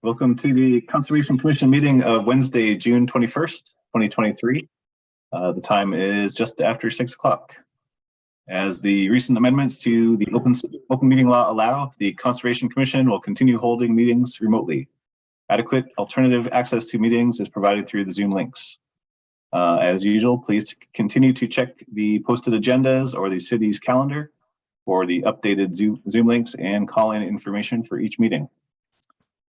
Welcome to the Conservation Commission meeting of Wednesday, June 21st, 2023. The time is just after 6 o'clock. As the recent amendments to the open meeting law allow, the Conservation Commission will continue holding meetings remotely. Adequate alternative access to meetings is provided through the Zoom links. As usual, please continue to check the posted agendas or the city's calendar for the updated Zoom links and call-in information for each meeting.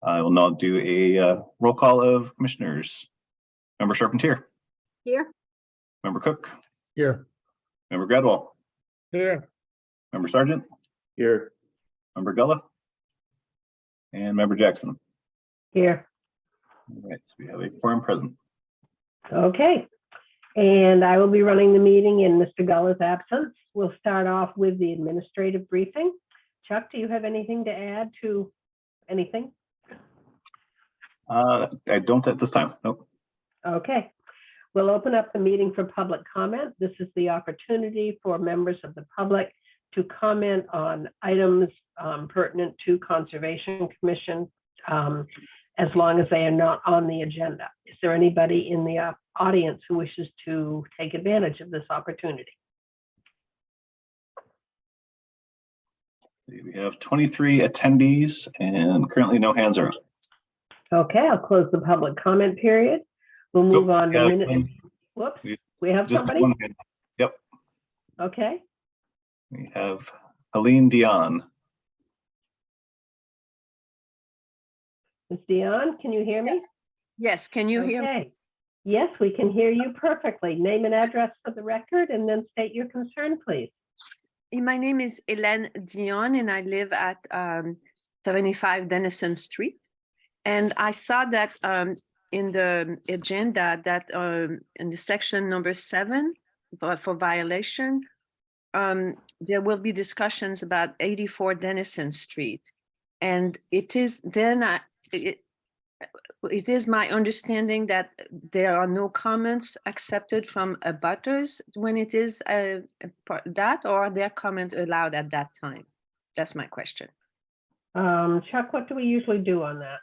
I will now do a roll call of commissioners. Member Charpentier. Here. Member Cook. Here. Member Gradwell. Here. Member Sargent. Here. Member Gullah. And Member Jackson. Here. All right, so we have a quorum present. Okay. And I will be running the meeting in Mr. Gullah's absence. We'll start off with the administrative briefing. Chuck, do you have anything to add to anything? I don't at this time. Nope. Okay. We'll open up the meeting for public comment. This is the opportunity for members of the public to comment on items pertinent to Conservation Commission, as long as they are not on the agenda. Is there anybody in the audience who wishes to take advantage of this opportunity? We have 23 attendees and currently no hands are up. Okay, I'll close the public comment period. We'll move on to minutes. Whoops, we have Just somebody? one hand. Yep. Okay, We have Helene Dion. Ms. Dion, can you hear me? Yes, can you hear me? Okay. Yes, we can hear you perfectly. Name and address for the record and then state your concern, please. My name is Hélène Dion and I live at 75 Denison Street. And I saw that in the agenda that in the section number 7 for violation, there will be discussions about 84 Denison Street. And it is then it is my understanding that there are no comments accepted from abutters when it is that, or are there comments allowed at that time? That's my question. Chuck, what do we usually do on that?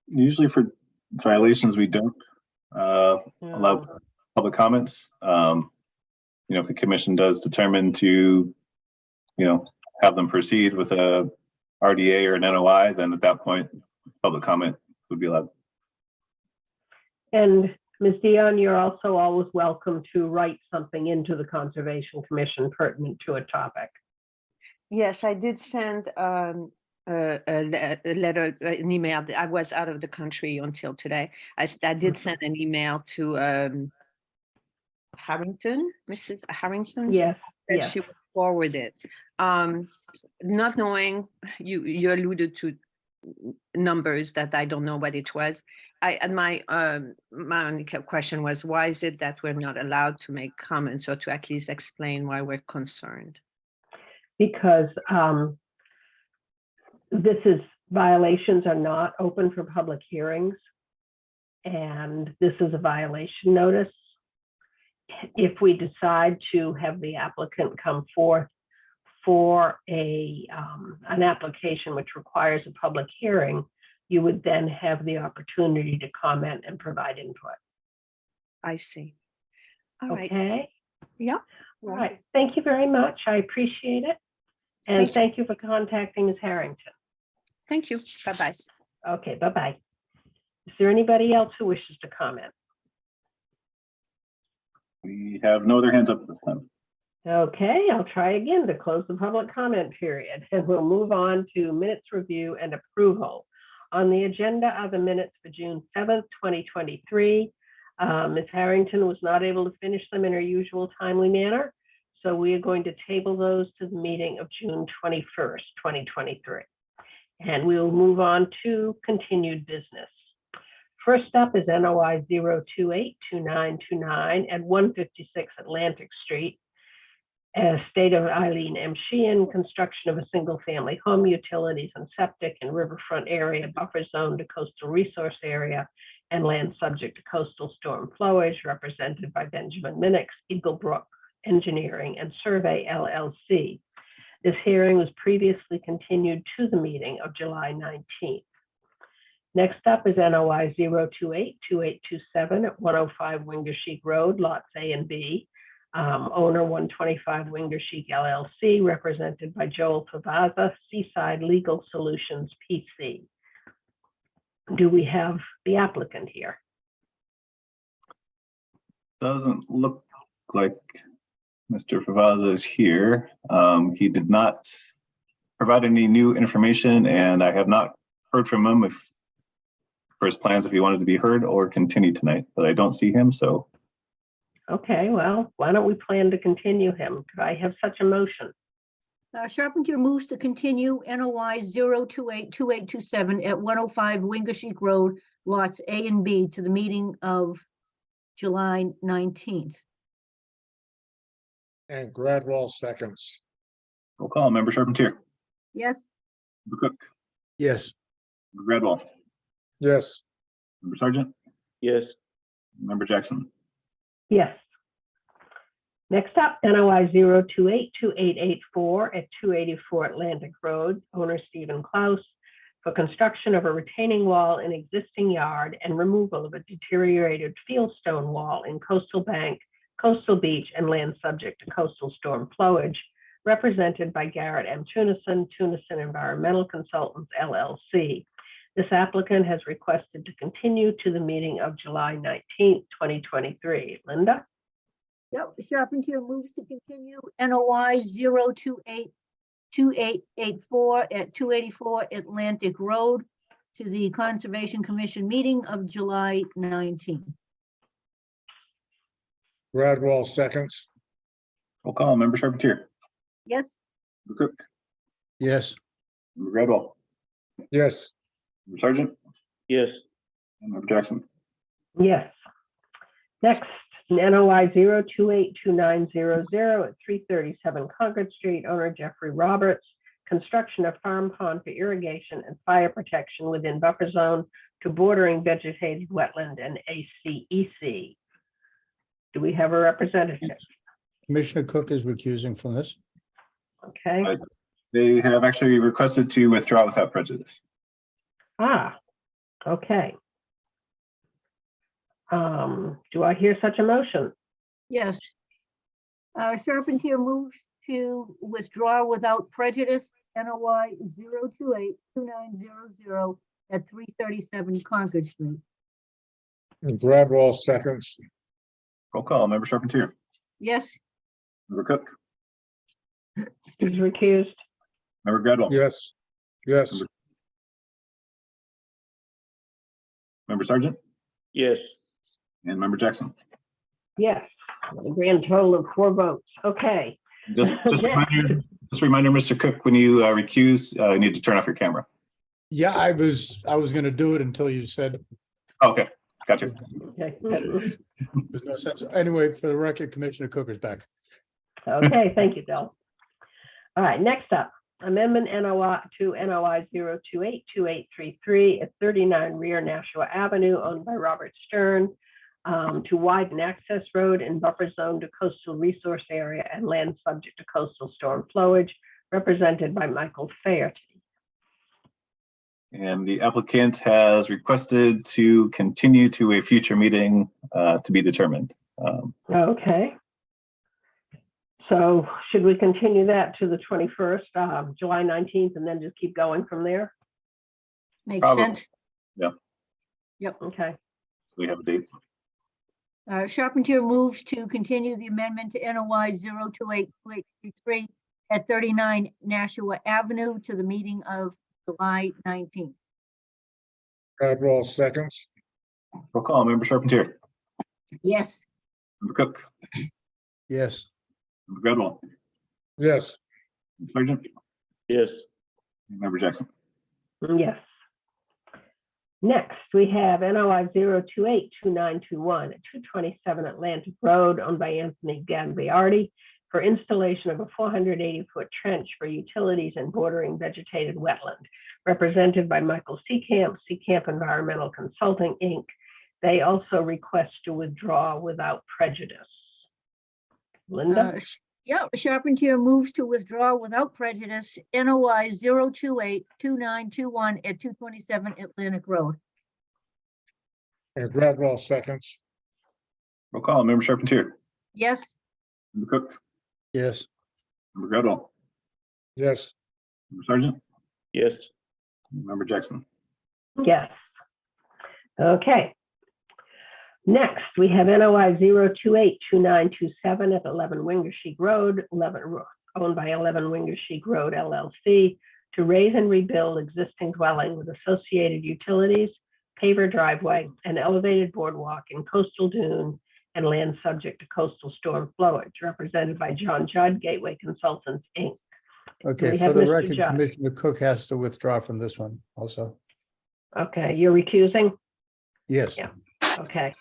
Usually for violations, we don't allow public comments. If the commission does determine to, have them proceed with a RDA or an NOI, then at that point, public comment would be allowed. And Ms. Dion, you're also always welcome to write something into the Conservation Commission pertinent to a topic. Yes, I did send a letter, an email. I was out of the country until today. I did send an email to Harrington, Mrs. Harrington. Yes. That yes. she would forward it. Not knowing, you alluded to numbers that I don't know what it was. My only question was, why is it that we're not allowed to make comments or to at least explain why we're concerned? Because violations are not open for public hearings, and this is a violation notice. If we decide to have the applicant come forth for an application which requires a public hearing, you would then have the opportunity to comment and provide input. I see. All right. Okay. Yeah. All right. Thank you very much. I appreciate it. And thank you for contacting Ms. Harrington. Thank you. Bye-bye. Okay, bye-bye. Is there anybody else who wishes to comment? We have no other hands up this time. Okay, I'll try again to close the public comment period, and we'll move on to minutes review and approval. On the agenda are the minutes for June 7th, 2023. Ms. Harrington was not able to finish them in her usual timely manner, so we are going to table those to the meeting of June 21st, 2023. And we will move on to continued business. First up is NOI 0282929 at 156 Atlantic Street. Estate of Eileen M. Sheehan, construction of a single-family home, utilities and septic in riverfront area, buffer zone to coastal resource area, and land subject to coastal storm flowage, represented by Benjamin Minix, Eagle Brook Engineering and Survey, LLC. This hearing was previously continued to the meeting of July 19th. Next up is NOI 0282827 at 105 Wingershik Road, lots A and B. Owner 125 Wingershik LLC, represented by Joel Favaza, Seaside Legal Solutions, PC. Do we have the applicant here? Doesn't look like Mr. Favaza is here. He did not provide any new information, and I have not heard from him for his plans if he wanted to be heard or continue tonight, but I don't see him, so. Okay, well, why don't we plan to continue him? Could I have such a motion? Charpentier moves to continue NOI 0282827 at 105 Wingershik Road, lots A and B, to the meeting of July 19th. And Gradwell seconds. Roll call, Member Charpentier, Yes, Member Cook, Yes. Member Gradwell, Yes. Member Sargent, Yes. Member Jackson. Yes. Next up, NOI 0282884 at 284 Atlantic Road, owner Stephen Klaus, for construction of a retaining wall in existing yard and removal of a deteriorated fieldstone wall in Coastal Bank, Coastal Beach, and land subject to coastal storm flowage, represented by Garrett M. Tunison, Tunison Environmental Consultants, LLC. This applicant has requested to continue to the meeting of July 19th, 2023. Linda? yep, Charpentier moves to continue NOI 0282884 at 284 Atlantic Road to the Conservation Commission meeting of July 19th. Gradwell seconds. Roll call, Member Charpentier, Yes, Member Cook, Yes. Member Gradwell, Yes. Member Sargent, Yes. and Member Jackson. Yes. Next, NOI 0282900 at 337 Concord Street, owner Jeffrey Roberts, construction of farm pond for irrigation and fire protection within buffer zone to bordering vegetated wetland and ACEC. Do we have a representative? Commissioner Cook is recusing from this. Okay. They have actually requested to withdraw without prejudice. Okay. Do I hear such a motion? yes. Charpentier moves to withdraw without prejudice NOI 0282900 at 337 Concord Street. And Gradwell seconds. Roll call, Member Charpentier, Yes, Member Cook, He's recused. Member Gradwell. Yes. Yes. Member Sargent, Yes. and Member Jackson. Yes. A grand total of 4 votes. Okay. Just a reminder, Mr. Cook, when you recuse, you need to turn off your camera. Yeah, I was going to do it until you said Okay, gotcha. Okay. there's no sense. Anyway, for the record, Commissioner Cook is back. Okay, thank you, Bill. All right, next up, amendment NOI to NOI 0282833 at 39 Rear Nashua Avenue, owned by Robert Stern, to widen access road and buffer zone to coastal resource area and land subject to coastal storm flowage, represented by Michael Faherty. And the applicant has requested to continue to a future meeting to be determined. Okay. So should we continue that to the 21st, July 19th, and then just keep going from there? makes Probably. sense. Okay. So we have a date. Charpentier moves to continue the amendment to NOI 0282833 at 39 Nashua Avenue to the meeting of July 19th. Gradwell seconds. Roll call, Member Charpentier, Yes, Member Cook, Yes, Member Gradwell, Yes. Member Sargent, Yes. and Member Jackson. Yes. Next, we have NOI 0282921 at 227 Atlantic Road, owned by Anthony Gagliardi, for installation of a 480-foot trench for utilities and bordering vegetated wetland, represented by Michael Seecamp, Seecamp Environmental Consulting, Inc. They also request to withdraw without prejudice. Linda? Yeah, Charpentier moves to withdraw without prejudice NOI 0282921 at 227 Atlantic Road. And Gradwell seconds. Roll call, Member Charpentier, Yes, Member Cook, Yes. Member Gradwell, Yes. Member Sergeant, Yes. Member Jackson. Yes. Okay. Next, we have NOI 0282927 at 11 Wingersheek Road, owned by 11 Wingersheek Road LLC, to raise and rebuild existing dwelling with associated utilities, paver driveway, and elevated boardwalk in coastal dune and land subject to coastal storm flowage, represented by John Judd, Gateway Consultants, Inc. Okay, we for have the Mr. record, Judd. Commissioner Cook has to withdraw from this one also. Okay, you're recusing? Yes. Yeah. Okay.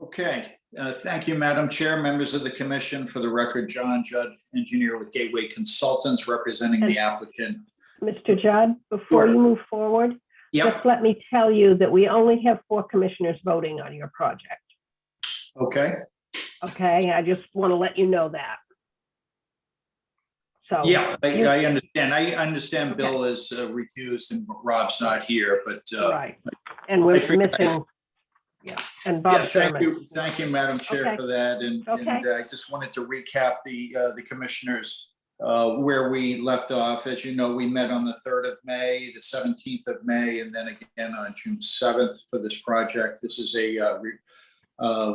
Okay, thank you, Madam Chair, members of the commission. For the record, John Judd, engineer with Gateway Consultants, representing the applicant. Mr. Judd, before you move forward, Yep, just let me tell you that we only have 4 commissioners voting on your project. okay. Okay, I just want to let you know that. So. Yeah, you- I understand. I understand Okay. Bill is recused and Rob's not here, but Right, and we're I figured missing, yeah, and yeah, Bob thank Sherman. you. Thank you, Madam Chair, Okay. for that. And Okay. I just wanted to recap the commissioners where we left off. As you know, we met on the 3rd of May, the 17th of May, and then again on June 7th for this project. This is a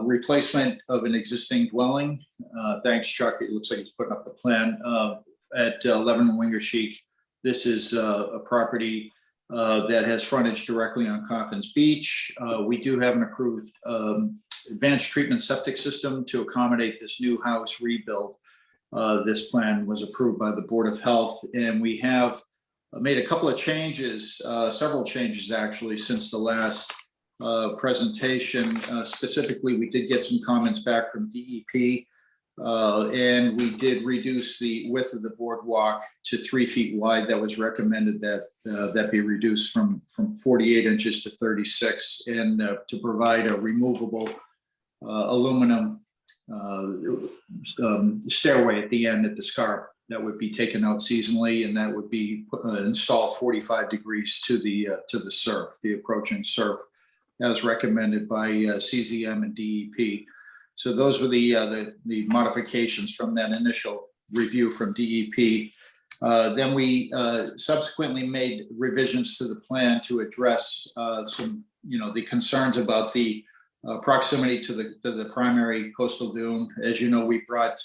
replacement of an existing dwelling. Thanks, Chuck. It looks like he's putting up the plan at 11 Wingersheek. This is a property that has frontage directly on Coffin's Beach. We do have an approved advanced treatment septic system to accommodate this new house rebuild. This plan was approved by the Board of Health, and we have made a couple of changes, several changes actually, since the last presentation. Specifically, we did get some comments back from DEP, and we did reduce the width of the boardwalk to 3 feet wide. That was recommended that that be reduced from 48 inches to 36, and to provide a removable aluminum stairway at the end at the scarp that would be taken out seasonally, and that would be installed 45 degrees to the surf, the approaching surf, as recommended by CZM and DEP. So those were the modifications from that initial review from DEP. Then we subsequently made revisions to the plan to address some, the concerns about the proximity to the primary coastal dune. As you know, we brought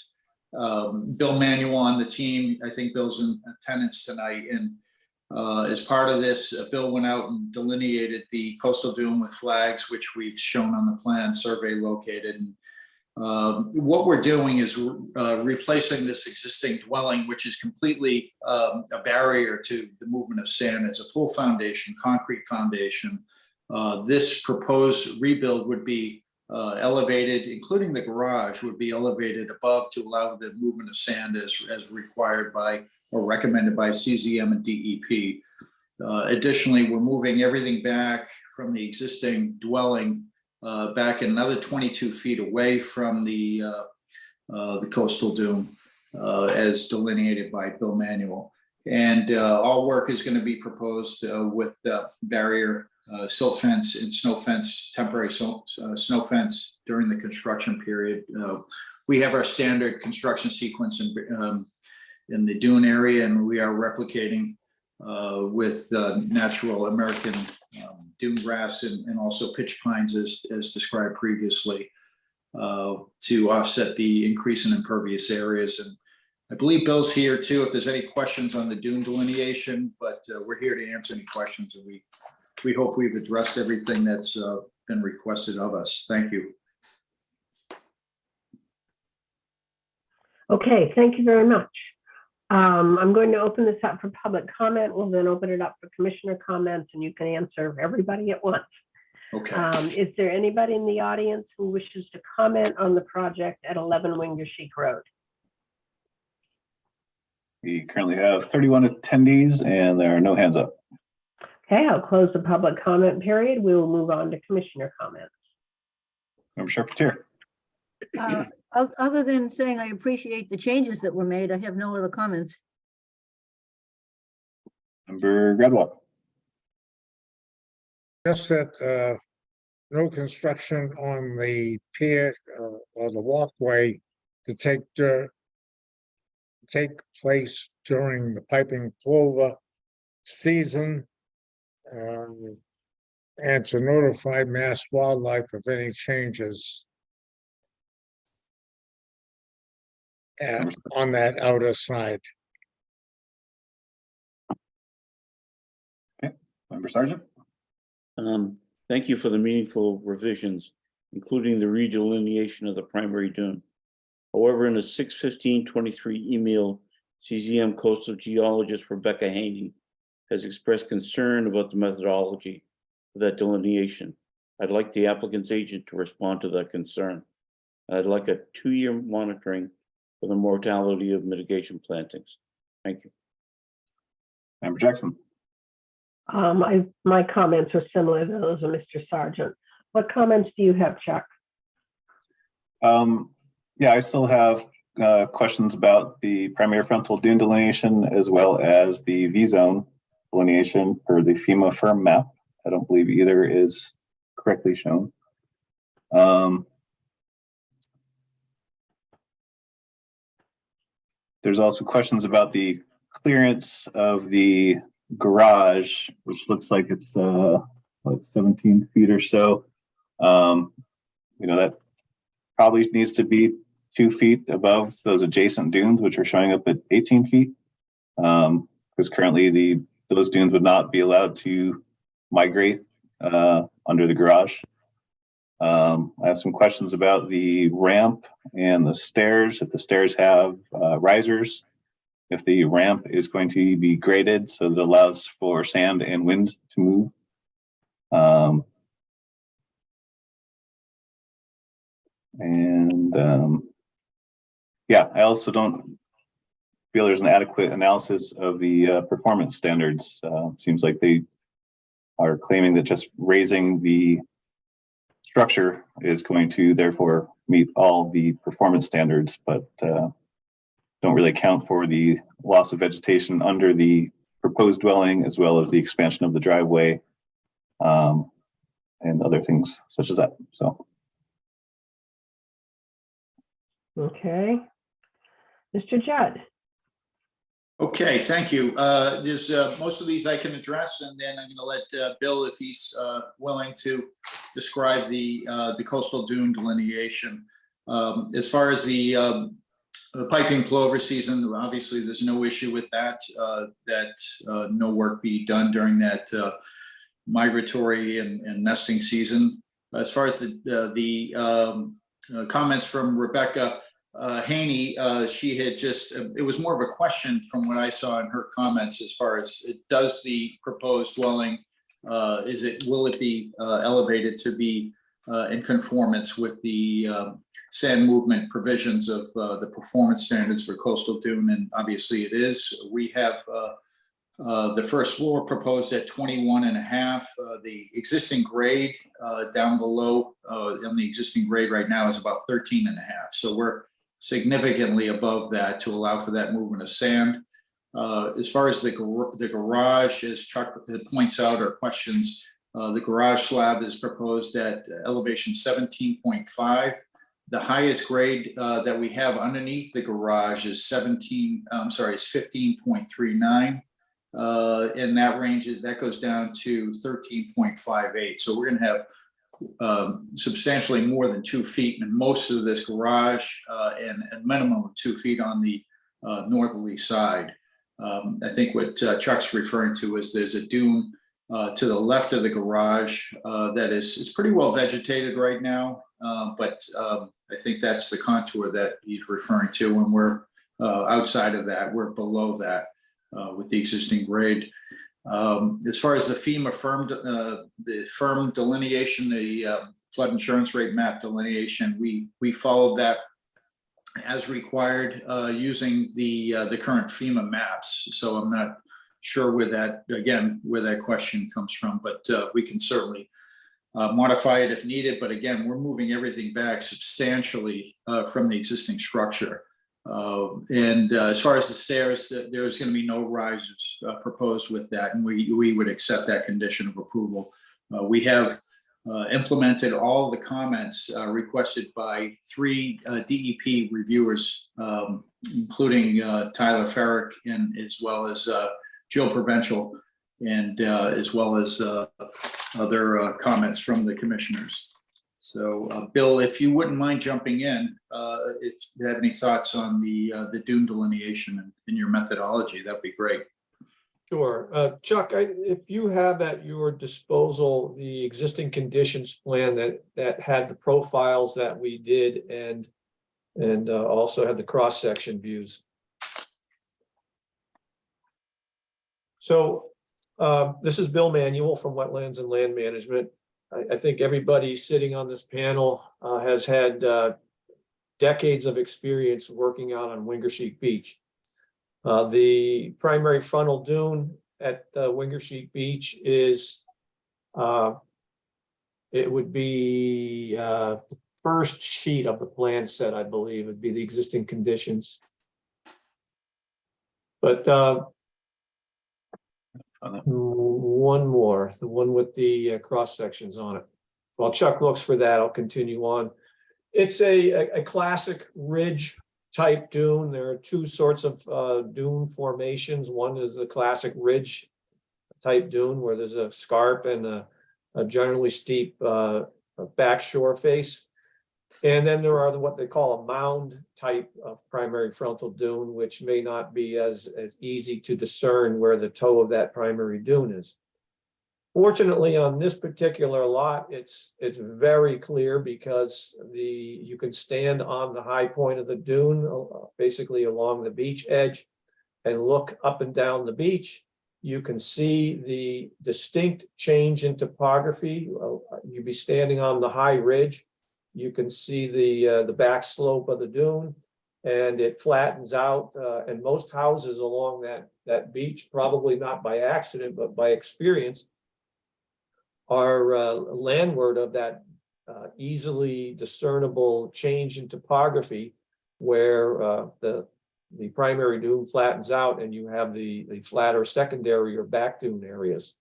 Bill Manuel on the team. I think Bill's in attendance tonight. And as part of this, Bill went out and delineated the coastal dune with flags, which we've shown on the plan, survey located. And what we're doing is replacing this existing dwelling, which is completely a barrier to the movement of sand. It's a full foundation, concrete foundation. This proposed rebuild would be elevated, including the garage would be elevated above to allow the movement of sand as required by or recommended by CZM and DEP. Additionally, we're moving everything back from the existing dwelling back another 22 feet away from the coastal dune as delineated by Bill Manuel. And all work is going to be proposed with barrier silt fence and snow fence, temporary snow fence during the construction period. We have our standard construction sequence in the dune area, and we are replicating with natural American dune grass and also pitch pines as described previously to offset the increase in impervious areas. And I believe Bill's here too, if there's any questions on the dune delineation, but we're here to answer any questions, and we hope we've addressed everything that's been requested of us. Thank you. Okay, thank you very much. I'm going to open this up for public comment. We'll then open it up for commissioner comments, and you can answer everybody at once. Okay. Is there anybody in the audience who wishes to comment on the project at 11 Wingersheek Road? We currently have 31 attendees and there are no hands up. Okay, I'll close the public comment period. We will move on to commissioner comments. Member Charpentier. Other than saying I appreciate the changes that were made, I have no other comments. Member Gradwell. Just that, no construction on the pier or the walkway to take place during the piping plover season. And to notify Mass Wildlife of any changes on that outer side. Member Sargent. Thank you for the meaningful revisions, including the redelineation of the primary dune. However, in a 6/15/23 email, CZM coastal geologist Rebecca Haney has expressed concern about the methodology of that delineation. I'd like the applicant's agent to respond to that concern. I'd like a 2-year monitoring for the mortality of mitigation plantings. Thank you. Member Jackson. My comments are similar to those of Mr. Sargent. What comments do you have, Chuck? Yeah, I still have questions about the primary frontal dune delineation as well as the V-zone delineation per the FEMA firm map. I don't believe either is correctly shown. There's also questions about the clearance of the garage, which looks like it's like 17 feet or so. That probably needs to be 2 feet above those adjacent dunes, which are showing up at 18 feet. Because currently those dunes would not be allowed to migrate under the garage. I have some questions about the ramp and the stairs, if the stairs have risers, if the ramp is going to be graded so that it allows for sand and wind to move. I also don't feel there's an adequate analysis of the performance standards. Seems like they are claiming that just raising the structure is going to therefore meet all the performance standards, but don't really account for the loss of vegetation under the proposed dwelling, as well as the expansion of the driveway and other things such as that. So. Okay. Mr. Judd. Okay, thank you. There's most of these I can address, and then I'm going to let Bill, if he's willing, to describe the coastal dune delineation. As far as the piping plover season, obviously there's no issue with that. No work be done during that migratory and nesting season. As far as the comments from Rebecca Haney, she had it was more of a question from what I saw in her comments as far as does the proposed dwelling, will it be elevated to be in conformance with the sand movement provisions of the performance standards for coastal dune, and obviously it is. We have the first floor proposed at 21.5. The existing grade down below on the existing grade right now is about 13.5. So we're significantly above that to allow for that movement of sand. As far as the garage, as Chuck points out or questions, the garage slab is proposed at elevation 17.5. The highest grade that we have underneath the garage is 15.39. And that range that goes down to 13.58. So we're going to have substantially more than 2 feet in most of this garage, and a minimum of 2 feet on the northerly side. I think what Chuck's referring to is there's a dune to the left of the garage that is pretty well vegetated right now, but I think that's the contour that he's referring to. When we're outside of that, we're below that with the existing grade. As far as the FEMA firm delineation, the flood insurance rate map delineation, we followed that as required using the current FEMA maps. So I'm not sure where that question comes from, but we can certainly modify it if needed, but again, we're moving everything back substantially from the existing structure. And as far as the stairs, there's going to be no rises proposed with that, and we would accept that condition of approval. We have implemented all the comments requested by 3 DEP reviewers, including Tyler Ferrick and as well as Jill Provincial, and as well as other comments from the commissioners. So, Bill, if you wouldn't mind jumping in, if you have any thoughts on the dune delineation and your methodology, that'd be great. Sure. Chuck, if you have at your disposal the existing conditions plan that had the profiles that we did and also had the cross-section views. So this is Bill Manuel from Wetlands and Land Management. I think everybody sitting on this panel has had decades of experience working out on Wingersheek Beach. The primary frontal dune at Wingersheek Beach is, it would be the first sheet of the plan set, I believe, would be the existing conditions. But one more, the one with the cross sections on it. While Chuck looks for that, I'll continue on. It's a classic ridge type dune. There are 2 sorts of dune formations. One is the classic ridge type dune where there's a scarp and a generally steep backshore face. And then there are what they call a mound type of primary frontal dune, which may not be as easy to discern where the toe of that primary dune is. Fortunately, on this particular lot, it's very clear because you can stand on the high point of the dune, basically along the beach edge, and look up and down the beach. You can see the distinct change in topography. You'd be standing on the high ridge. You can see the back slope of the dune, and it flattens out. And most houses along that beach, probably not by accident, but by experience, are landward of that easily discernible change in topography, where the primary dune flattens out and you have the flatter secondary or back dune areas.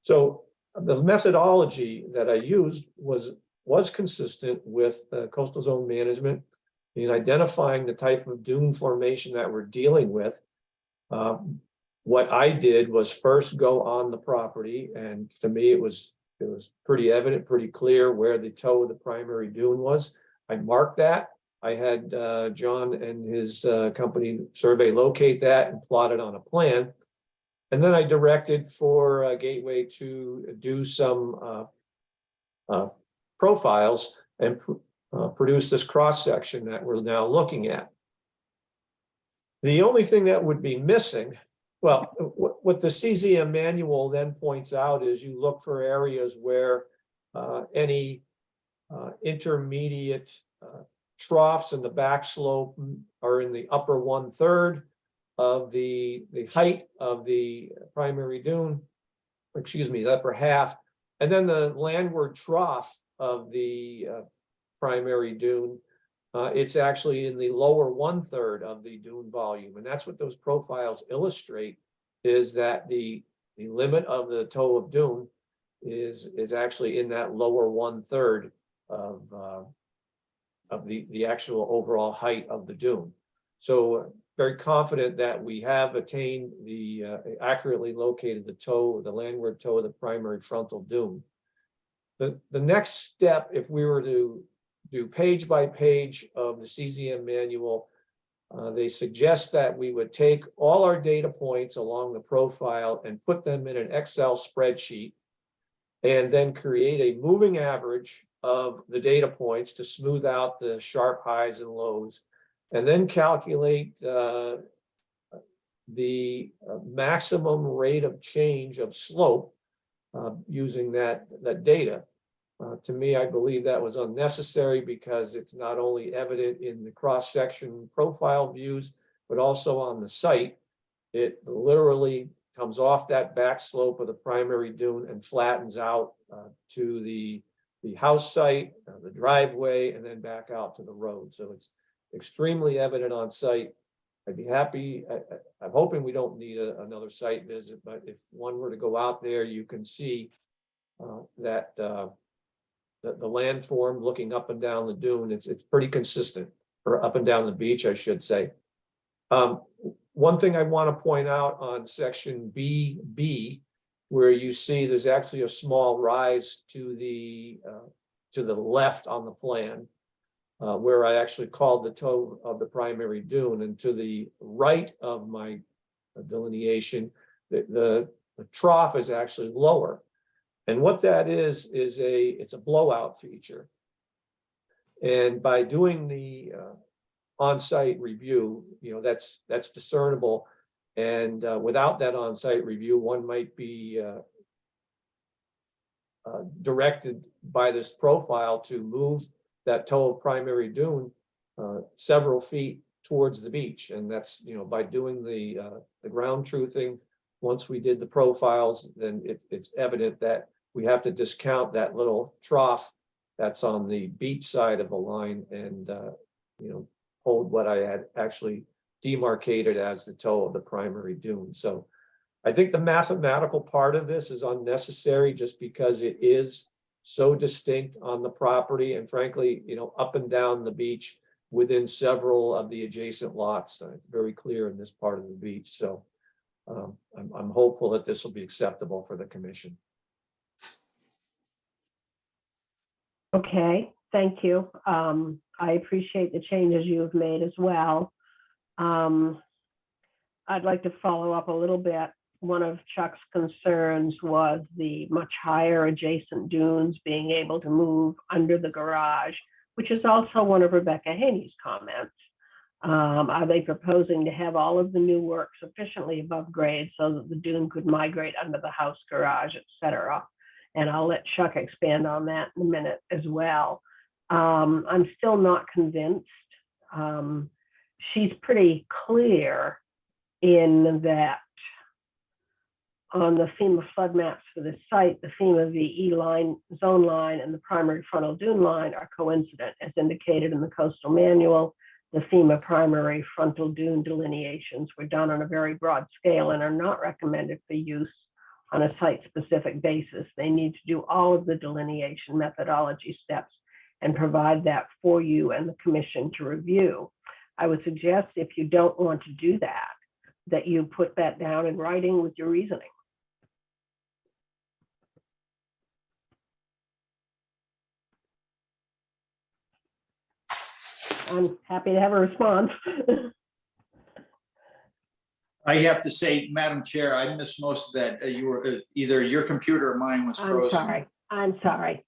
So the methodology that I used was consistent with coastal zone management in identifying the type of dune formation that we're dealing with. What I did was first go on the property, and to me it was pretty evident, pretty clear where the toe of the primary dune was. I marked that. I had John and his company survey locate that and plot it on a plan. And then I directed for Gateway to do some profiles and produce this cross section that we're now looking at. The only thing that would be missing, well, what the CZM manual then points out is you look for areas where any intermediate troughs in the back slope are in the upper 1/3 of the height of the primary dune, excuse me, the upper half, and then the landward trough of the primary dune, it's actually in the lower 1/3 of the dune volume. And that's what those profiles illustrate, is that the limit of the toe of dune is actually in that lower 1/3 of the actual overall height of the dune. So very confident that we have attained accurately located the landward toe of the primary frontal dune. The next step, if we were to do page by page of the CZM manual, they suggest that we would take all our data points along the profile and put them in an Excel spreadsheet, and then create a moving average of the data points to smooth out the sharp highs and lows, and then calculate the maximum rate of change of slope using that data. To me, I believe that was unnecessary because it's not only evident in the cross-section profile views, but also on the site. It literally comes off that back slope of the primary dune and flattens out to the house site, the driveway, and then back out to the road. So it's extremely evident on site. I'd be happy, I'm hoping we don't need another site visit, but if one were to go out there, you can see that the landform looking up and down the dune, it's pretty consistent, or up and down the beach, I should say. One thing I want to point out on section BB, where you see there's actually a small rise to the left on the plan, where I actually called the toe of the primary dune, and to the right of my delineation, the trough is actually lower. And what that is it's a blowout feature. And by doing the on-site review, that's discernible. And without that on-site review, one might be directed by this profile to move that toe of primary dune several feet towards the beach. And that's, by doing the ground truthing, once we did the profiles, then it's evident that we have to discount that little trough that's on the beach side of the line and, hold what I had actually demarcated as the toe of the primary dune. So I think the mathematical part of this is unnecessary just because it is so distinct on the property and frankly, up and down the beach within several of the adjacent lots. It's very clear in this part of the beach. So I'm hopeful that this will be acceptable for the commission. Okay, thank you. I appreciate the changes you have made as well. I'd like to follow up a little bit. One of Chuck's concerns was the much higher adjacent dunes being able to move under the garage, which is also one of Rebecca Haney's comments. Are they proposing to have all of the new work sufficiently above grade so that the dune could migrate under the house garage, et cetera? And I'll let Chuck expand on that in a minute as well. I'm still not convinced. She's pretty clear in that on the FEMA flood maps for this site, the FEMA VE line, zone line, and the primary frontal dune line are coincident, as indicated in the coastal manual. The FEMA primary frontal dune delineations were done on a very broad scale and are not recommended for use on a site-specific basis. They need to do all of the delineation methodology steps and provide that for you and the commission to review. I would suggest if you don't want to do that, that you put that down in writing with your reasoning. I'm happy to have a response. I have to say, Madam Chair, I missed most of that. You were either your computer or mine was frozen. I'm sorry.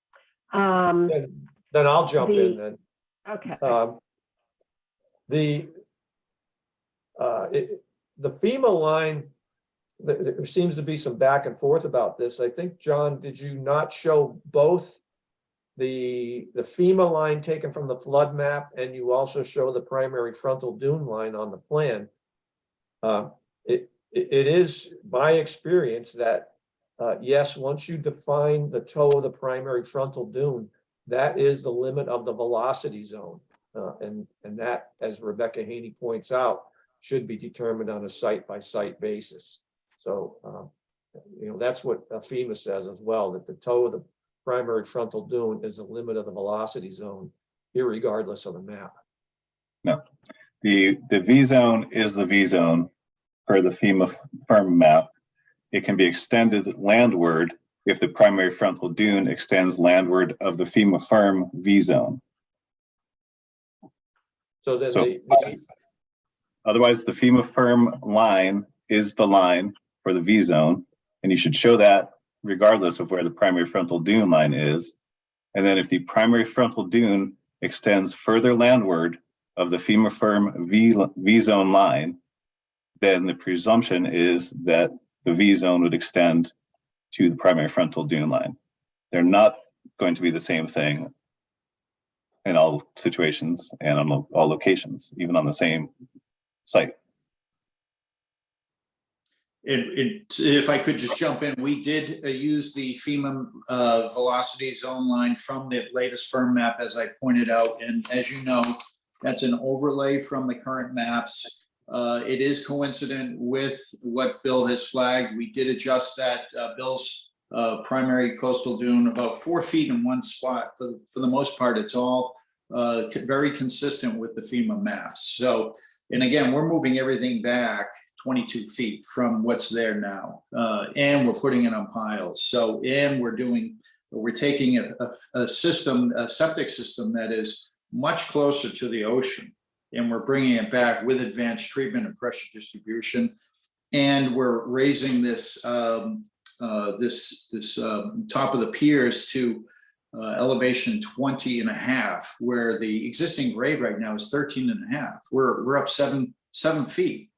Then I'll jump in then. Okay. The FEMA line, there seems to be some back and forth about this. I think, John, did you not show both the FEMA line taken from the flood map and you also show the primary frontal dune line on the plan? It is my experience that yes, once you define the toe of the primary frontal dune, that is the limit of the velocity zone. And that, as Rebecca Haney points out, should be determined on a site-by-site basis. So, that's what FEMA says as well, that the toe of the primary frontal dune is the limit of the velocity zone, irregardless of the map. No, the V zone is the V zone per the FEMA firm map. It can be extended landward if the primary frontal dune extends landward of the FEMA firm V zone. So then otherwise the FEMA firm line is the line for the V zone, and you should show that regardless of where the primary frontal dune line is. And then if the primary frontal dune extends further landward of the FEMA firm V zone line, then the presumption is that the V zone would extend to the primary frontal dune line. They're not going to be the same thing in all situations and on all locations, even on the same site. If I could just jump in, we did use the FEMA velocity zone line from the latest firm map, as I pointed out. And as you know, that's an overlay from the current maps. It is coincident with what Bill has flagged. We did adjust that. Bill's primary coastal dune about 4 feet in one spot. For the most part, it's all very consistent with the FEMA maps. So, and again, we're moving everything back 22 feet from what's there now. And we're putting it on piles. So, and we're taking a system, a septic system that is much closer to the ocean. And we're bringing it back with advanced treatment and pressure distribution. And we're raising this, top of the piers to elevation 20 and a half, where the existing grade right now is 13 and a half. We're up 7 feet.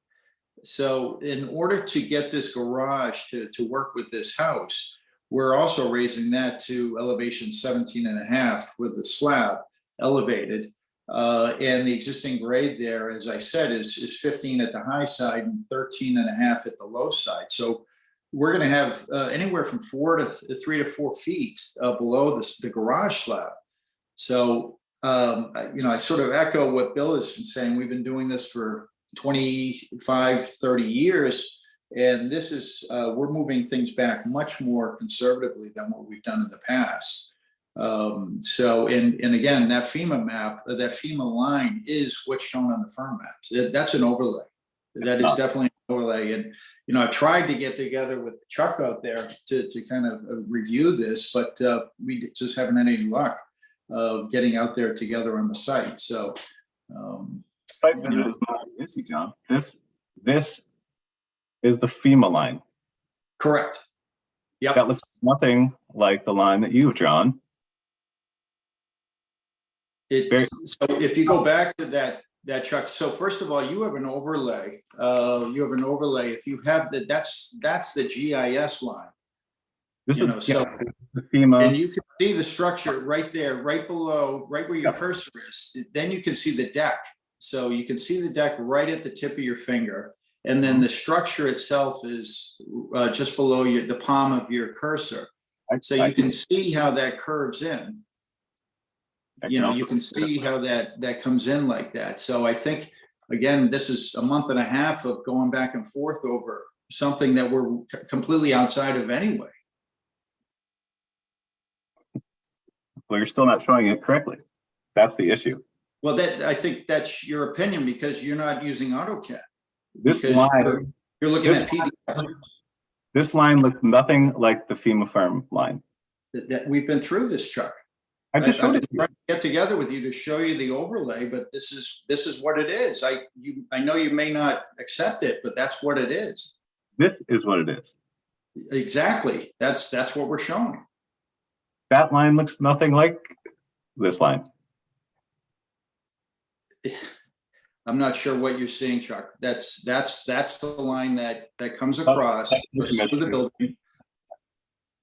So in order to get this garage to work with this house, we're also raising that to elevation 17 and a half with the slab elevated. And the existing grade there, as I said, is 15 at the high side and 13 and a half at the low side. So we're going to have anywhere from 3 to 4 feet below the garage slab. So, I sort of echo what Bill has been saying. We've been doing this for 25, 30 years. And this is, we're moving things back much more conservatively than what we've done in the past. So, and again, that FEMA map, that FEMA line is what's shown on the firm maps. That's an overlay. That is definitely an overlay. And, I tried to get together with Chuck out there to kind of review this, but we just haven't had any luck getting out there together on the site. So, John, this is the FEMA line. Correct. Yep. That looks nothing like the line that you've drawn. So if you go back to that Chuck, so first of all, you have an overlay. If you have that's the GIS line. This is the FEMA. And you can see the structure right there, right below, right where your cursor is. Then you can see the deck. So you can see the deck right at the tip of your finger. And then the structure itself is just below the palm of your cursor. So you can see how that curves in. You can see how that comes in like that. So I think, again, this is a month and a half of going back and forth over something that we're completely outside of anyway. Well, you're still not showing it correctly. That's the issue. Well, I think that's your opinion because you're not using AutoCAD. This line, you're looking at PDF. This line looks nothing like the FEMA firm line. That we've been through this, Chuck. I've been trying to get together with you to show you the overlay, but this is what it is. I know you may not accept it, but that's what it is. This is what it is. Exactly. That's what we're showing. That line looks nothing like this line. I'm not sure what you're seeing, Chuck. That's the line that comes across through the building.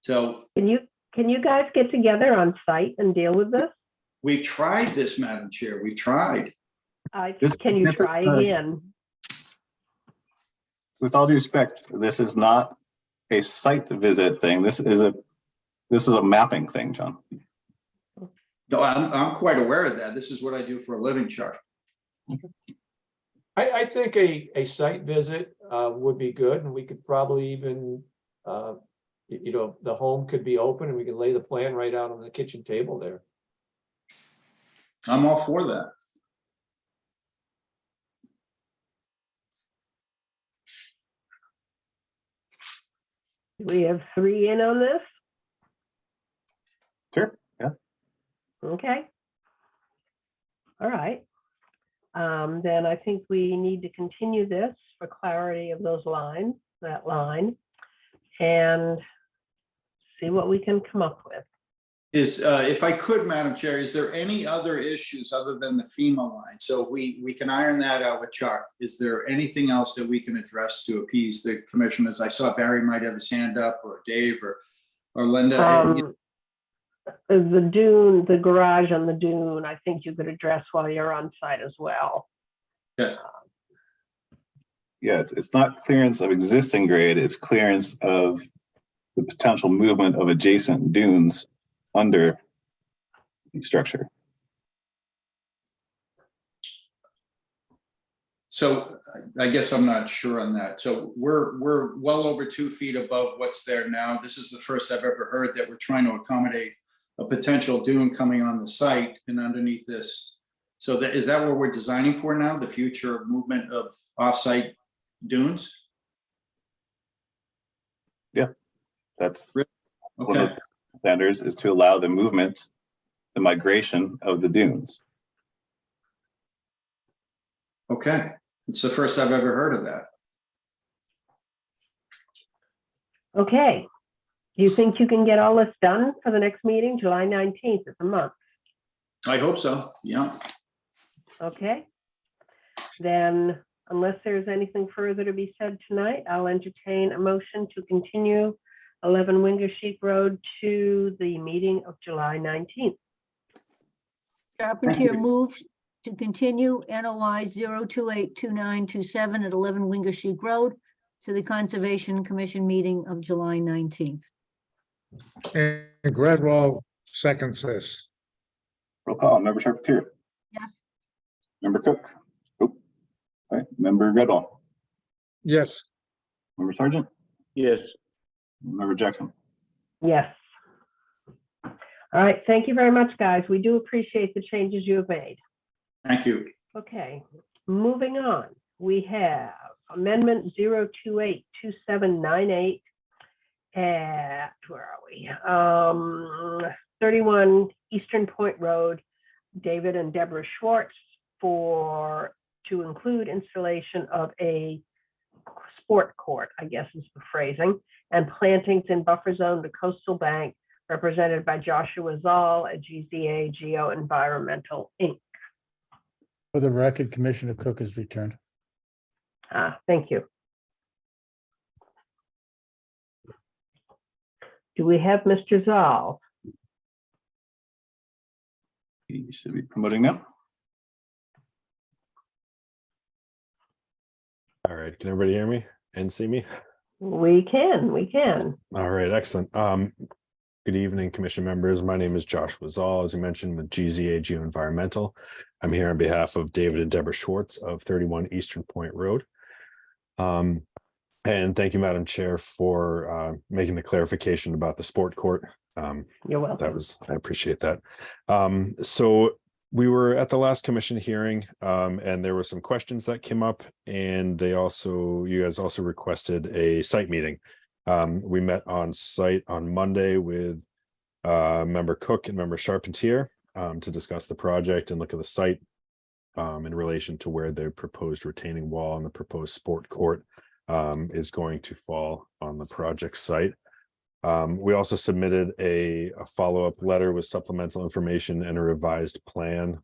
So can you guys get together on site and deal with this? We've tried this, Madam Chair. We've tried. Can you try again? With all due respect, this is not a site visit thing. This is a mapping thing, John. No, I'm quite aware of that. This is what I do for a living, Chuck. I think a site visit would be good, and we could probably even, the home could be open and we could lay the plan right out on the kitchen table there. I'm all for that. We have 3 in on this? Sure, yeah. Okay. All right. Then I think we need to continue this for clarity of that line, and see what we can come up with. If I could, Madam Chair, is there any other issues other than the FEMA line? So we can iron that out with Chuck. Is there anything else that we can address to appease the commissioners? I saw Barry might have his hand up, or Dave, or Linda. The dune, the garage on the dune, I think you could address while you're on site as well. Okay. Yeah, it's not clearance of existing grade, it's clearance of the potential movement of adjacent dunes under the structure. So I guess I'm not sure on that. So we're well over 2 feet above what's there now. This is the first I've ever heard that we're trying to accommodate a potential dune coming on the site and underneath this. So is that what we're designing for now, the future movement of offsite dunes? That's one of Okay, the standards, is to allow the movement, the migration of the dunes. okay. It's the first I've ever heard of that. Okay. Do you think you can get all this done for the next meeting, July 19th? It's a month. I hope so, yeah. Okay. Then, unless there's anything further to be said tonight, I'll entertain a motion to continue 11 Wingershik Road to the meeting of July 19th. Carpentier moves to continue NOI 0282927 at 11 Wingershik Road to the Conservation Commission meeting of July 19th. And Gradwell seconds this. Roll call, member Charpentier, Yes, member Cook. Oh, all right, member Goodall, Yes, member Sargent, Yes, member Jackson. Yes. All right, thank you very much, guys. We do appreciate the changes you have made. Thank you. Okay, moving on, we have amendment 0282798 at, where are we? 31 Eastern Point Road, David and Deborah Schwartz, to include installation of a sport court, I guess is the phrasing, and plantings in buffer zone to coastal bank, represented by Joshua Zoll at GZA Geo Environmental Inc. For the record, Commissioner Cook has returned. Thank you. Do we have Mr. Zoll? He should be promoting now. All right, can everybody hear me and see me? We can. All right, excellent. Good evening, commission members. My name is Joshua Zoll, as you mentioned, with GZA Geo Environmental. I'm here on behalf of David and Deborah Schwartz of 31 Eastern Point Road. And thank you, Madam Chair, for making the clarification about the sport court. You're welcome. I appreciate that. So we were at the last commission hearing, and there were some questions that came up, and you guys also requested a site meeting. We met on site on Monday with member Cook and member Charpentier to discuss the project and look at the site in relation to where the proposed retaining wall and the proposed sport court is going to fall on the project site. We also submitted a follow-up letter with supplemental information and a revised plan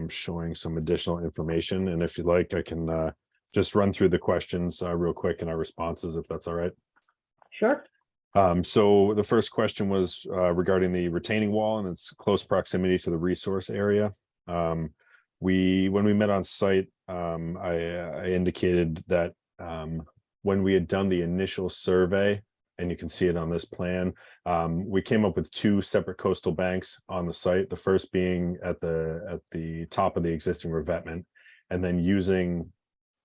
showing some additional information. And if you'd like, I can just run through the questions real quick and our responses, if that's all right. Sure. So the first question was regarding the retaining wall and its close proximity to the resource area. When we met on site, I indicated that when we had done the initial survey, and you can see it on this plan, we came up with two separate coastal banks on the site. The first being at the top of the existing revetment, and then using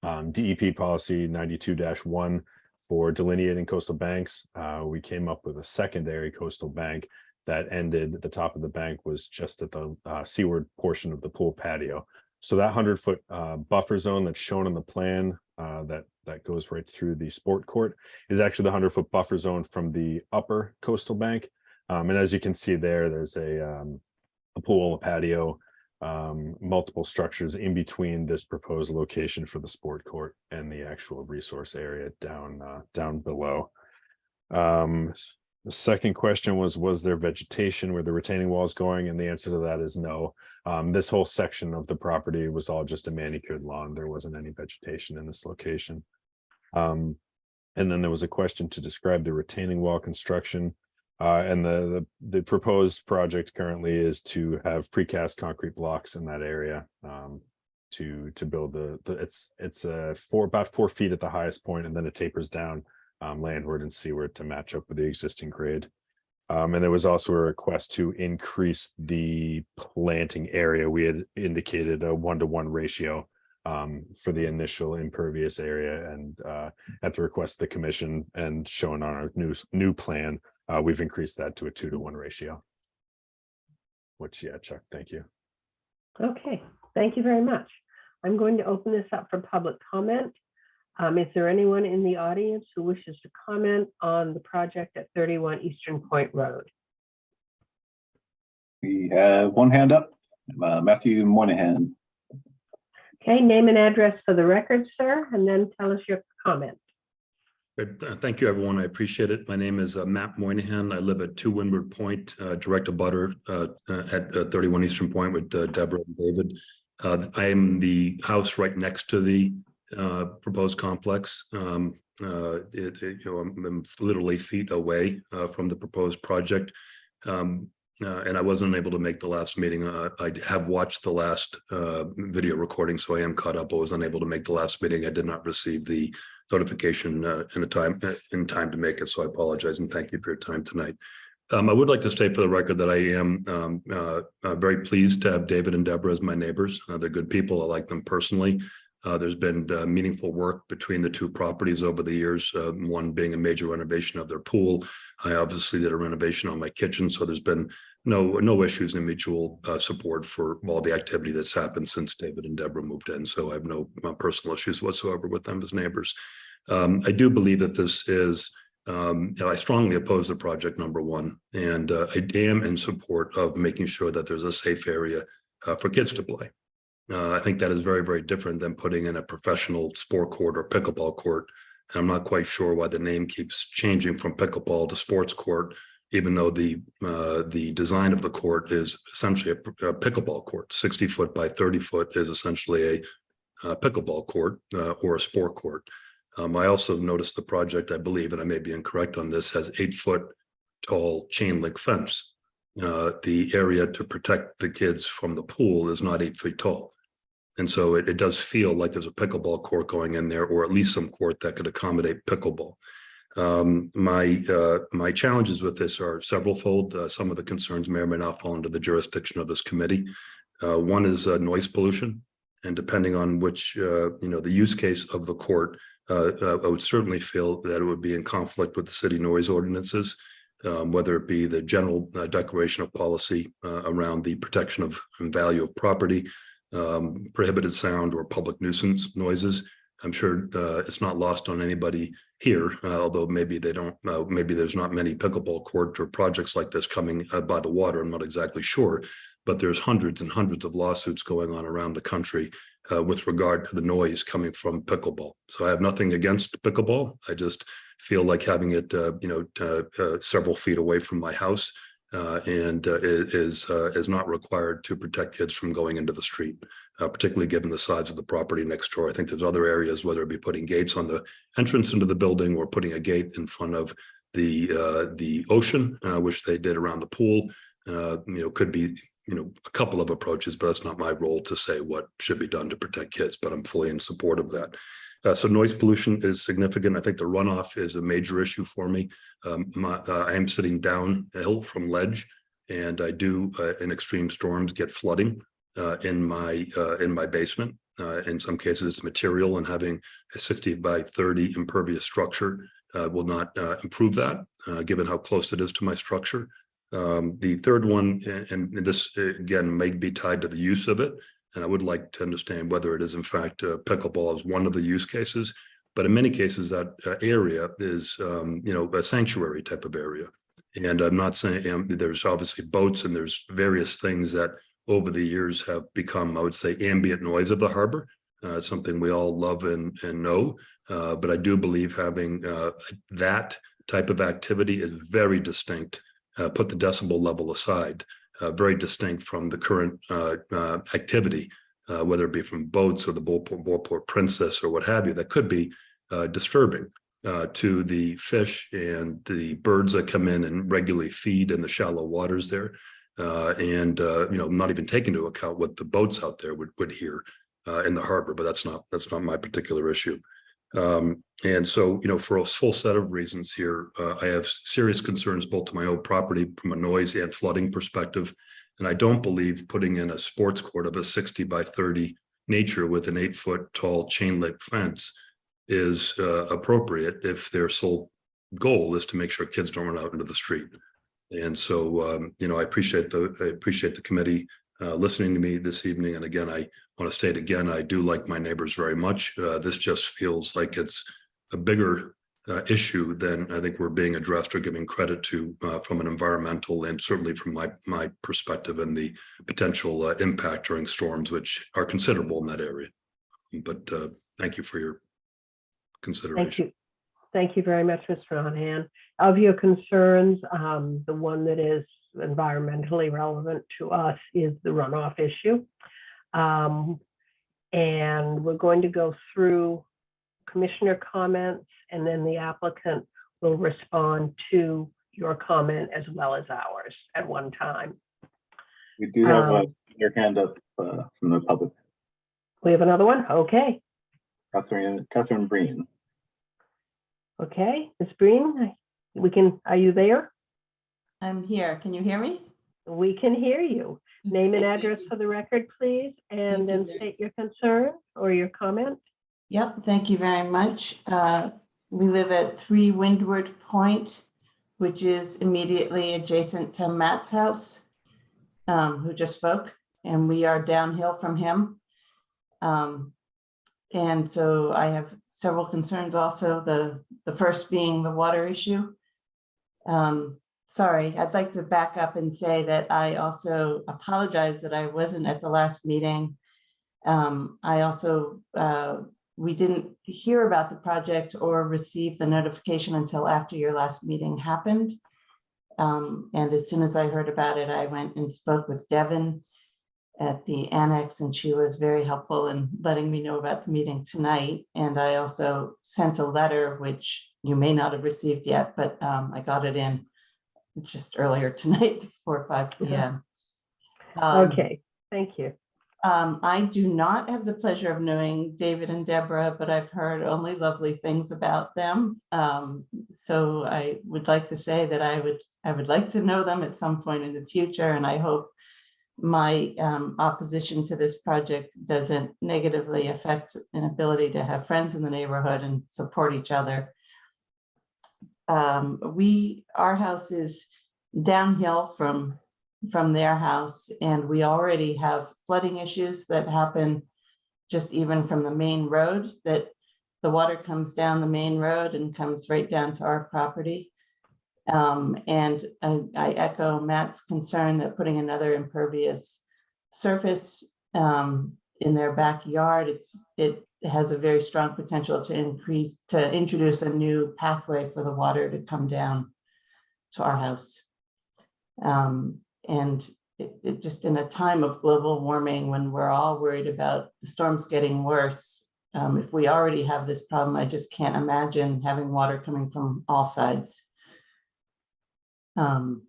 DEP policy 92-1 for delineating coastal banks. We came up with a secondary coastal bank that ended at the top of the bank was just at the seaward portion of the pool patio. So that 100-foot buffer zone that's shown on the plan that goes right through the sport court is actually the 100-foot buffer zone from the upper coastal bank. And as you can see there, there's a pool, a patio, multiple structures in between this proposed location for the sport court and the actual resource area down below. The second question was there vegetation where the retaining wall is going? And the answer to that is no. This whole section of the property was all just a manicured lawn. There wasn't any vegetation in this location. And then there was a question to describe the retaining wall construction. And the proposed project currently is to have precast concrete blocks in that area to build it's about 4 feet at the highest point, and then it tapers down landward and seaward to match up with the existing grade. And there was also a request to increase the planting area. We had indicated a 1-to-1 ratio for the initial impervious area, and at the request of the commission and shown on our new plan, we've increased that to a 2-to-1 ratio. Which, yeah, Chuck, thank you. Okay, thank you very much. I'm going to open this up for public comment. Is there anyone in the audience who wishes to comment on the project at 31 Eastern Point Road? We have one hand up, Matthew Moynihan. Okay, name and address for the record, sir, and then tell us your comment. Good. Thank you, everyone. I appreciate it. My name is Matt Moynihan. I live at 2 Windward Point, direct abutter at 31 Eastern Point with Deborah and David. I am the house right next to the proposed complex. I'm literally feet away from the proposed project. And I wasn't able to make the last meeting. I have watched the last video recording, so I am caught up. I was unable to make the last meeting. I did not receive the notification in time to make it, so I apologize and thank you for your time tonight. I would like to state for the record that I am very pleased to have David and Deborah as my neighbors. They're good people. I like them personally. There's been meaningful work between the two properties over the years, one being a major renovation of their pool. I obviously did a renovation on my kitchen, so there's been no issues in mutual support for all the activity that's happened since David and Deborah moved in. So I have no personal issues whatsoever with them as neighbors. I do believe that this is, I strongly oppose the project, number one, and I am in support of making sure that there's a safe area for kids to play. I think that is very, very different than putting in a professional sport court or pickleball court. And I'm not quite sure why the name keeps changing from pickleball to sports court, even though the design of the court is essentially a pickleball court. 60 foot by 30 foot is essentially a pickleball court or a sport court. I also noticed the project, I believe, and I may be incorrect on this, has 8 foot tall chain link fence. The area to protect the kids from the pool is not 8 feet tall. And so it does feel like there's a pickleball court going in there, or at least some court that could accommodate pickleball. My challenges with this are severalfold. Some of the concerns may or may not fall under the jurisdiction of this committee. One is noise pollution, and depending on which, the use case of the court, I would certainly feel that it would be in conflict with the city noise ordinances, whether it be the general declaration of policy around the protection of and value of property, prohibited sound or public nuisance noises. I'm sure it's not lost on anybody here, although maybe they don't, maybe there's not many pickleball court or projects like this coming by the water. I'm not exactly sure, but there's hundreds and hundreds of lawsuits going on around the country with regard to the noise coming from pickleball. So I have nothing against pickleball. I just feel like having it, several feet away from my house and is not required to protect kids from going into the street, particularly given the size of the property next door. I think there's other areas, whether it be putting gates on the entrance into the building or putting a gate in front of the ocean, which they did around the pool. Could be a couple of approaches, but that's not my role to say what should be done to protect kids, but I'm fully in support of that. So noise pollution is significant. I think the runoff is a major issue for me. I am sitting downhill from ledge, and I do in extreme storms get flooding in my basement. In some cases it's material, and having a 60 by 30 impervious structure will not improve that, given how close it is to my structure. The third one, and this again may be tied to the use of it, and I would like to understand whether it is in fact pickleball as one of the use cases, but in many cases that area is a sanctuary type of area. And I'm not saying there's obviously boats and there's various things that over the years have become, I would say, ambient noise of the harbor, something we all love and know, but I do believe having that type of activity is very distinct. Put the decibel level aside, very distinct from the current activity, whether it be from boats or the Beauport Princess or what have you, that could be disturbing to the fish and the birds that come in and regularly feed in the shallow waters there. Not even taking into account what the boats out there would hear. in the harbor, but that's not my particular issue. And so, for a full set of reasons here, I have serious concerns both to my own property from a noise and flooding perspective. And I don't believe putting in a sports court of a 60 by 30 nature with an 8-foot tall chain link fence is appropriate if their sole goal is to make sure kids don't run out into the street. And so, I appreciate the committee listening to me this evening. And again, I want to state again, I do like my neighbors very much. This just feels like it's a bigger issue than I think we're being addressed or giving credit to from an environmental and certainly from my perspective and the potential impact during storms, which are considerable in that area. But thank you for your consideration. Thank you very much, Mr. Monahan. Of your concerns, the one that is environmentally relevant to us is the runoff issue. And we're going to go through commissioner comments, and then the applicant will respond to your comment as well as ours at one time. We do have your hand up from the public. We have another one? Okay. Catherine Breen. Okay, Ms. Breen, are you there? I'm here. Can you hear me? We can hear you. Name and address for the record, please, and then state your concern or your comment. Yep, thank you very much. We live at 3 Windward Point, which is immediately adjacent to Matt's house, who just spoke, and we are downhill from him. And so I have several concerns also, the first being the water issue. Sorry, I'd like to back up and say that I also apologize that I wasn't at the last meeting. We didn't hear about the project or receive the notification until after your last meeting happened. And as soon as I heard about it, I went and spoke with Devin at the annex, and she was very helpful in letting me know about the meeting tonight. And I also sent a letter, which you may not have received yet, but I got it in just earlier tonight before 5 p.m. Okay, thank you. I do not have the pleasure of knowing David and Deborah, but I've heard only lovely things about them. So I would like to say that I would like to know them at some point in the future, and I hope my opposition to this project doesn't negatively affect an ability to have friends in the neighborhood and support each other. Our house is downhill from their house, and we already have flooding issues that happen just even from the main road, that the water comes down the main road and comes right down to our property. And I echo Matt's concern that putting another impervious surface in their backyard, it has a very strong potential to introduce a new pathway for the water to come down to our house. And it just in a time of global warming, when we're all worried about the storms getting worse, if we already have this problem, I just can't imagine having water coming from all sides. I'm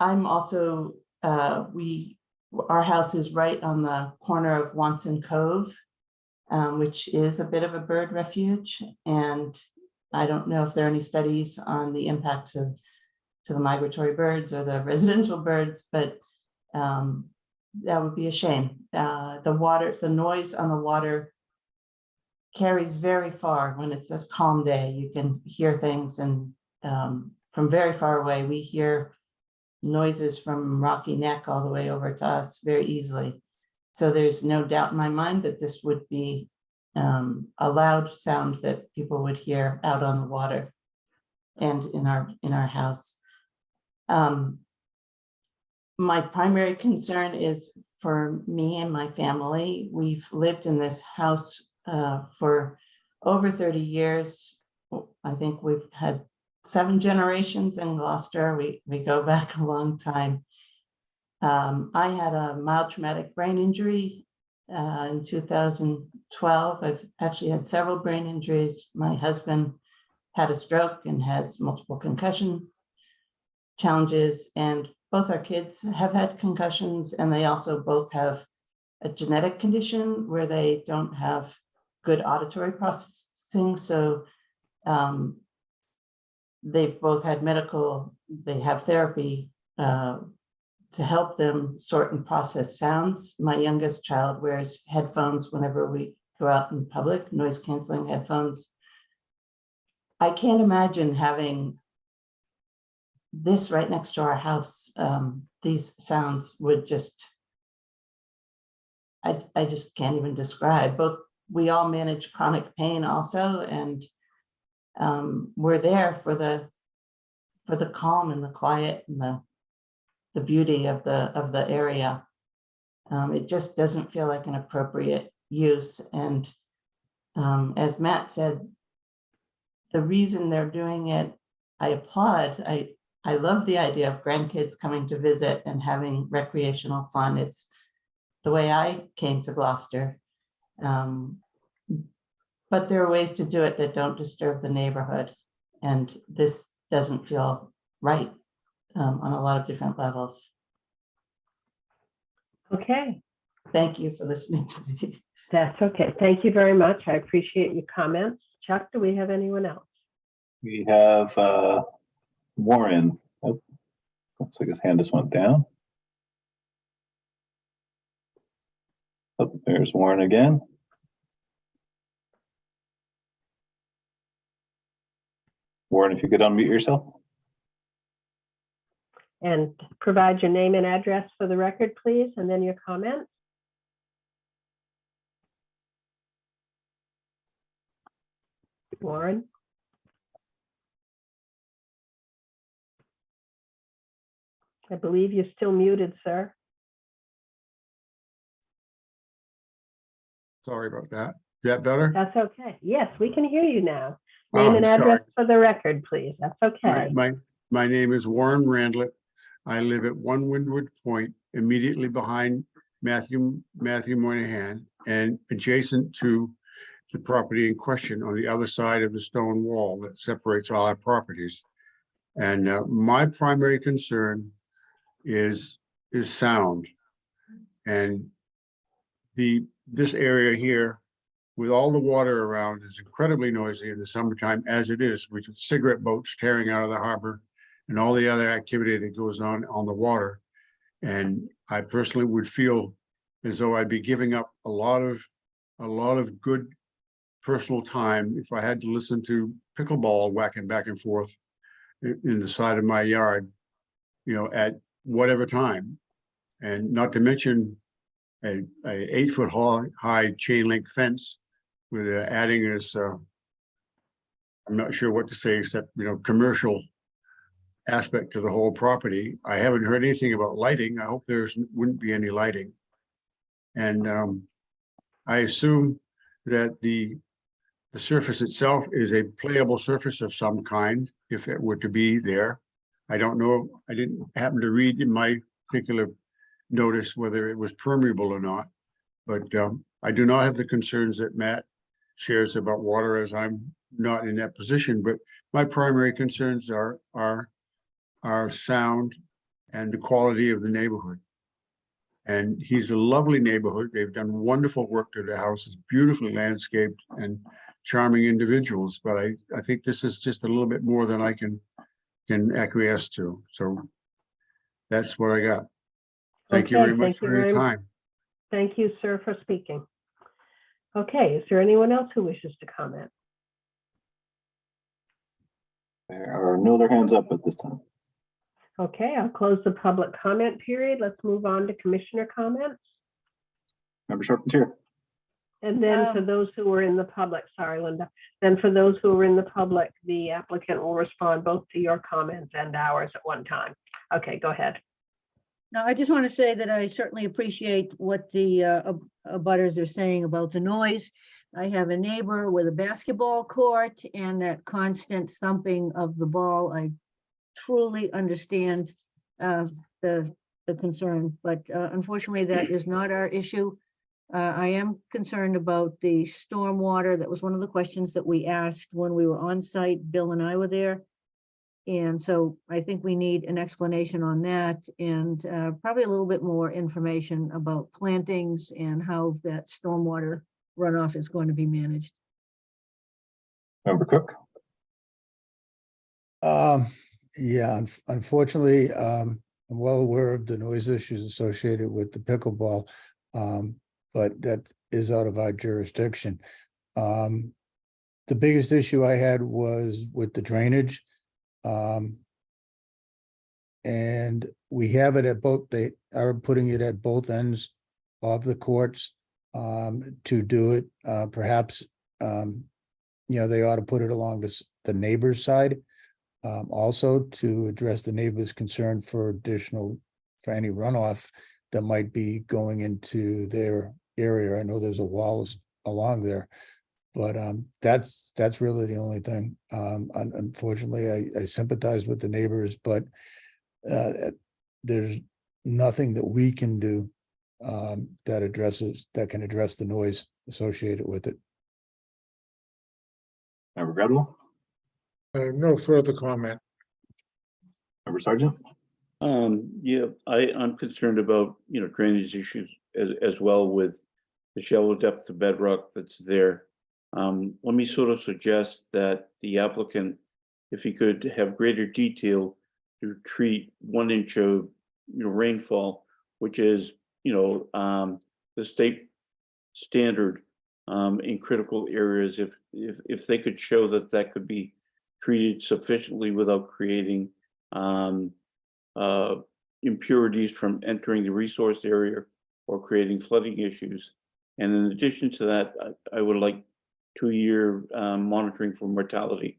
also, our house is right on the corner of Wanson Cove, which is a bit of a bird refuge. And I don't know if there are any studies on the impact to the migratory birds or the residential birds, but that would be a shame. The noise on the water carries very far. When it's a calm day, you can hear things, and from very far away, we hear noises from Rocky Neck all the way over to us very easily. So there's no doubt in my mind that this would be a loud sound that people would hear out on the water and in our house. My primary concern is for me and my family. We've lived in this house for over 30 years. I think we've had 7 generations in Gloucester. We go back a long time. I had a mild traumatic brain injury in 2012. I've actually had several brain injuries. My husband had a stroke and has multiple concussion challenges, and both our kids have had concussions, and they also both have a genetic condition where they don't have good auditory processing. So they've both had they have therapy to help them sort and process sounds. My youngest child wears headphones whenever we go out in public, noise canceling headphones. I can't imagine having this right next to our house. These sounds would just, I just can't even describe. We all manage chronic pain also, and we're there for the calm and the quiet and the beauty of the area. It just doesn't feel like an appropriate use. And as Matt said, the reason they're doing it, I applaud. I love the idea of grandkids coming to visit and having recreational fun. It's the way I came to Gloucester. But there are ways to do it that don't disturb the neighborhood. And this doesn't feel right on a lot of different levels. Okay, Thank you for listening to me. that's okay. Thank you very much. I appreciate your comments. Chuck, do we have anyone else? We have Warren. Oh, looks like his hand just went down. Oh, there's Warren again. Warren, if you could unmute yourself. And provide your name and address for the record, please, and then your comments. Warren? I believe you're still muted, sir. Sorry about that. Is that better? That's okay. Yes, we can hear you now. Oh, Name and I'm sorry. address for the record, please. That's okay. My name is Warren Randlett. I live at 1 Windward Point, immediately behind Matthew Moynihan and adjacent to the property in question on the other side of the stone wall that separates all our properties. And my primary concern is sound. And this area here, with all the water around, is incredibly noisy in the summertime, as it is, with cigarette boats tearing out of the harbor and all the other activity that goes on the water. And I personally would feel as though I'd be giving up a lot of good personal time if I had to listen to pickleball whacking back and forth in the side of my yard, at whatever time. And not to mention a 8-foot high chain link fence with adding this, I'm not sure what to say except, commercial aspect to the whole property. I haven't heard anything about lighting. I hope wouldn't be any lighting. And I assume that the surface itself is a playable surface of some kind, if it were to be there. I don't know. I didn't happen to read in my particular notice whether it was permeable or not, but I do not have the concerns that Matt shares about water, as I'm not in that position. But my primary concerns are sound and the quality of the neighborhood. And he's a lovely neighborhood. They've done wonderful work to the house. It's beautifully landscaped and charming individuals. But I think this is just a little bit more than I can acquiesce to. So that's what I got. Thank you very much for your time. Thank you, sir, for speaking. Okay, is there anyone else who wishes to comment? There are no other hands up at this time. Okay, I'll close the public comment period. Let's move on to commissioner comments. Member Charpentier. And then for those who are in the public, sorry, Linda, then for those who are in the public, the applicant will respond both to your comments and ours at one time. Okay, go ahead. Now, I just want to say that I certainly appreciate what the abutters are saying about the noise. I have a neighbor with a basketball court and that constant thumping of the ball. I truly understand the concern, but unfortunately, that is not our issue. I am concerned about the stormwater. That was one of the questions that we asked when we were on site. Bill and I were there. And so I think we need an explanation on that and probably a little bit more information about plantings and how that stormwater runoff is going to be managed. Member Cook? Yeah, unfortunately, I'm well aware of the noise issues associated with the pickleball. But that is out of our jurisdiction. The biggest issue I had was with the drainage. And we have it at both, they are putting it at both ends of the courts to do it. Perhaps, they ought to put it along the neighbor's side. Also to address the neighbor's concern for for any runoff that might be going into their area. I know there's a wall along there, but that's really the only thing. Unfortunately, I sympathize with the neighbors, but there's nothing that we can do that can address the noise associated with it. Member Gradwell? No further comment. Member Sargent? Yeah, I'm concerned about, drainage issues as well with the shallow depth of bedrock that's there. Let me sort of suggest that the applicant, if he could have greater detail to treat 1 inch of, rainfall, which is, the state standard in critical areas, if they could show that could be treated sufficiently without creating impurities from entering the resource area or creating flooding issues. And in addition to that, I would like 2-year monitoring for mortality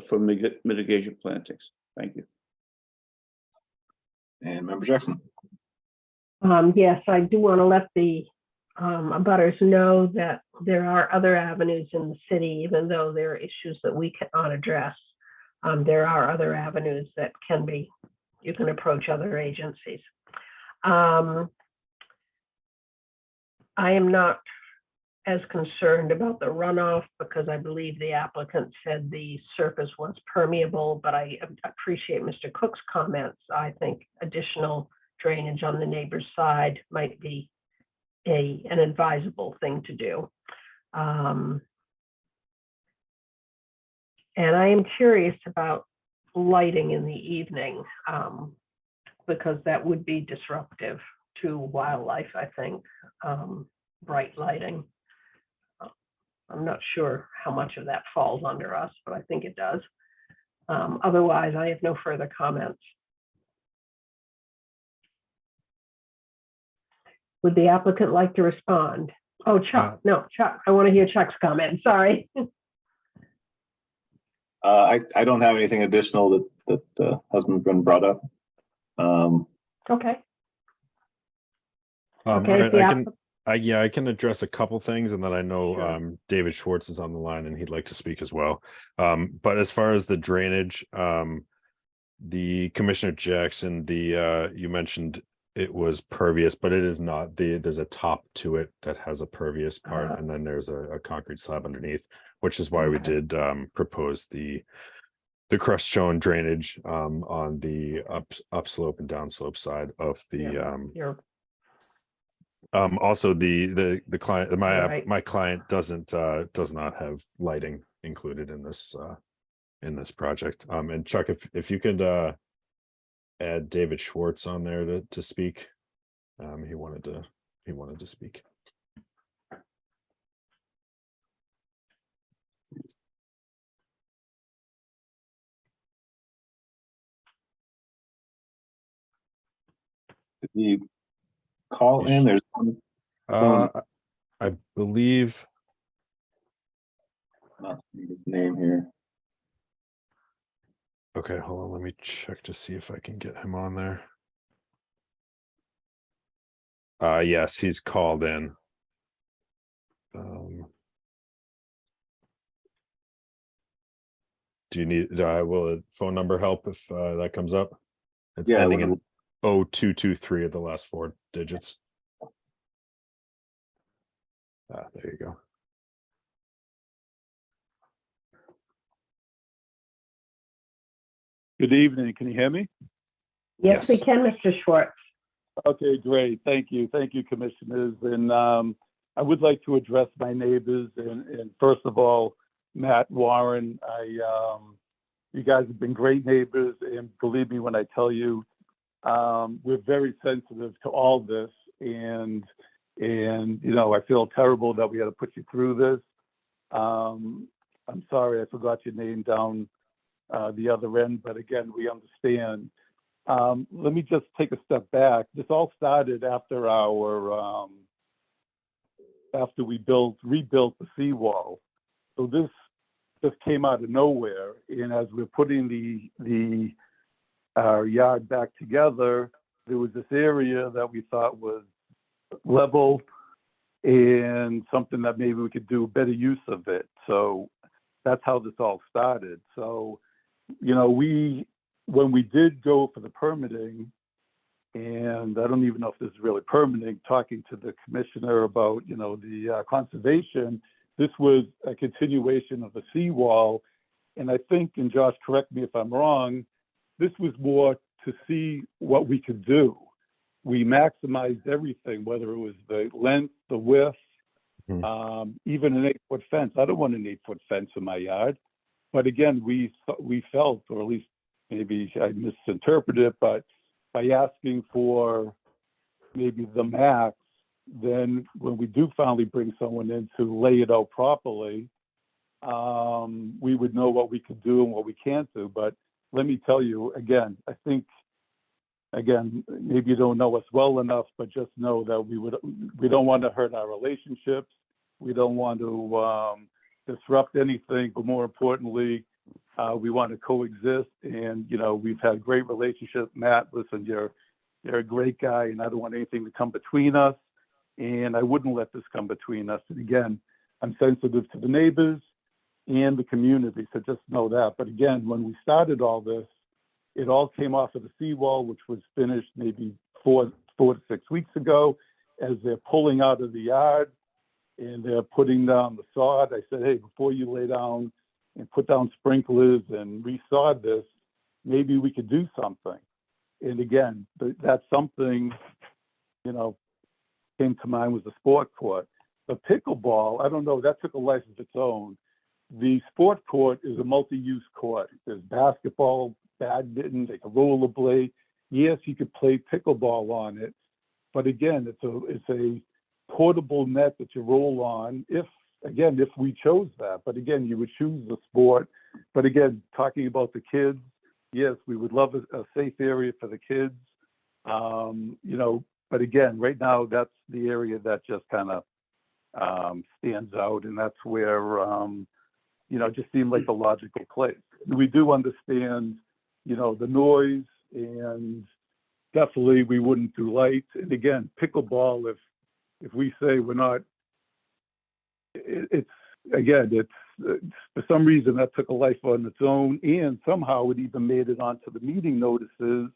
for mitigation plantings. Thank you. And Member Jackson? Yes, I do want to let the abutters know that there are other avenues in the city, even though there are issues that we cannot address. There are other avenues that you can approach other agencies. I am not as concerned about the runoff because I believe the applicant said the surface was permeable, but I appreciate Mr. Cook's comments. I think additional drainage on the neighbor's side might be an advisable thing to do. And I am curious about lighting in the evening because that would be disruptive to wildlife, I think, bright lighting. I'm not sure how much of that falls under us, but I think it does. Otherwise, I have no further comments. Would the applicant like to respond? Oh, Chuck, no, Chuck, I want to hear Chuck's comment, sorry. I don't have anything additional that hasn't been brought up. Okay. I can address a couple things, and then I know David Schwartz is on the line and he'd like to speak as well. But as far as the drainage, the Commissioner Jackson, you mentioned it was pervious, but it is not. There's a top to it that has a pervious part, and then there's a concrete slab underneath, which is why we did propose the crust stone drainage on the upslope and downslope side of the also the client, my client does not have lighting included in this project. And Chuck, if you could add David Schwartz on there to speak. He wanted to speak. Did he call in? There's one. I believe. Not seeing his name here. Okay, hold on. Let me check to see if I can get him on there. Yes, he's called in. Do you need, will a phone number help if that comes up? It's ending in 0223 at the last 4 digits. There you go. Good evening. Can you hear me? Yes, we Yes. can, Mr. Schwartz. Okay, great. Thank you. Thank you, commissioners. And I would like to address my neighbors. And first of all, Matt, Warren, you guys have been great neighbors. And believe me when I tell you, we're very sensitive to all this. And I feel terrible that we had to put you through this. I'm sorry, I forgot your name down the other end, but again, we understand. Let me just take a step back. This all started after after we rebuilt the seawall. So this just came out of nowhere. And as we're putting our yard back together, there was this area that we thought was level and something that maybe we could do better use of it. So that's how this all started. So, when we did go for the permitting, and I don't even know if this is really permitting, talking to the commissioner about, the conservation, this was a continuation of the seawall. And I think, and Josh, correct me if I'm wrong, this was more to see what we could do. We maximized everything, whether it was the length, the width, even an 8-foot fence. I don't want an 8-foot fence in my yard. But again, we felt, or at least maybe I misinterpreted it, but by asking for maybe the max, then when we do finally bring someone in to lay it out properly, we would know what we could do and what we can't do. But let me tell you, again, I think, maybe you don't know us well enough, but just know that we don't want to hurt our relationships. We don't want to disrupt anything, but more importantly, we want to coexist. And, we've had great relationships. Matt, listen, you're a great guy, and I don't want anything to come between us. And I wouldn't let this come between us. And again, I'm sensitive to the neighbors and the community, so just know that. But again, when we started all this, it all came off of the seawall, which was finished maybe 4 to 6 weeks ago. As they're pulling out of the yard and they're putting down the sod, I said, hey, before you lay down and put down sprinklers and resod this, maybe we could do something. And again, that's something, came to mind was the sport court. The pickleball, I don't know, that took a life of its own. The sport court is a multi-use court. There's basketball, badminton, they can rollerblade. Yes, you could play pickleball on it, but again, it's a portable net that you roll on. If we chose that, but again, you would choose the sport. But again, talking about the kids, yes, we would love a safe area for the kids. But again, right now, that's the area that just kind of stands out, and that's where it just seemed like the logical place. We do understand, the noise, and definitely we wouldn't do lights. And again, pickleball, if we say we're not, it's for some reason that took a life on its own, and somehow it even made it onto the meeting notices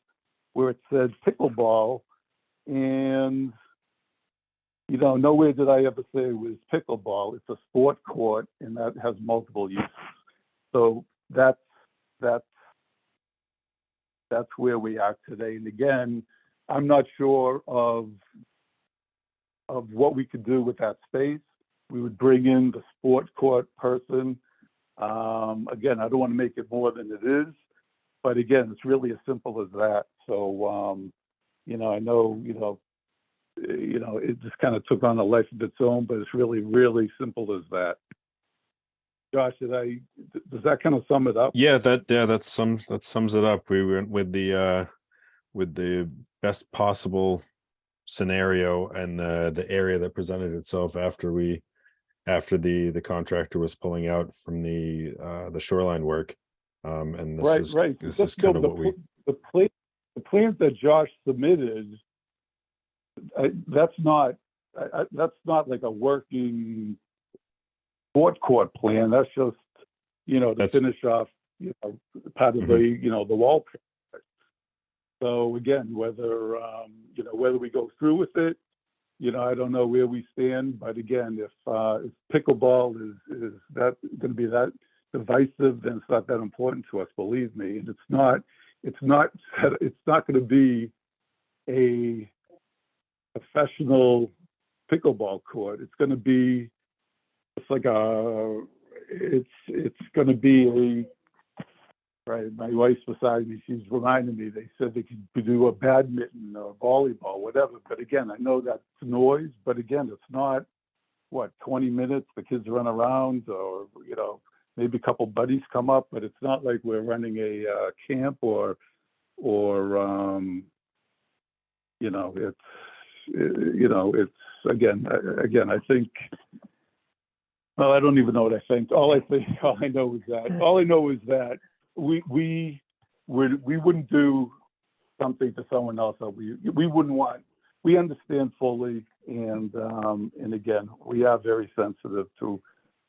where it said pickleball, and nowhere did I ever say it was pickleball. It's a sport court, and that has multiple uses. So that's where we are today. And again, I'm not sure of what we could do with that space. We would bring in the sport court person. Again, I don't want to make it more than it is, but again, it's really as simple as that. So, I know, it just kind of took on a life of its own, but it's really, really simple as that. Josh, does that kind of sum it up? Yeah, that sums it up. We went with the best possible scenario and the area that presented itself after the contractor was pulling out from the shoreline work. And this is kind of what the plans that Josh submitted. That's not like a working sport court plan. That's just to finish off part of the wall. So again, whether we go through with it, I don't know where we stand. But again, if pickleball is that going to be that, divisive, then it's not that important to us, believe me. And it's not going to be a professional pickleball court. It's going to be, it's like it's going to be right. My wife's beside me. She's reminding me, they said they could do a badminton or volleyball, whatever. But again, I know that's noise, but again, it's not, 20 minutes, the kids run around, or, maybe a couple buddies come up, but it's not like we're running a camp or it's again, I think, well, I don't even know what I think. All I know is that we wouldn't do something to someone else that we wouldn't want. We understand fully, and again, we are very sensitive to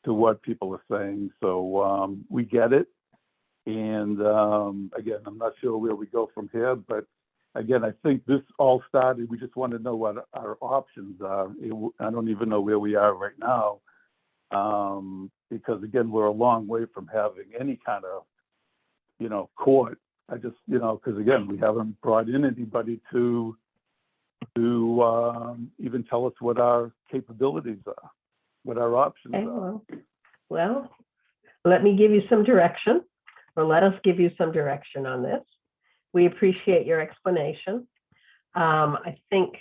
what people are saying. So we get it, and again, I'm not sure where we go from here, but again, I think this all started. We just want to know what our options are. I don't even know where we are right now, because again, we're a long way from having any kind of court. I just because again, we haven't brought in anybody to even tell us what our capabilities are, what our options are. Well, let me give you some direction, or let us give you some direction on this. We appreciate your explanation. I think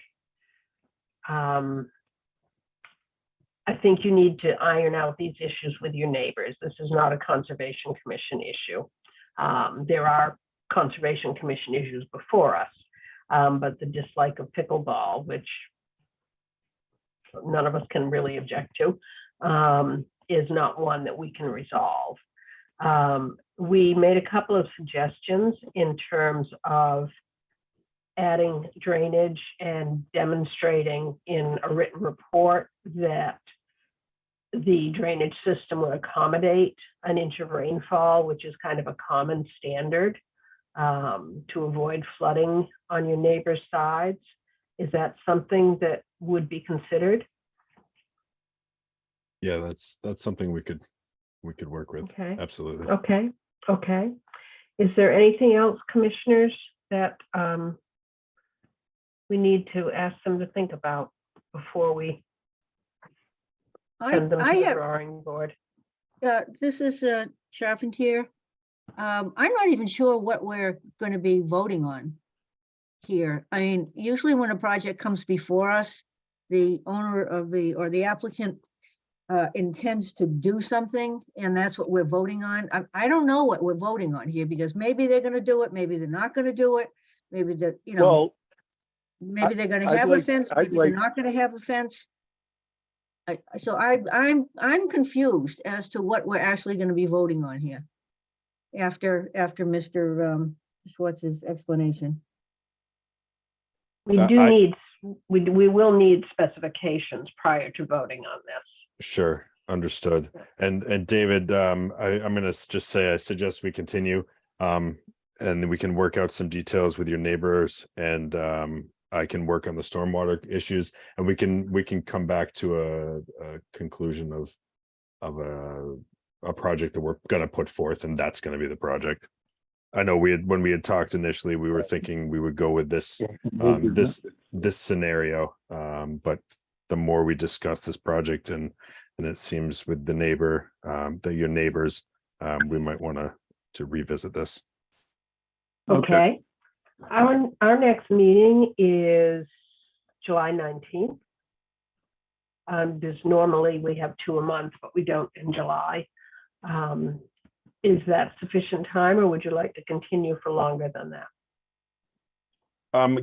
you need to iron out these issues with your neighbors. This is not a Conservation Commission issue. There are Conservation Commission issues before us, but the dislike of pickleball, which none of us can really object to, is not one that we can resolve. We made a couple of suggestions in terms of adding drainage and demonstrating in a written report that the drainage system will accommodate an inch of rainfall, which is kind of a common standard, to avoid flooding on your neighbor's sides. Is that something that would be considered? Yeah, that's something we could work with. Okay. Absolutely. Okay. Is there anything else, commissioners, that we need to ask them to think about before we send them to the drawing board? This is Charpentier. I'm not even sure what we're going to be voting on here. I mean, usually when a project comes before us, the owner of or the applicant intends to do something, and that's what we're voting on. I don't know what we're voting on here, because maybe they're going to do it, maybe they're not going to do it, maybe maybe they're going to have a fence, maybe they're not going to have a fence. So I'm confused as to what we're actually going to be voting on here after Mr. Schwartz's explanation. We will need specifications prior to voting on this. Sure, understood. And David, I'm going to just say I suggest we continue, and then we can work out some details with your neighbors, and I can work on the stormwater issues, and we can come back to a conclusion of a project that we're going to put forth, and that's going to be the project. I know when we had talked initially, we were thinking we would go with this scenario, but the more we discuss this project, and it seems with the neighbor, your neighbors, we might want to revisit this. Okay. Our next meeting is July 19th. Because normally we have 2 a month, but we don't in July. Is that sufficient time, or would you like to continue for longer than that?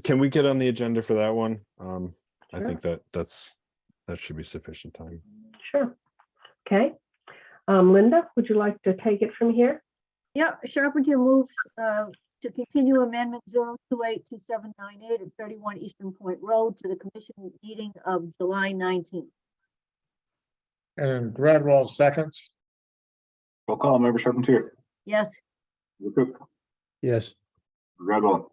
Can we get on the agenda for that one? I Sure. think that should be sufficient time. Sure. Okay. Linda, would you like to take it from here? Yeah, Charpentier moves to continue amendment 0282798 at 31 Eastern Point Road to the commission meeting of July 19th. And Gradwell seconds. Roll call, member Charpentier. Yes. Member Cook. Yes. Gradwell.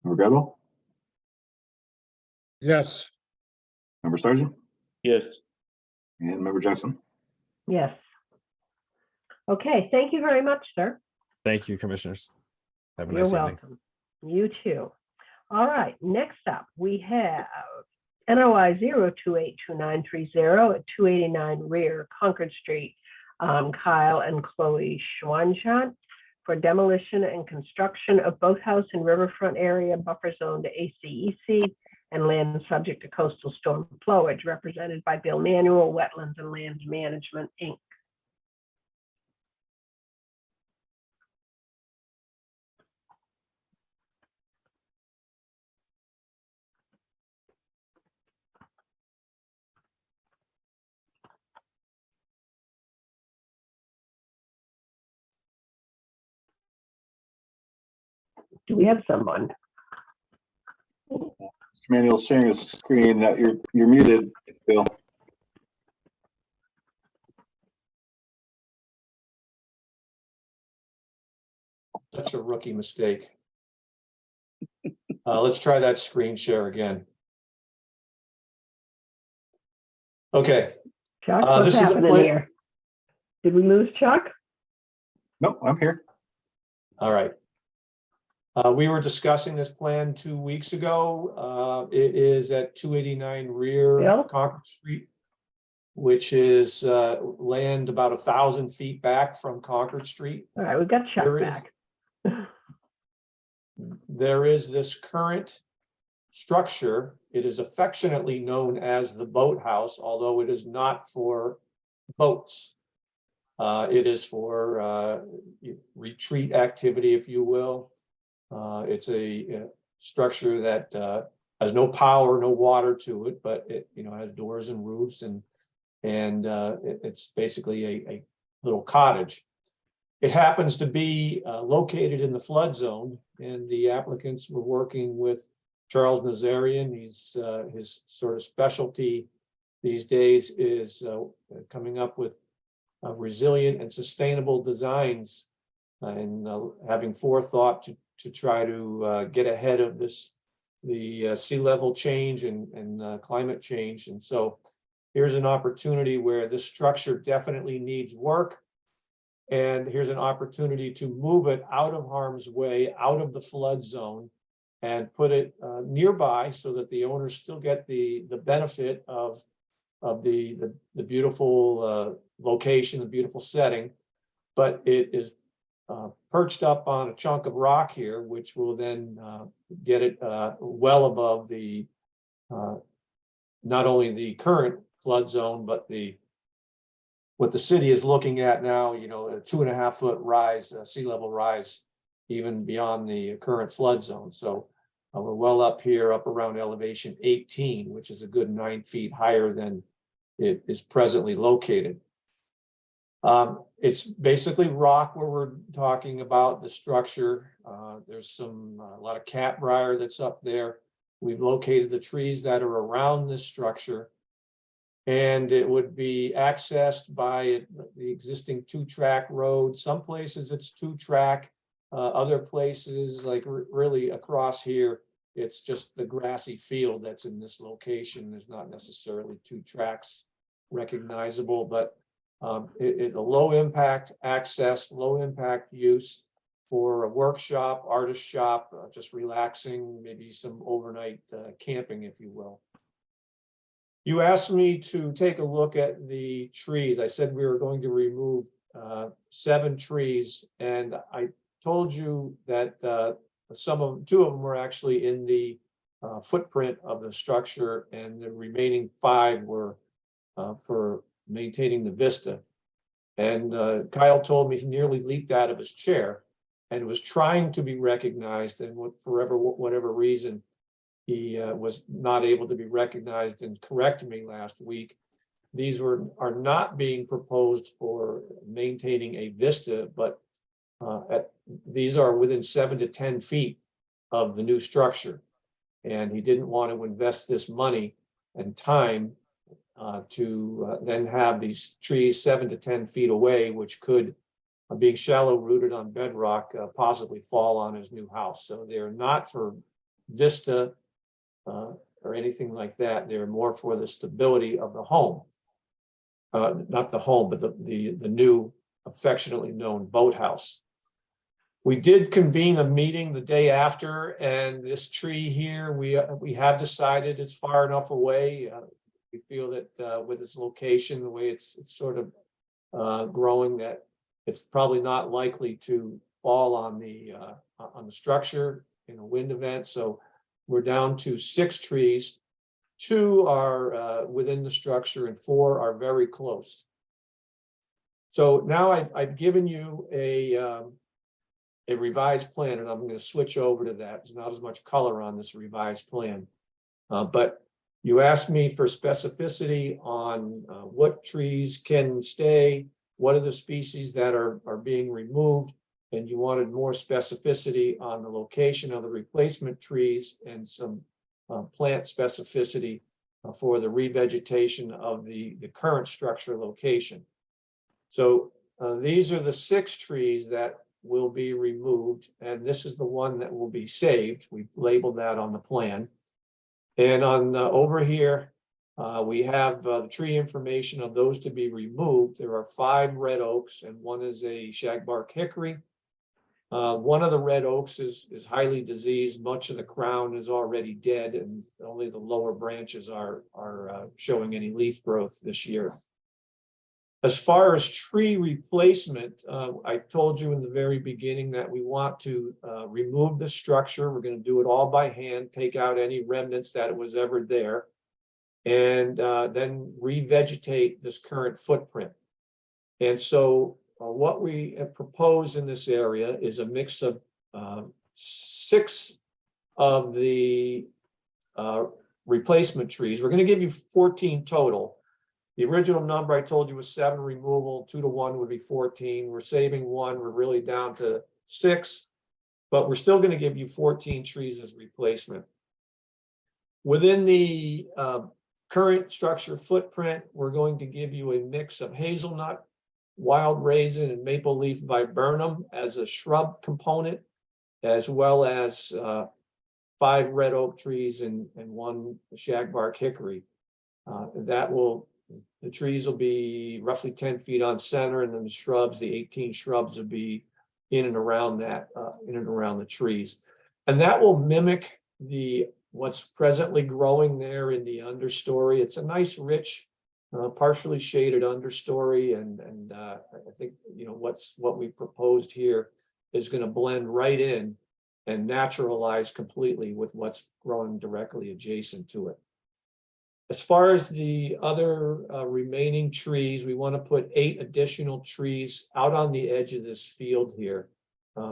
Member Gradwell. Yes. Member Sargent. Yes. And Member Johnson. Yes. Okay, thank you very much, sir. Thank you, commissioners. Have a You're nice evening. welcome. You too. All right, next up, we have NOI 0282930 at 289 Rear Concord Street, Kyle and Chloe Schwanschant for demolition and construction of boathouse and riverfront area buffer zone to ACEC and land subject to coastal storm flowage, represented by Bill Manuel, Wetlands and Land Management, Inc. Do we have someone? Mr. Manuel's sharing his screen. That you're muted, Bill. Such a rookie mistake. Let's try that screen share again. Okay. Chuck, what's this is a happening plan- here? Did we lose Chuck? Nope, I'm here. All right. We were discussing this plan 2 weeks ago. It is at 289 Rear Bill? Concord Street, which is land about 1,000 feet back from Concord Street. All right, we've got Chuck There is- back. There is this current structure. It is affectionately known as the boathouse, although it is not for boats. It is for retreat activity, if you will. It's a structure that has no power, no water to it, but it has doors and roofs, and it's basically a little cottage. It happens to be located in the flood zone, and the applicants were working with Charles Nazarian. He's his sort of specialty these days is coming up with resilient and sustainable designs, and having forethought to try to get ahead of the sea level change and climate change. And so here's an opportunity where this structure definitely needs work. And here's an opportunity to move it out of harm's way, out of the flood zone, and put it nearby so that the owners still get the benefit of the beautiful location, the beautiful setting. But it is perched up on a chunk of rock here, which will then get it well above the not only the current flood zone, but what the city is looking at now, a 2.5 foot rise, sea level rise, even beyond the current flood zone. So we're well up here, up around elevation 18, which is a good 9 feet higher than it is presently located. It's basically rock where we're talking about the structure. There's a lot of catbrier that's up there. We've located the trees that are around this structure, and it would be accessed by the existing 2-track road. Some places it's 2-track, other places like really across here, it's just the grassy field that's in this location. There's not necessarily 2 tracks recognizable, but it is a low impact access, low impact use for a workshop, artist shop, just relaxing, maybe some overnight camping, if you will. You asked me to take a look at the trees. I said we were going to remove 7 trees, and I told you that 2 of them were actually in the footprint of the structure, and the remaining 5 were for maintaining the vista. And Kyle told me he nearly leaped out of his chair and was trying to be recognized, and for whatever reason, he was not able to be recognized and correct me last week. These are not being proposed for maintaining a vista, but these are within 7 to 10 feet of the new structure. And he didn't want to invest this money and time to then have these trees 7 to 10 feet away, which could, being shallow rooted on bedrock, possibly fall on his new house. So they're not for vista or anything like that. They're more for the stability of the home. not the home, but the new affectionately known boathouse. We did convene a meeting the day after, and this tree here, we have decided it's far enough away. We feel that with its location, the way it's sort of growing, that it's probably not likely to fall on the structure in a wind event. So we're down to 6 trees. 2 are within the structure and 4 are very close. So now I've given you a revised plan, and I'm going to switch over to that. There's not as much color on this revised plan. But you asked me for specificity on what trees can stay, what are the species that are being removed, and you wanted more specificity on the location of the replacement trees and some plant specificity for the revegetation of the current structure location. So these are the 6 trees that will be removed, and this is the one that will be saved. We've labeled that on the plan. And on over here, we have the tree information of those to be removed. There are 5 red oaks and 1 is a shagbark hickory. One of the red oaks is highly diseased. Much of the crown is already dead, and only the lower branches are showing any leaf growth this year. As far as tree replacement, I told you in the very beginning that we want to remove the structure. We're going to do it all by hand, take out any remnants that was ever there, and then revegetate this current footprint. And so what we propose in this area is a mix of 6 of the replacement trees. We're going to give you 14 total. The original number I told you was 7 removal, 2 to 1 would be 14. We're saving 1, we're really down to 6, but we're still going to give you 14 trees as replacement. Within the current structure footprint, we're going to give you a mix of hazelnut, wild raisin, and maple leaf viburnum as a shrub component, as well as 5 red oak trees and 1 shagbark hickory. The trees will be roughly 10 feet on center, and then the shrubs, the 18 shrubs, will be in and around that, in and around the trees. And that will mimic what's presently growing there in the understory. It's a nice, rich, partially shaded understory, and I think what we proposed here is going to blend right in and naturalize completely with what's growing directly adjacent to it. As far as the other remaining trees, we want to put 8 additional trees out on the edge of this field here.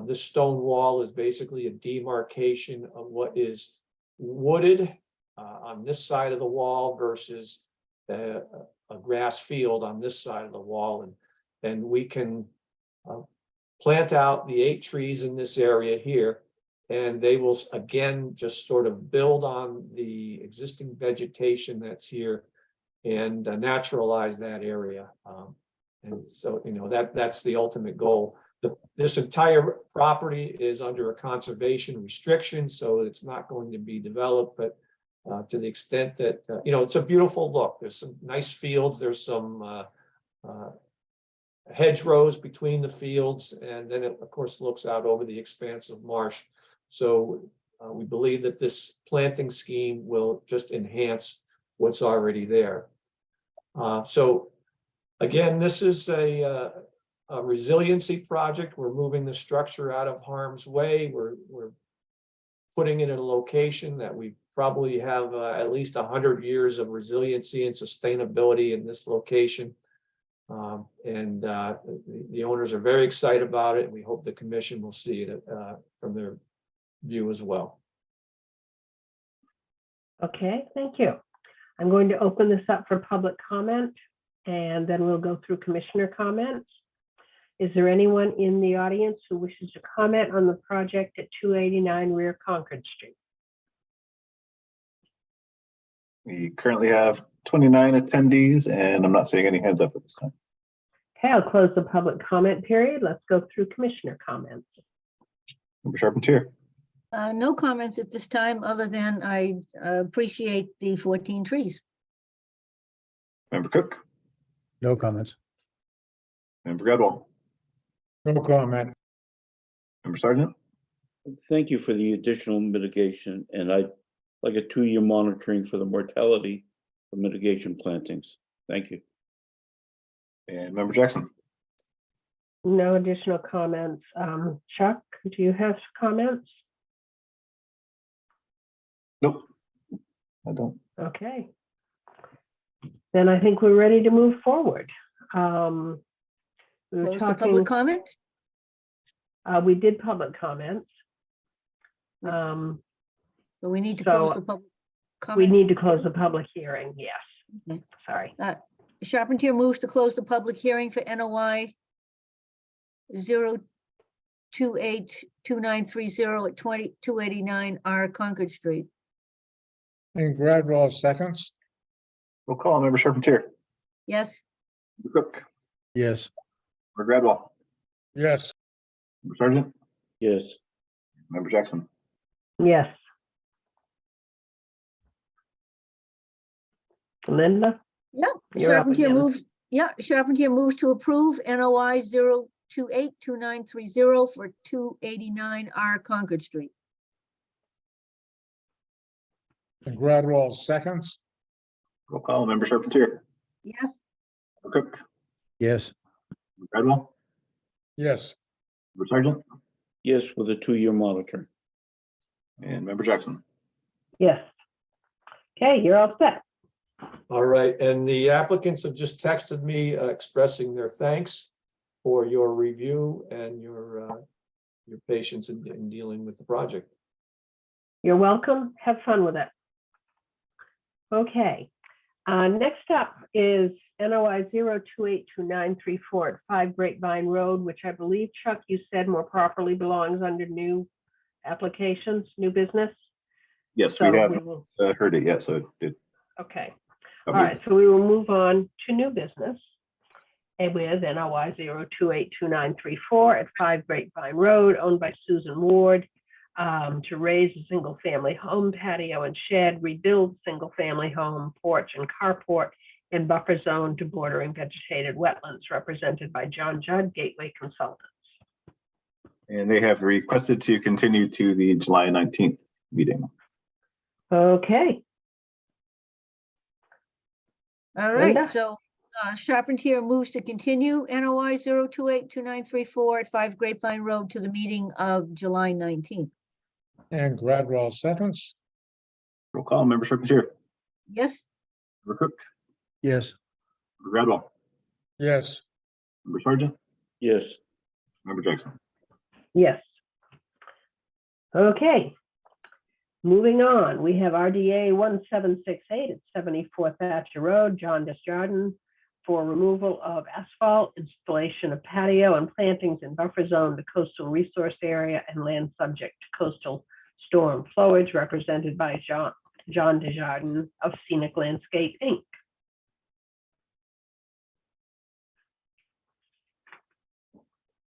This stone wall is basically a demarcation of what is wooded on this side of the wall versus a grass field on this side of the wall. And we can plant out the 8 trees in this area here, and they will again just sort of build on the existing vegetation that's here and naturalize that area. And so, that's the ultimate goal. This entire property is under a conservation restriction, so it's not going to be developed, but to the extent that, it's a beautiful look. There's some nice fields, there's some hedgerows between the fields, and then it, of course, looks out over the expanse of marsh. So we believe that this planting scheme will just enhance what's already there. So again, this is a resiliency project. We're moving the structure out of harm's way. We're putting it in a location that we probably have at least 100 years of resiliency and sustainability in this location. And the owners are very excited about it, and we hope the commission will see it from their view as well. Okay, thank you. I'm going to open this up for public comment, and then we'll go through commissioner comments. Is there anyone in the audience who wishes to comment on the project at 289 Rear Concord Street? We currently have 29 attendees, and I'm not seeing any hands up at this time. Okay, I'll close the public comment period. Let's go through commissioner comments. Member Charpentier. No comments at this time, other than I appreciate the 14 trees. Member Cook. No comments. Member Gradwell, No comment. Member Sergeant, Thank you for the additional mitigation, and I'd like a 2-year monitoring for the mortality of mitigation plantings. Thank you. and Member Jackson. No additional comments. Chuck, do you have comments? Nope. I don't. Okay. Then I think we're ready to move forward. We were Close the talking, public comment? we did public comments. So we need to So close the public we comment. need to close the public hearing, yes. Okay. Sorry. Charpentier moves to close the public hearing for NOI 0282930 at 289 R Concord Street. And Gradwell seconds. Roll call, Member Charpentier, Yes, Member Cook, Yes, Member Gradwell, Yes, Member Sergeant, Yes, Member Jackson. Yes. Linda? yeah. You're up Charpentier again. moves, Charpentier moves to approve NOI 0282930 for 289 R Concord Street. and Gradwell seconds. Roll call, Member Charpentier, Yes, Member Cook, yes, Member Gradwell, Yes, Member Sergeant, yes, with a 2-year monitoring. and Member Jackson. Yes. Okay, you're all set. All right, and the applicants have just texted me expressing their thanks for your review and your patience in dealing with the project. You're welcome. Have fun with it. Okay. Next up is NOI 0282934 at 5 Grapevine Road, which I believe, Chuck, you said more properly belongs under new applications, new business. Yes, So we have will- heard it yet, so it. Okay. All right, so we will move on to new business. And with NOI 0282934 at 5 Grapevine Road, owned by Susan Ward, to raise a single-family home patio and shed, rebuild single-family home, porch and carport in buffer zone to bordering vegetated wetlands, represented by John Judd, Gateway Consultants. And they have requested to continue to the July 19th meeting. Okay, all right, Linda? so Charpentier moves to continue NOI 0282934 at 5 Grapevine Road to the meeting of July 19th. and Gradwell seconds. Roll call, Member Charpentier, Yes, Member Cook, yes, Member Gradwell, Yes, Member Sergeant, Yes, Member Jackson. Yes. Okay. Moving on, we have RDA 1768 at 74 Thatcher Road, John Desjardins, for removal of asphalt, installation of patio and plantings in buffer zone, the coastal resource area, and land subject to coastal storm flowage, represented by John Desjardins of Scenic Landscape, Inc.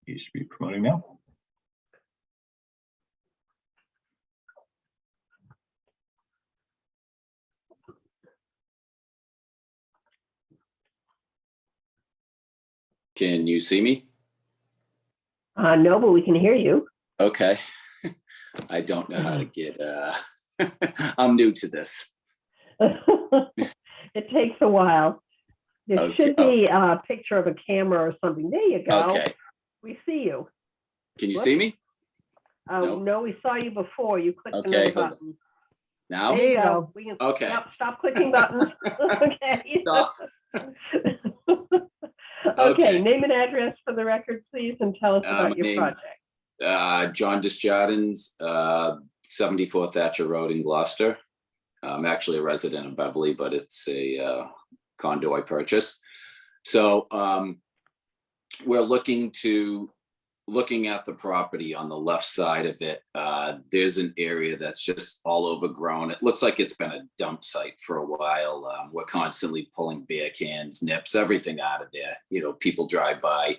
You should be promoting now. Can you see me? No, but we can hear you. Okay. I don't know how to get, I'm new to this. It takes a while. There Okay, should be a picture of a camera or something. There you go. Okay. We see you. Can you see me No. No, we saw you before. You clicked Okay, another hold on. button. now? There you you go. go. We can, Okay. yep, stop clicking buttons. Okay. Stop. Okay, Okay. name and address for the record, please, and tell us my about your name- project. John Desjardins, 74 Thatcher Road in Gloucester. I'm actually a resident of Beverly, but it's a condo I purchased. So we're looking at the property on the left side of it. There's an area that's just all overgrown. It looks like it's been a dump site for a while. We're constantly pulling beer cans, nips, everything out of there. You know, people drive by.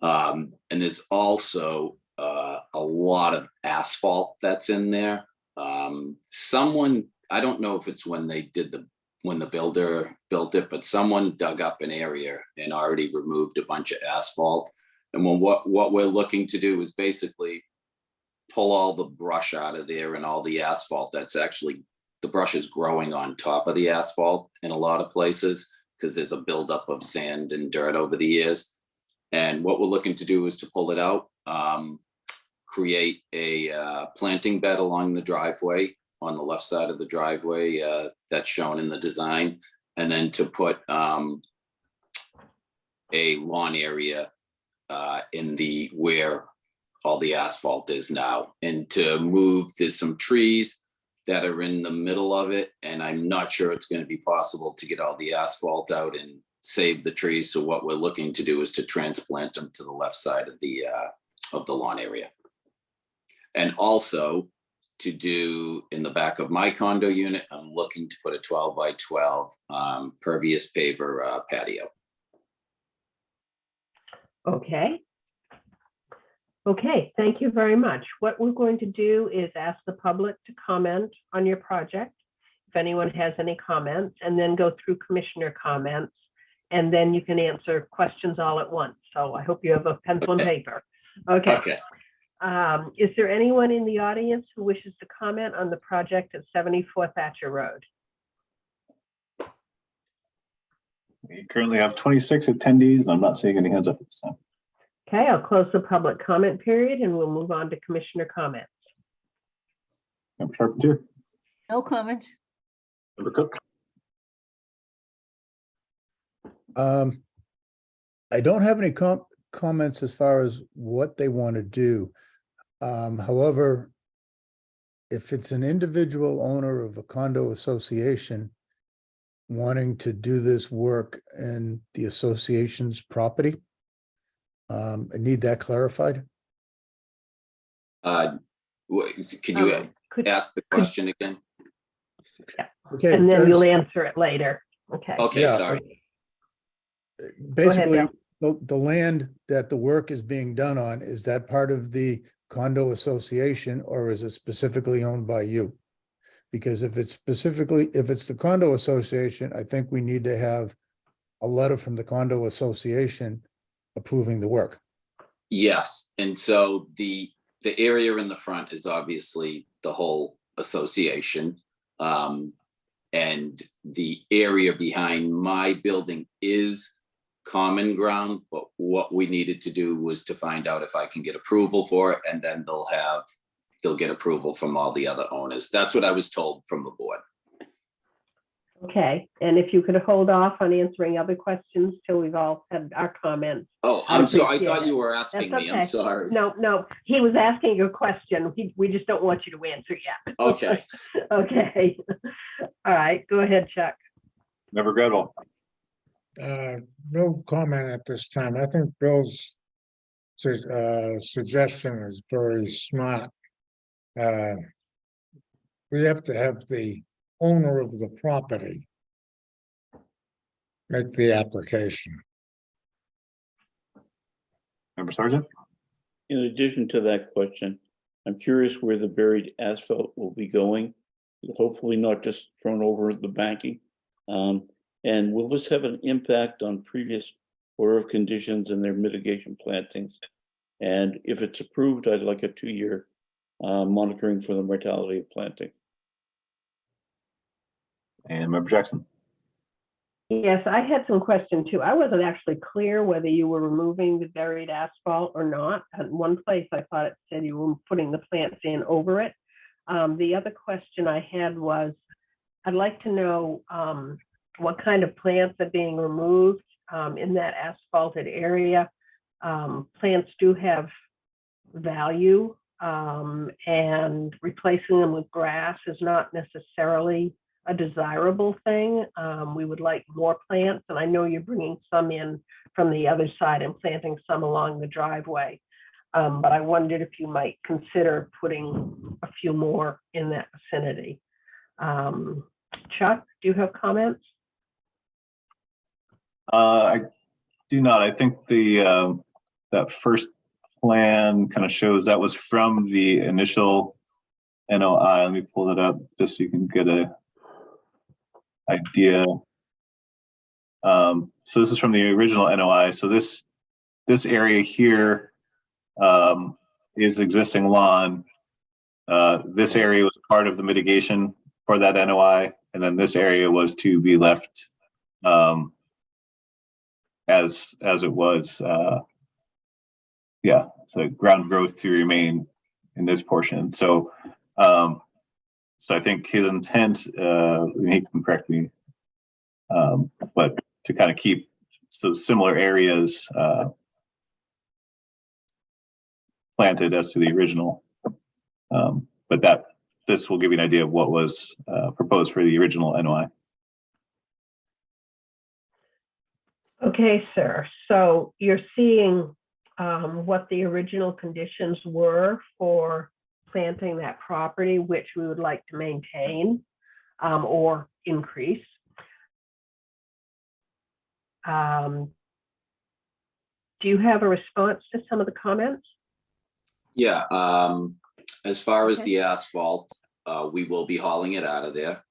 And there's also a lot of asphalt that's in there. Someone, I don't know if it's when they did when the builder built it, but someone dug up an area and already removed a bunch of asphalt. And what we're looking to do is basically pull all the brush out of there and all the asphalt. That's actually, the brush is growing on top of the asphalt in a lot of places because there's a buildup of sand and dirt over the years. And what we're looking to do is to pull it out, create a planting bed along the driveway on the left side of the driveway that's shown in the design, and then to put a lawn area in the where all the asphalt is now, and to move, there's some trees that are in the middle of it, and I'm not sure it's going to be possible to get all the asphalt out and save the trees. So what we're looking to do is to transplant them to the left side of the lawn area. And also to do in the back of my condo unit, I'm looking to put a 12 by 12 pervious paver patio. Okay. Okay, thank you very much. What we're going to do is ask the public to comment on your project, if anyone has any comments, and then go through commissioner comments, and then you can answer questions all at once. So I hope you have a pencil and paper. Okay. Okay. Is there anyone in the audience who wishes to comment on the project at 74 Thatcher Road? We currently have 26 attendees, and I'm not seeing any hands up at this time. Okay, I'll close the public comment period and we'll move on to commissioner comments. Member Carpenter, No comments. Member Cook, I don't have any comments as far as what they want to do. However, if it's an individual owner of a condo association wanting to do this work in the association's property, I need that clarified. Can you ask the question again? Okay. And then does- you'll answer it later. Okay. Okay, Yeah. sorry. Basically, Bill. the land that the work is being done on, is that part of the condo association or is it specifically owned by you? Because if it's the condo association, I think we need to have a letter from the condo association approving the work. Yes, and so the area in the front is obviously the whole association. And the area behind my building is common ground, but what we needed to do was to find out if I can get approval for it, and then they'll get approval from all the other owners. That's what I was told from the board. Okay, and if you could hold off on answering other questions till we've all had our comments. Oh, I'd I'm sorry. I appreciate thought it. you were asking That's me. I'm okay. sorry. No, he was asking a question. We just don't want you to answer yet. Okay. Okay. All right, go ahead, Chuck. Member Gradwell, No comment at this time. I think Bill's suggestion is very smart. We have to have the owner of the property make the application. Member Sergeant, In addition to that question, I'm curious where the buried asphalt will be going. Hopefully not just thrown over the banking. And will this have an impact on previous order of conditions and their mitigation plantings? And if it's approved, I'd like a 2-year monitoring for the mortality of planting. and Member Jackson. Yes, I had some questions too. I wasn't actually clear whether you were removing the buried asphalt or not. At one place, I thought it said you were putting the plants in over it. The other question I had was, I'd like to know what kind of plants are being removed in that asphalted area. Plants do have value, and replacing them with grass is not necessarily a desirable thing. We would like more plants, and I know you're bringing some in from the other side and planting some along the driveway. But I wondered if you might consider putting a few more in that vicinity. Chuck, do you have comments? I do not. I think the that first plan kind of shows that was from the initial NOI. Let me pull it up just so you can get a idea. So this is from the original NOI. So this area here is existing lawn. This area was part of the mitigation for that NOI, and then this area was to be left as it was. Yeah, so ground growth to remain in this portion. So so I think his intent, he can correct me, but to kind of keep so similar areas planted as to the original. But this will give you an idea of what was proposed for the original NOI. Okay, sir. So you're seeing what the original conditions were for planting that property, which we would like to maintain or increase. Do you have a response to some of the comments? Yeah, as far as Okay. the asphalt, we will be hauling it out of there.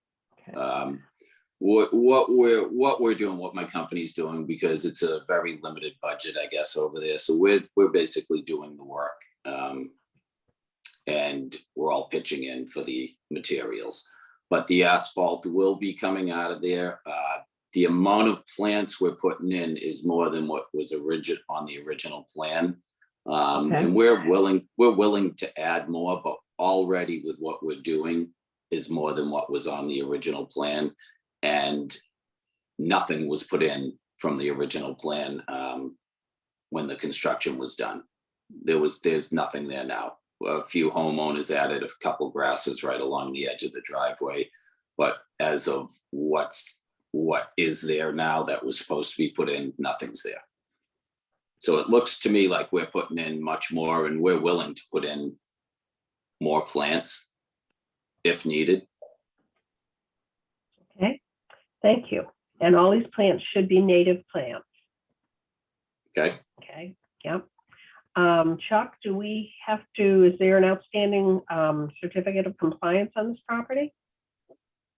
Okay. What we're doing, what my company's doing, because it's a very limited budget, I guess, over there. So we're basically doing the work. And we're all pitching in for the materials. But the asphalt will be coming out of there. The amount of plants we're putting in is more than what was on the original plan. Okay. And we're willing to add more, but already with what we're doing is more than what was on the original plan. And nothing was put in from the original plan when the construction was done. There's nothing there now. A few homeowners added a couple grasses right along the edge of the driveway, but as of what is there now that was supposed to be put in, nothing's there. So it looks to me like we're putting in much more, and we're willing to put in more plants if needed. Okay, thank you. And all these plants should be native plants. Okay. Okay, yep. Chuck, is there an outstanding certificate of compliance on this property?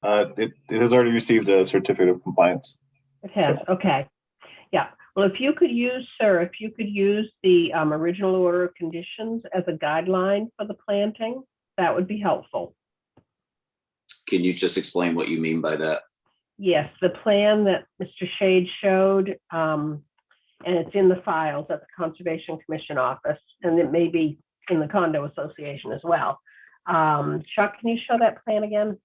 It has already received a certificate of compliance. It has, okay. Yeah, well, if you could use the original order of conditions as a guideline for the planting, that would be helpful. Can you just explain what you mean by that? Yes, the plan that Mr. Shade showed, and it's in the files at the Conservation Commission office, and it may be in the condo association as well. Chuck, can you show that plan again?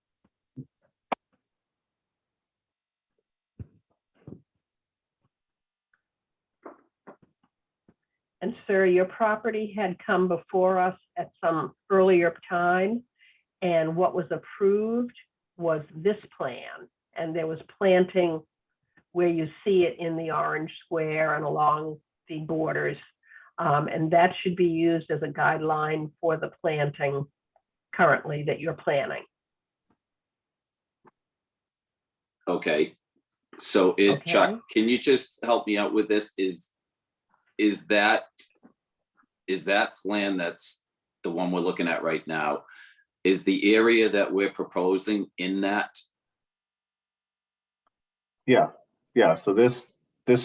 And sir, your property had come before us at some earlier time, and what was approved was this plan, and there was planting where you see it in the orange square and along the borders. And that should be used as a guideline for the planting currently that you're planning. Okay. So Chuck, can you just help me out with this? Is that plan, that's the one we're looking at right now, is the area that we're proposing in that? Yeah, so this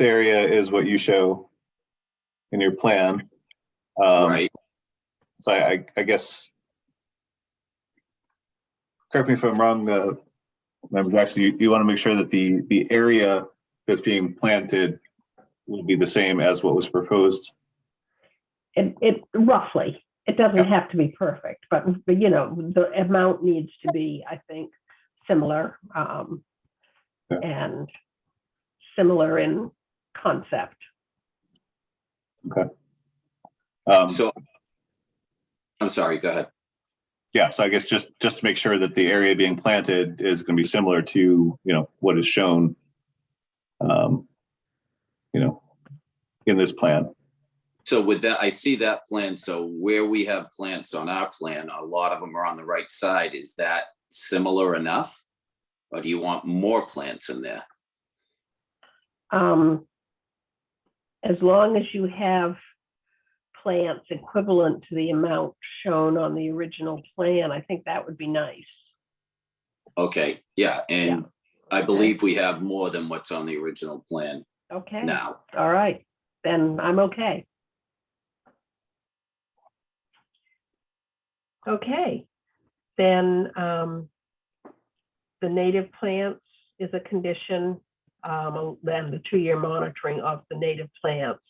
area is what you show in your plan. Right. So I guess, correct me if I'm wrong, Member Jackson, you want to make sure that the area that's being planted will be the same as what was proposed? It roughly, it doesn't have to be perfect, but you know, the amount needs to be, I think, similar and similar in concept. Okay. So, I'm sorry, go ahead. Yeah, so I guess just to make sure that the area being planted is going to be similar to, what is shown, in this plan. So with that, I see that plan. So where we have plants on our plan, a lot of them are on the right side. Is that similar enough? Or do you want more plants in there? As long as you have plants equivalent to the amount shown on the original plan, I think that would be nice. Okay, yeah, and I believe we have more than what's on the original plan Okay. now. All right, then I'm okay. Okay, then the native plants is a condition, then the 2-year monitoring of the native plants,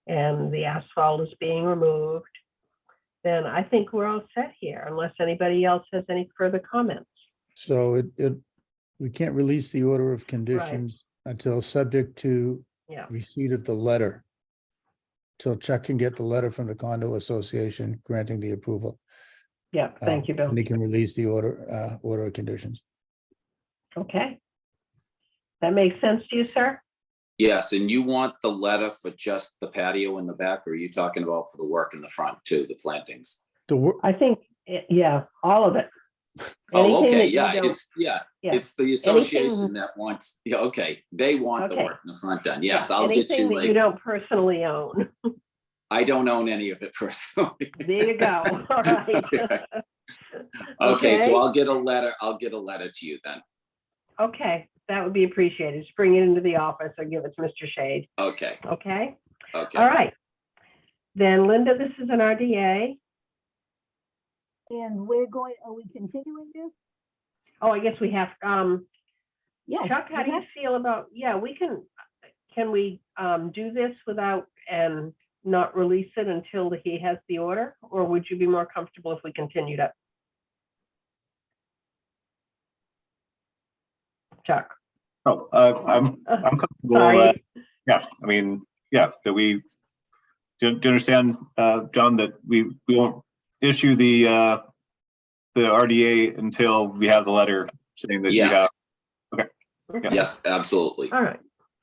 and the asphalt is being removed. Then I think we're all set here, unless anybody else has any further comments. So we can't release the order of conditions until subject to Yeah, receipt of the letter. Till Chuck can get the letter from the condo association granting the approval. yeah, thank you, Bill. And he can release the order of conditions. Okay. That makes sense to you, sir? Yes, and you want the letter for just the patio in the back, or are you talking about for the work in the front too, the plantings? I think, yeah, all of it. Oh, Anything okay, that you yeah, don't- yeah, yeah. it's the association that wants, yeah, okay, they want the Okay. work in the front done. Yes, Yeah, I'll get anything you that you a, don't personally own. I don't own any of it personally. There you go. All right. Okay, so Okay. I'll get a letter to you then. Okay, that would be appreciated. Just bring it into the office or give it to Mr. Shade. Okay, Okay? okay. All right. Then Linda, this is an RDA. And are we continuing this? Oh, I guess we have, Yes. Chuck, how we do you have- feel about, yeah, can we do this without and not release it until he has the order? Or would you be more comfortable if we continued it? Chuck? Oh, I'm comfortable. Sorry. Yeah, I mean, yeah, that we, do you understand, John, that we won't issue the RDA until we have the letter saying that you have. Yes, Okay. Yeah. yes, absolutely. All right.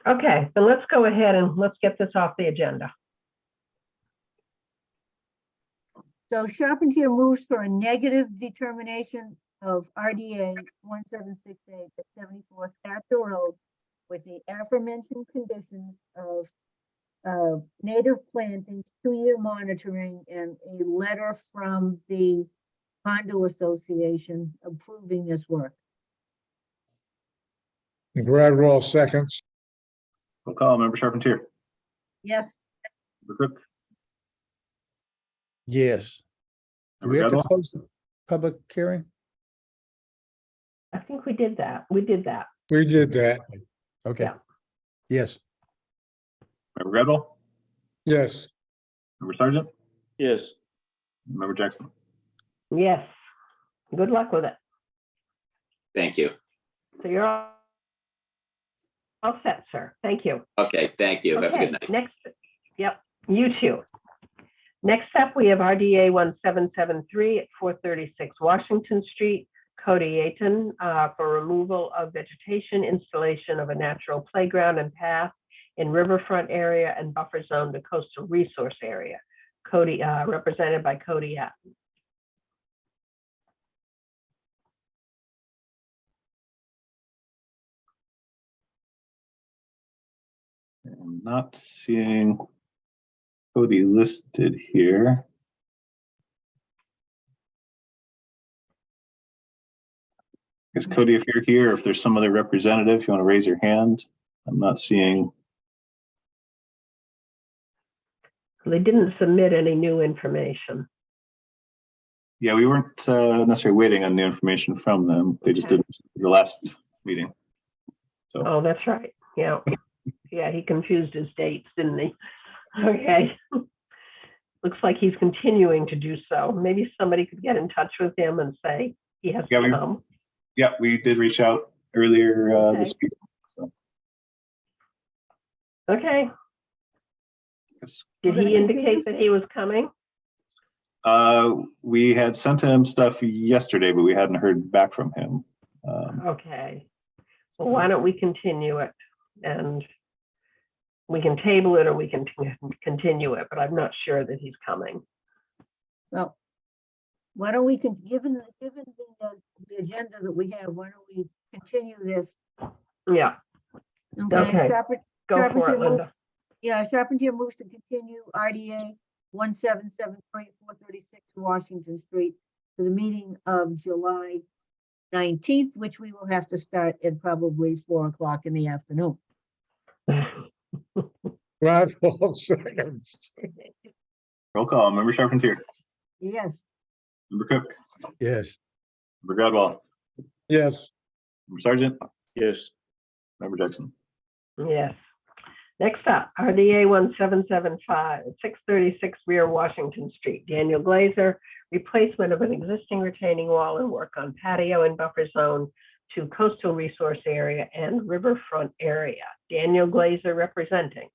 Okay, then let's go ahead and let's get this off the agenda. So Charpentier moves for a negative determination of RDA 1768 at 74 Thatcher Road with the aforementioned conditions of native plantings, 2-year monitoring, and a letter from the condo association approving this work. Gradwell seconds. We'll call Member Charpentier. Yes, Member Cook. Yes. Do Member we have to Gradwell? close the public hearing? I think we did that. We did that. We did that. Okay. Yeah. Yes. Member Gradwell. Yes. Member Sargent. Yes, Member Jackson. Yes. Good luck with it. Thank you. So you're all set, sir. Thank you. Okay, thank you. Have a Okay, good night. next, yep, you too. Next up, we have RDA 1773 at 436 Washington Street, Cody Ayton, for removal of vegetation, installation of a natural playground and path in riverfront area and buffer zone to coastal resource area. Cody, represented by Cody Atten. I'm not seeing Cody listed here. Is Cody, if you're here, if there's some other representative, you want to raise your hand? I'm not seeing. They didn't submit any new information. Yeah, we weren't necessarily waiting on the information from them. They just Okay. didn't the last meeting. So Oh, that's right. Yeah. Yeah, he confused his dates, didn't he? Okay. Looks like he's continuing to do so. Maybe somebody could get in touch with him and say he has Yeah, to we- come. yeah, we did reach out earlier this week. So Okay. yes. Did We're he gonna continue? indicate that he was coming? We had sent him stuff yesterday, but we hadn't heard back from him. Okay. Well, why don't we continue it? And we can table it or we can continue it, but I'm not sure that he's coming. well, why don't we, given the agenda that we have, why don't we continue this? Yeah, Okay. go for Charpentier it, moves- Linda. Yeah, Charpentier moves to continue RDA 1773 436 Washington Street to the meeting of July 19th, which we will have to start at probably 4 o'clock in the afternoon. Gladwell seconds. Roll call, member Charpentier, Yes, member Cook, yes, member Gradwell, Yes, member Sergeant, Yes, member Jackson. Yes. Next up, RDA 1775, 636 rear Washington Street. Daniel Glazer, replacement of an existing retaining wall and work on patio and buffer zone to coastal resource area and riverfront area. Daniel Glazer representing.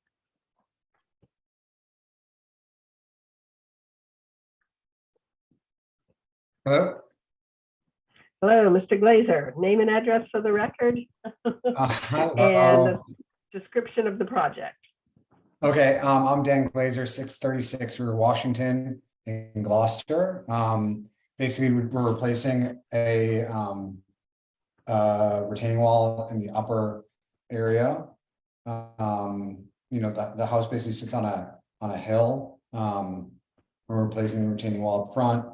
Hello? Hello, Mr. Glazer, name and address for the record and Hello. a description of the project. Okay, I'm Dan Glazer, 636 Rear Washington in Gloucester. Basically, we're replacing a retaining wall in the upper area. You know, the house basically sits on a hill. We're replacing the retaining wall up front.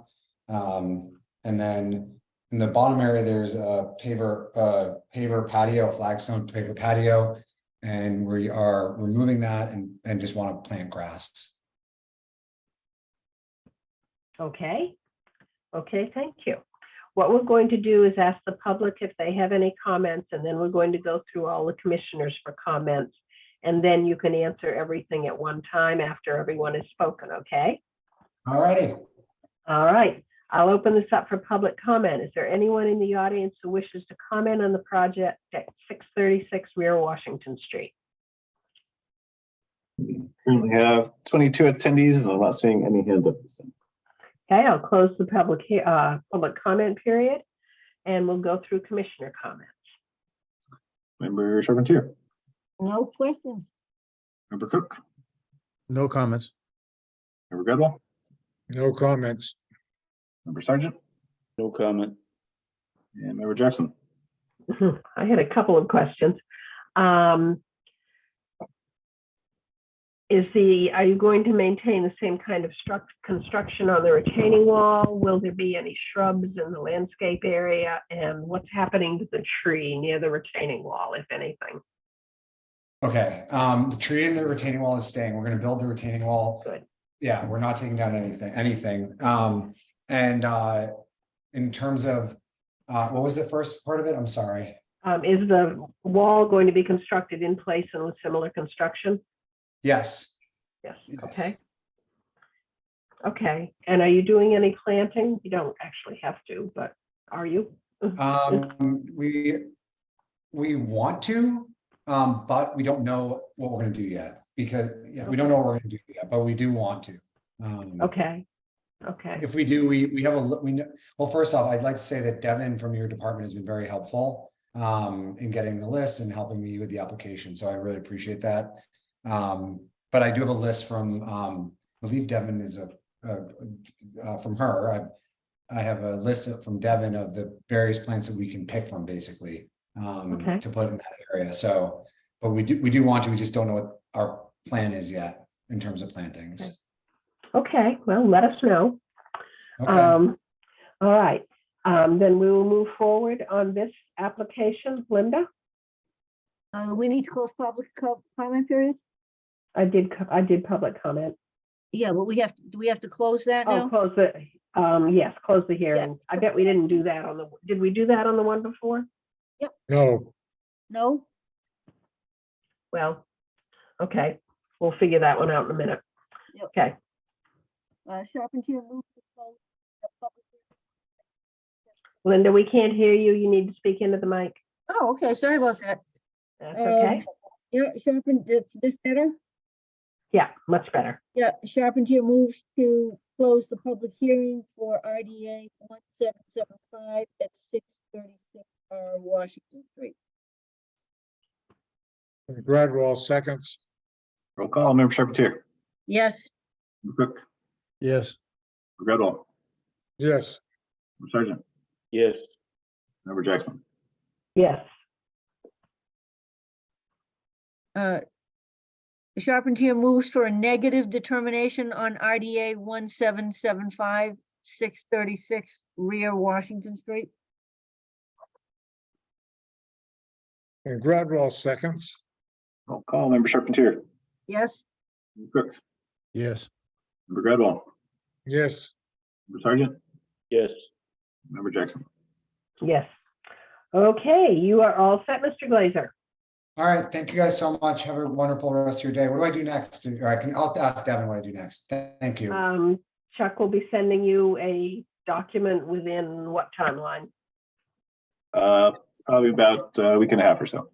And then in the bottom area, there's a paver patio, flagstone paver patio. And we are removing that and just want to plant grass. Okay. Okay, thank you. What we're going to do is ask the public if they have any comments, and then we're going to go through all the commissioners for comments. And then you can answer everything at one time after everyone has spoken, okay? All righty. All right, I'll open this up for public comment. Is there anyone in the audience who wishes to comment on the project at 636 rear Washington Street? Currently have 22 attendees and I'm not seeing any hands up. Okay, I'll close the public comment period and we'll go through commissioner comments. Member Charpentier, no questions. member Cook, no comments. member Gradwell, no comments. member Sergeant, no comment. and member Jackson. I had a couple of questions. Are you going to maintain the same kind of construction on the retaining wall? Will there be any shrubs in the landscape area? And what's happening to the tree near the retaining wall, if anything? Okay, the tree in the retaining wall is staying. We're going to build the retaining wall. Good. Yeah, we're not taking down anything. And in terms of, what was the first part of it? I'm sorry. Is the wall going to be constructed in place and with similar construction? Yes. Yes, Yes. okay. Okay, and are you doing any planting? You don't actually have to, but are you? We want to, but we don't know what we're gonna do yet, because, yeah, we don't know what we're gonna do yet, but we do want to. Okay, okay, If we do, we have we know, well, first off, I'd like to say that Devin from your department has been very helpful in getting the list and helping me with the application, so I really appreciate that. But I do have a list from, I believe Devin is from her. I have a list from Devin of the various plants that we can pick from, basically, Okay. to put in that area. So, but we do want to, we just don't know what our plan is yet in terms of plantings. okay, well, let us know. Okay. All right, then we will move forward on this application. Linda? We need to close public comment period? I did public comment. Yeah, but do we have to close that Oh, now? close the, yes, close the hearing. I bet we didn't do that did we do that on the one before? No, No? Well, okay, we'll figure that one out in a minute. Yep. Okay, Charpentier move to close the public hearing. Linda, we can't hear you. You need to speak into the mic. Oh, okay, sorry about that. That's okay. Yeah, Charpentier, is this better? Yeah, much better. Yeah, Charpentier moves to close the public hearing for RDA 1775 at 636 Washington Street. Gradwell seconds. Roll call, member Charpentier, Yes, member Cook, Yes, member Gradwell, Yes, member Sergeant, Yes, member Jackson. Yes, Charpentier moves for a negative determination on RDA 1775 636 rear Washington Street. And Gradwell seconds. Roll call, Member Charpentier, Yes, Member Cook, yes, Member Gradwell, Yes, Member Sergeant, Yes, Member Jackson. Yes. Okay, you are all set, Mr. Glazer. All right, thank you guys so much. Have a wonderful rest of your day. What do I do next? Or I'll ask Devin what I do next. Thank you. Chuck will be sending you a document within what timeline? Probably about a week and a half or so.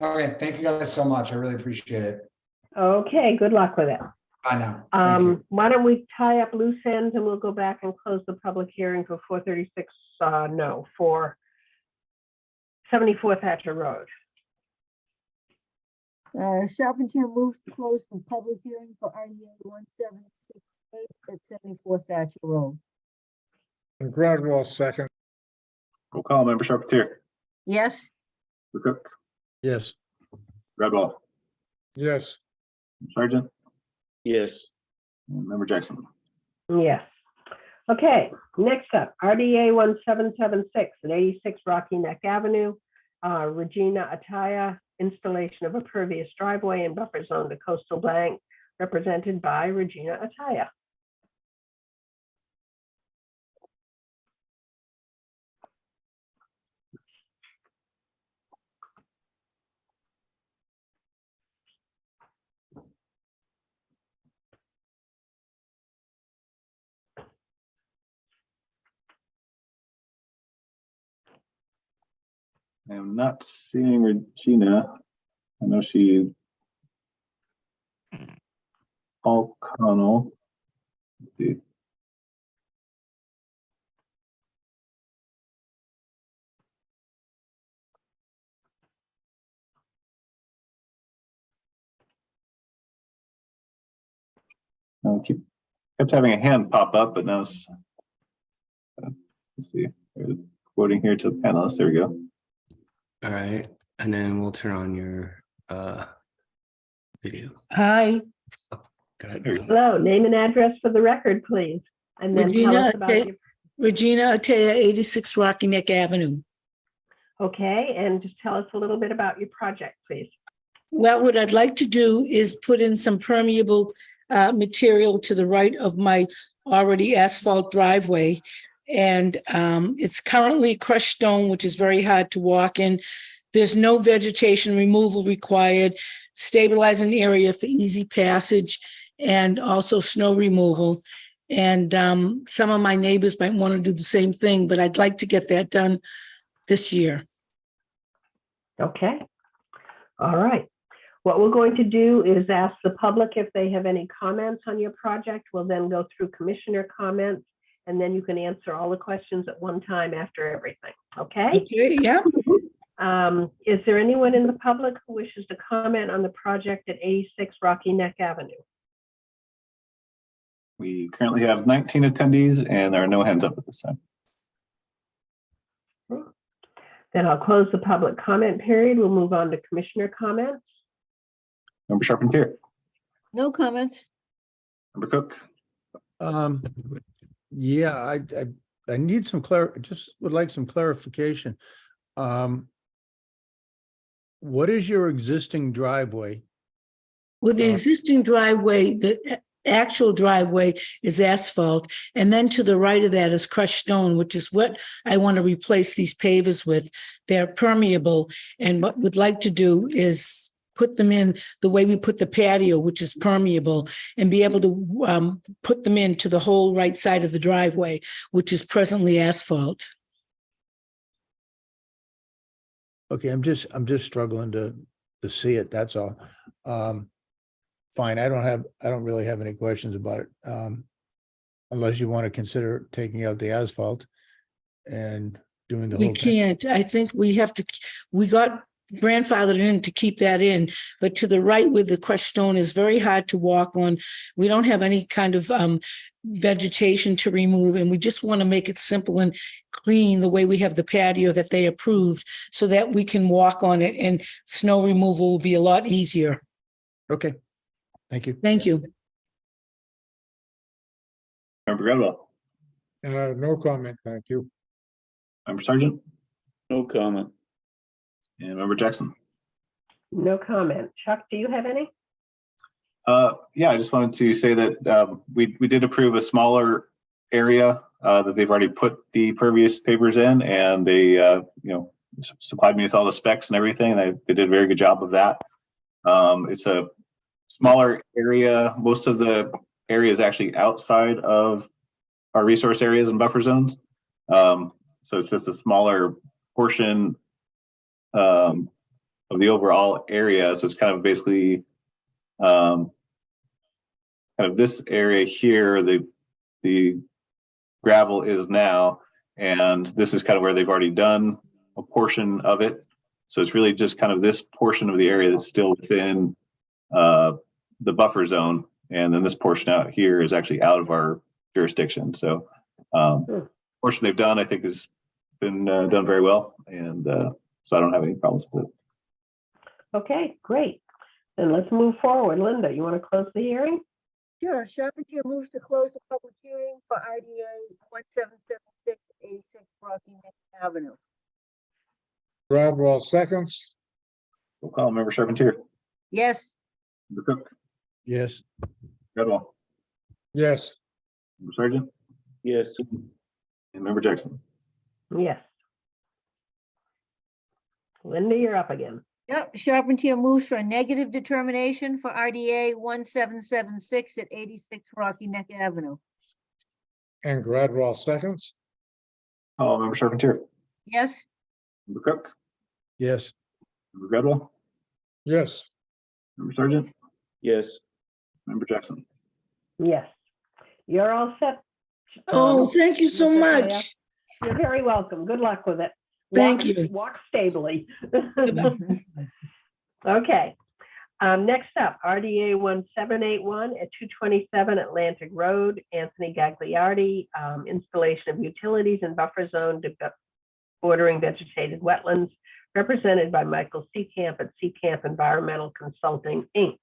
Okay, thank you guys so much. I really appreciate it. Okay, good luck with it. Bye now. Thank you. Why don't we tie up loose ends and we'll go back and close the public hearing for 436, for 74 Thatcher Road. Charpentier moves to close the public hearing for RDA 1768 at 74 Thatcher Road. and Gradwell second. Roll call, Member Charpentier, Yes, Member Cook, yes, Gradwell, Yes, Sergeant, yes, and Member Jackson. Yes. Okay, next up, RDA 1776 at 86 Rocky Neck Avenue. Regina Ataya, installation of a pervious driveway and buffer zone to Coastal Bank, represented by Regina Ataya. I am not seeing Regina. I know she. Paul Connell. Let's see. Kept having a hand pop up, but now it's. Let's see. Quoting here to the panelists. There we go. All right, and then we'll turn on your video. Hi, Go ahead. Hello, name and address for the record, please. And then tell us about your, Regina Ataya, 86 Rocky Neck Avenue. okay, and just tell us a little bit about your project, please. Well, what I'd like to do is put in some permeable material to the right of my already asphalt driveway. And it's currently crushed stone, which is very hard to walk in. There's no vegetation removal required, stabilizing area for easy passage, and also snow removal. And some of my neighbors might want to do the same thing, but I'd like to get that done this year. Okay. All right. What we're going to do is ask the public if they have any comments on your project. We'll then go through commissioner comments, and then you can answer all the questions at one time after everything. Okay? Okay, yeah. Is there anyone in the public who wishes to comment on the project at 86 Rocky Neck Avenue? We currently have 19 attendees and there are no hands up at this time. Then I'll close the public comment period. We'll move on to commissioner comments. Member Charpentier, no comments. Member Cook, yeah, I need some just would like some clarification. What is your existing driveway? With the existing driveway, the actual driveway is asphalt, and then to the right of that is crushed stone, which is what I want to replace these pavers with. They're permeable, and what we'd like to do is put them in the way we put the patio, which is permeable, and be able to put them into the whole right side of the driveway, which is presently asphalt. Okay, I'm just struggling to see it, that's all. Fine, I don't really have any questions about it. Unless you want to consider taking out the asphalt and doing the whole We thing. can't. I think we got grandfathered in to keep that in, but to the right with the crushed stone is very hard to walk on. We don't have any kind of vegetation to remove, and we just want to make it simple and clean the way we have the patio that they approved, so that we can walk on it and snow removal will be a lot easier. Okay, thank you. Thank you. Member Gradwell, no comment, thank you. Member Sergeant, no comment. And Member Jackson. No comment. Chuck, do you have any? Yeah, I just wanted to say that we did approve a smaller area that they've already put the pervious papers in, and they supplied me with all the specs and everything. They did a very good job of that. It's a smaller area. Most of the area is actually outside of our resource areas and buffer zones. So it's just a smaller portion of the overall area. So it's kind of basically kind of this area here, the gravel is now, and this is kind of where they've already done a portion of it. So it's really just kind of this portion of the area that's still within the buffer zone. And then this portion out here is actually out of our jurisdiction. So portion they've done, I think, has been done very well. And so I don't have any problems with it. Okay, great. Then let's move forward. Linda, you want to close the hearing? Sure, Charpentier moves to close the public hearing for RDA 1776 86 Rocky Neck Avenue. Gradwell seconds. We'll call Member Charpentier. Yes. Member Cook. Yes. Gradwell. Yes. Member Sargent. Yes. And Member Jackson. Yes. Linda, you're up again. Yep, Charpentier moves for a negative determination for RDA 1776 at 86 Rocky Neck Avenue. And Gradwell seconds. Oh, Member Charpentier. Yes. Member Cook. Yes. Member Gradwell. Yes. Member Sargent. Yes. Member Jackson. Yes. You're all set. Oh, thank you so Mr. much. Kaya. You're very welcome. Good luck with it. Thank Walk- you. Walk stably. Okay. Next up, RDA 1781 at 227 Atlantic Road, Anthony Gagliardi, installation of utilities in buffer zone bordering vegetated wetlands, represented by Michael Seecamp at Seecamp Environmental Consulting, Inc.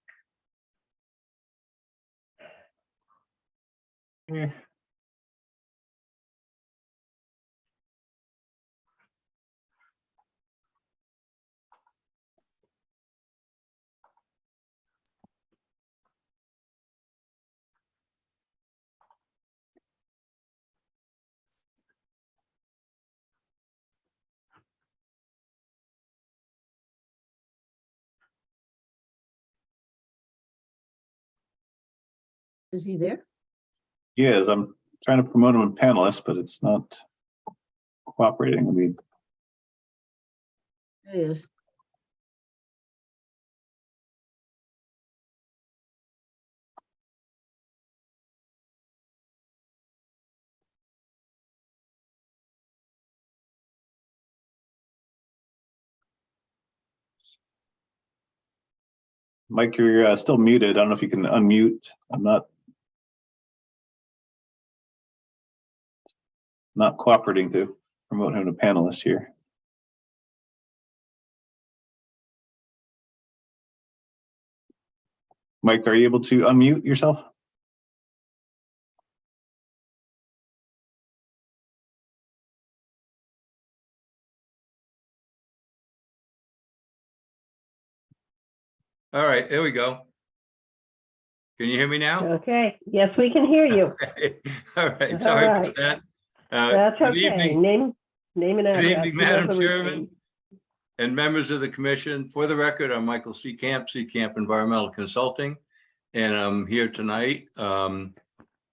Is he there? He is. I'm trying to promote him as panelist, but it's not cooperating. Let me. It is. Mike, you're still muted. I don't know if you can unmute. I'm not cooperating to promote him to panelist here. Mike, are you able to unmute yourself? All right, there we go. Can you hear me now? Okay. Yes, we can hear you. All right, sorry All about right. that. That's Good okay. evening. Name and Good address. evening, You know Madam the Chairman routine. and members of the commission. For the record, I'm Michael Seecamp, Seecamp Environmental Consulting, and I'm here tonight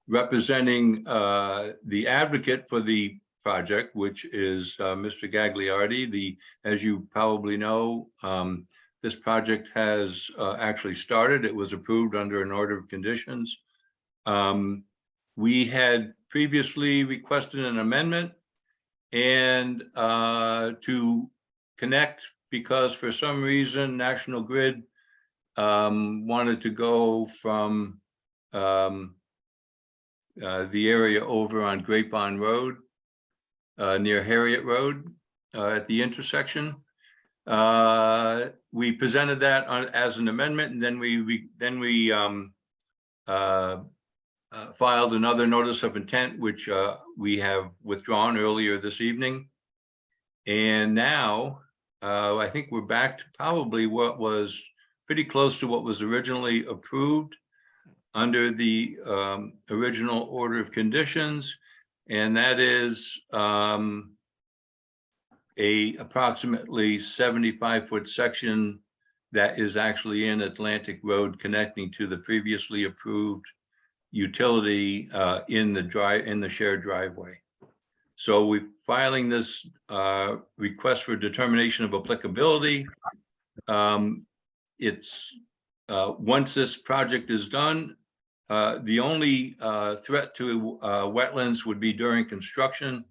representing the advocate for the project, which is Mr. Gagliardi. As you probably know, this project has actually started. It was approved under an order of conditions. We had previously requested an amendment and to connect, because for some reason National Grid wanted to go from the area over on Grapevine Road near Harriet Road at the intersection. We presented that as an amendment, and then we filed another notice of intent, which we have withdrawn earlier this evening. And now I think we're back to probably what was pretty close to what was originally approved under the original order of conditions. And that is a approximately 75-foot section that is actually in Atlantic Road connecting to the previously approved utility in the shared driveway. So we're filing this request for determination of applicability. It's once this project is done, the only threat to wetlands would be during construction,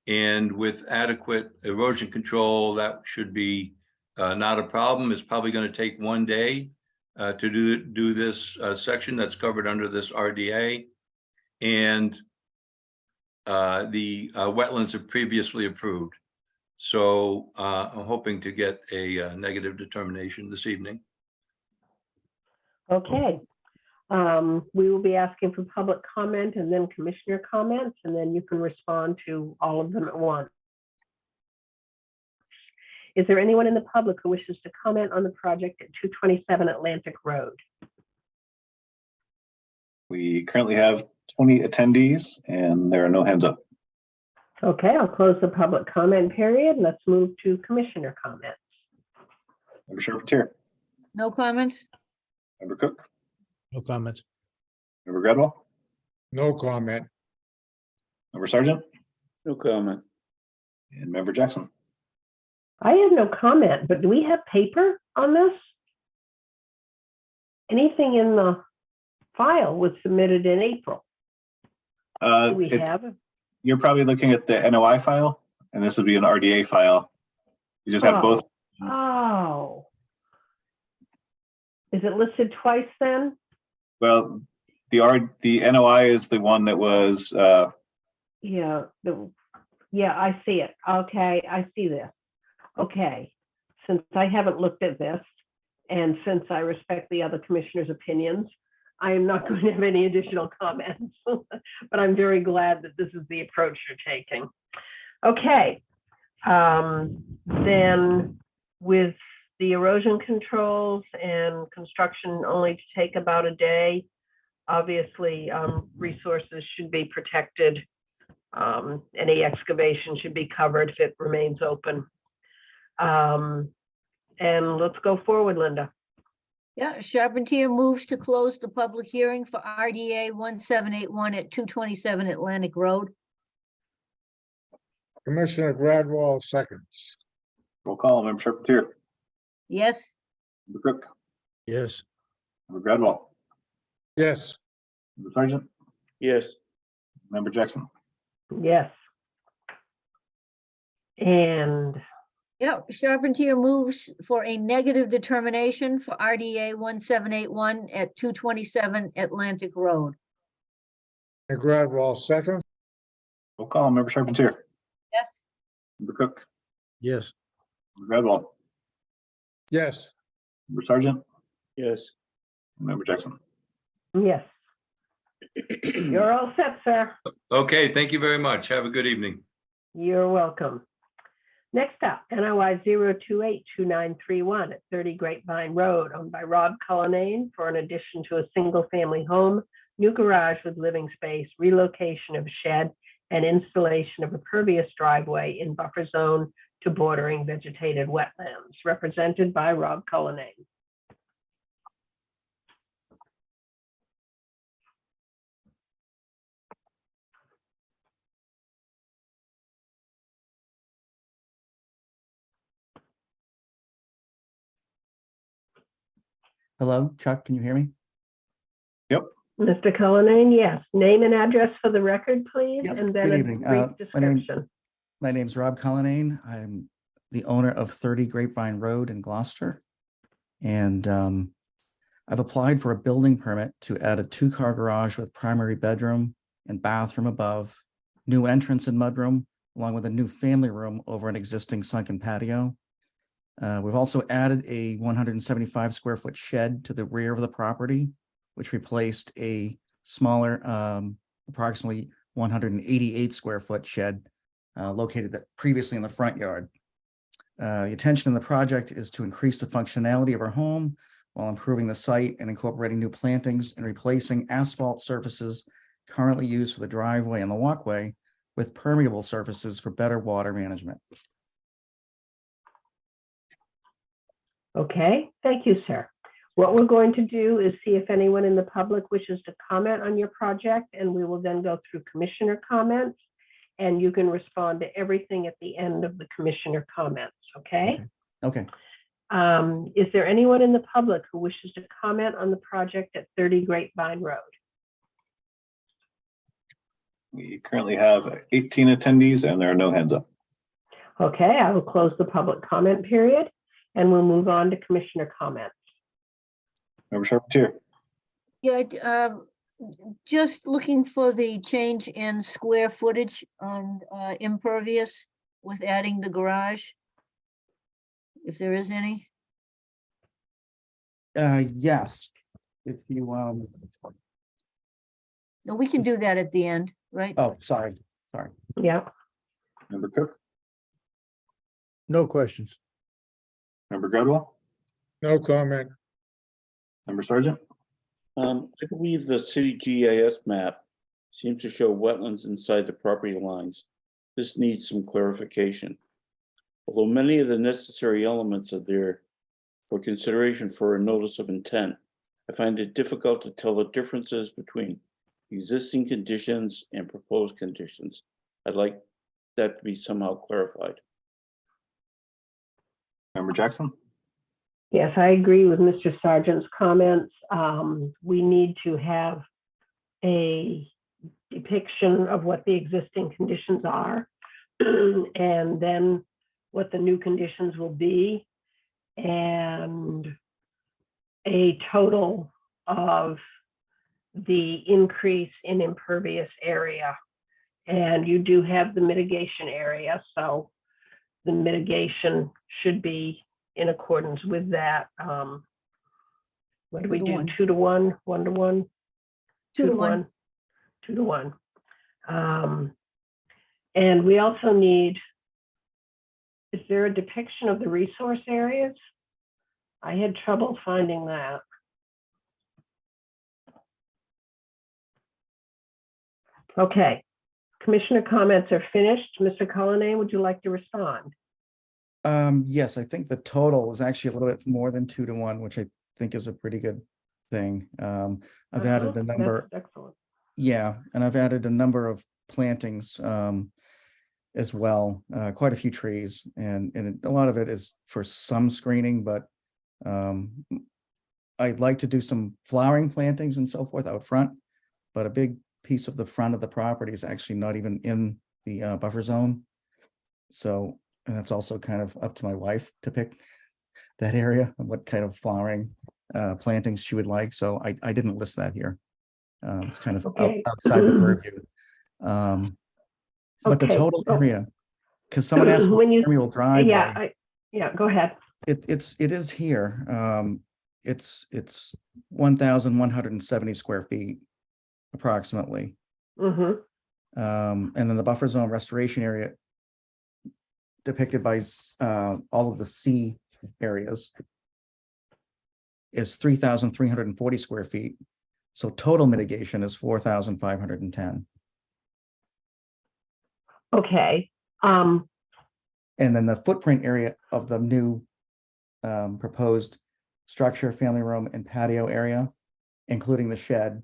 and with adequate erosion control, that should be not a problem. It's probably going to take 1 day to do this section that's covered under this RDA, and the wetlands are previously approved. So I'm hoping to get a negative determination this evening. Okay. We will be asking for public comment and then commissioner comments, and then you can respond to all of them at once. Is there anyone in the public who wishes to comment on the project at 227 Atlantic Road? We currently have 20 attendees and there are no hands up. Okay, I'll close the public comment period. Let's move to commissioner comments. Member Charpentier, No comments? Member Cook, No comments. Member Gradwell, No comment. Member Sargent, No comment. and Member Jackson. I have no comment, but do we have paper on this? Anything in the file was submitted in April. Do we have? You're probably looking at the NOI file, and this would be an RDA file. You just have both. Oh. Is it listed twice then? Well, the NOI is the one that was, Yeah, yeah, I see it. Okay, I see this. Okay, since I haven't looked at this, and since I respect the other commissioners' opinions, I am not going to have any additional comments, but I'm very glad that this is the approach you're taking. Okay, then with the erosion controls and construction only to take about a day, obviously resources should be protected. Any excavation should be covered if it remains open. And let's go forward, Linda. Yeah, Charpentier moves to close the public hearing for RDA 1781 at 227 Atlantic Road. Commissioner Gradwell seconds. roll call, Member Charpentier, Yes? Member Cook, Yes. Member Gradwell, Yes. Member Sargent, Yes. Member Jackson. Yes. And Yeah, Charpentier moves for a negative determination for RDA 1781 at 227 Atlantic Road. Gradwell seconds. Roll call, Member Charpentier, Yes? Member Cook, Yes. Member Gradwell, Yes. Member Sargent, Yes. Member Jackson. yes, you're all set, sir. Okay, thank you very much. Have a good evening. You're welcome. Next up, NOI 0282931 at 30 Grapevine Road, owned by Rob Cullinane for an addition to a single-family home, new garage with living space, relocation of shed, and installation of a pervious driveway in buffer zone to bordering vegetated wetlands, represented by Rob Cullinane. Hello, Chuck, can you hear me? Yep. Mr. Cullinane, yes. Name and address for the record, please, Yep, and then good a evening. brief description. My name's Rob Cullinane. I'm the owner of 30 Grapevine Road in Gloucester. And I've applied for a building permit to add a 2-car garage with primary bedroom and bathroom above, new entrance and mudroom, along with a new family room over an existing sunken patio. We've also added a 175 square foot shed to the rear of the property, which replaced a smaller, approximately 188 square foot shed located previously in the front yard. The intention of the project is to increase the functionality of our home while improving the site and incorporating new plantings and replacing asphalt surfaces currently used for the driveway and the walkway with permeable surfaces for better water management. Okay, thank you, sir. What we're going to do is see if anyone in the public wishes to comment on your project, and we will then go through commissioner comments, and you can respond to everything at the end of the commissioner comments, okay? Okay. Is there anyone in the public who wishes to comment on the project at 30 Grapevine Road? We currently have 18 attendees and there are no hands up. Okay, I will close the public comment period, and we'll move on to commissioner comments. Member Charpentier. Yeah, just looking for the change in square footage on impervious with adding the garage, if there is any. Yes, if you, No, we can do that at the end, right? oh, sorry. Yeah. Member Cook. No questions. Member Gradwell. No comment. Member Sargent. I believe the city GIS map seems to show wetlands inside the property lines. This needs some clarification. Although many of the necessary elements are there for consideration for a notice of intent, I find it difficult to tell the differences between existing conditions and proposed conditions. I'd like that to be somehow clarified. Member Jackson. Yes, I agree with Mr. Sargent's comments. We need to have a depiction of what the existing conditions are and then what the new conditions will be, and a total of the increase in impervious area. And you do have the mitigation area, so the mitigation should be in accordance with that. What do we do? 2 to 1, 1 to 1? 2 to 1. 2 to 1. And we also need, is there a depiction of the resource areas? I had trouble finding that. Okay, commissioner comments are finished. Mr. Cullinane, would you like to respond? Yes, I think the total is actually a little bit more than 2 to 1, which I think is a pretty good thing. I've added a number. That's excellent. Yeah, and I've added a number of plantings as well, quite a few trees, and a lot of it is for some screening, but I'd like to do some flowering plantings and so forth out front, but a big piece of the front of the property is actually not even in the buffer zone. So, and that's also kind of up to my wife to pick that area and what kind of flowering plantings she would like. So I didn't list that here. It's kind of outside the purview. But the total area, because someone asked when you wheel drive. Yeah, go ahead. It is here. It's 1,170 square feet approximately. And then the buffer zone restoration area depicted by all of the C areas is 3,340 square feet. So total mitigation is 4,510. Okay. And then the footprint area of the new proposed structure, family room, and patio area, including the shed,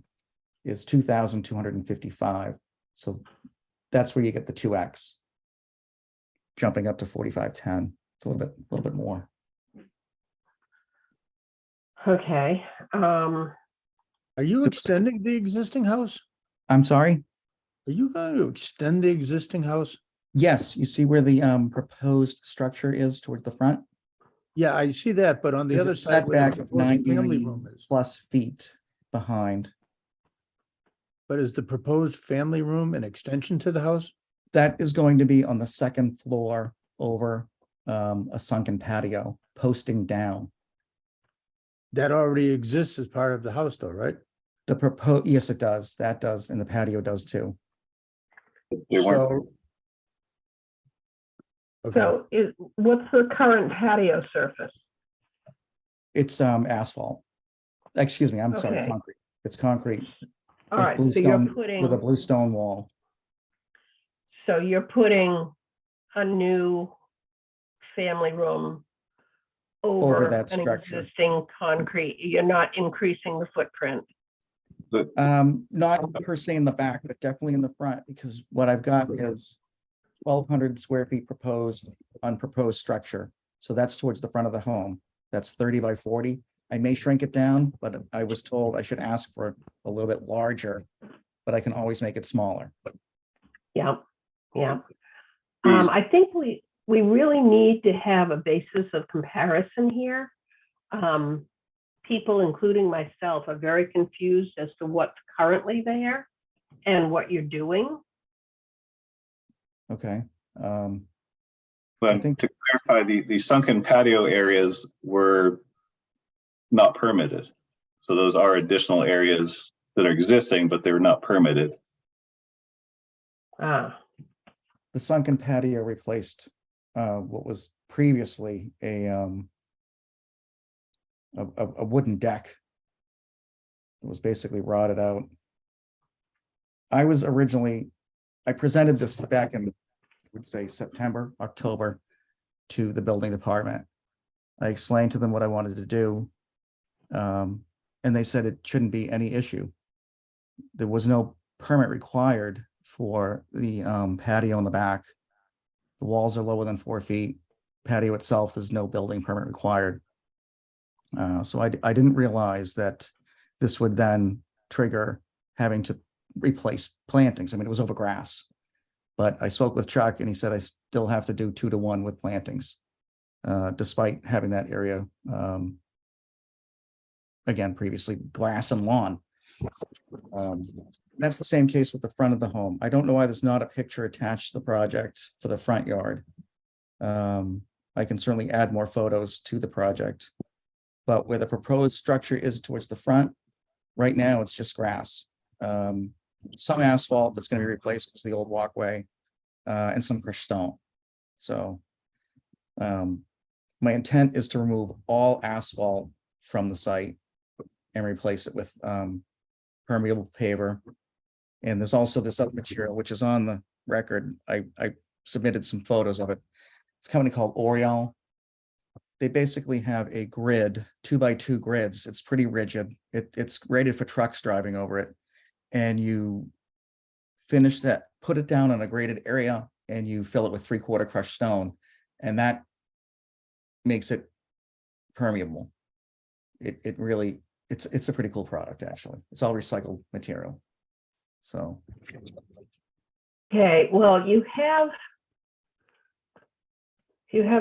is 2,255. So that's where you get the 2x, jumping up to 4,510. It's a little bit more. Okay. Are you extending the existing house? I'm sorry? Are you going to extend the existing house? Yes, you see where the proposed structure is toward the front? Yeah, I see that, but on the There's other a side where the setback of proposed 90 family room is. plus feet behind. But is the proposed family room an extension to the house? That is going to be on the second floor over a sunken patio, posting down. That already exists as part of the house though, right? Yes, it does. That does, and the patio does too. So Okay, So what's the current patio surface? It's asphalt. Excuse me, I'm sorry, Okay. concrete. It's concrete. All with right, blue so you're stone- With a putting, blue stone wall. so you're putting a new family room over that an structure. existing concrete. You're not increasing the footprint. Not per se in the back, but definitely in the front, because what I've got is 1,200 square feet proposed, unproposed structure. So that's towards the front of the home. That's 30 by 40. I may shrink it down, but I was told I should ask for a little bit larger, but I can always make it smaller. Yeah, yeah. I think we really need to have a basis of comparison here. People, including myself, are very confused as to what's currently there and what you're doing. Okay. I But think- to clarify, the sunken patio areas were not permitted. So those are additional areas that are existing, but they were not permitted. Ah, The sunken patio replaced what was previously a wooden deck. It was basically rotted out. I presented this back in, I would say September, October, to the building department. I explained to them what I wanted to do. And they said it shouldn't be any issue. There was no permit required for the patio in the back. The walls are lower than 4 feet. Patio itself, there's no building permit required. So I didn't realize that this would then trigger having to replace plantings. I mean, it was over grass. But I spoke with Chuck and he said I still have to do 2-to-1 with plantings, despite having that area, again, previously grass and lawn. That's the same case with the front of the home. I don't know why there's not a picture attached to the project for the front yard. I can certainly add more photos to the project. But where the proposed structure is towards the front, right now it's just grass. Some asphalt that's going to be replaced with the old walkway, and some crushed stone. So my intent is to remove all asphalt from the site and replace it with permeable paver. And there's also this other material, which is on the record. I submitted some photos of it. It's a company called Oriole. They basically have a grid, 2x2 grids. It's pretty rigid. It's rated for trucks driving over it. And you finish that, put it down on a graded area, and you fill it with 3/4 crushed stone. And that makes it permeable. It really, it's a pretty cool product, actually. It's all recycled material. So. okay, well, you have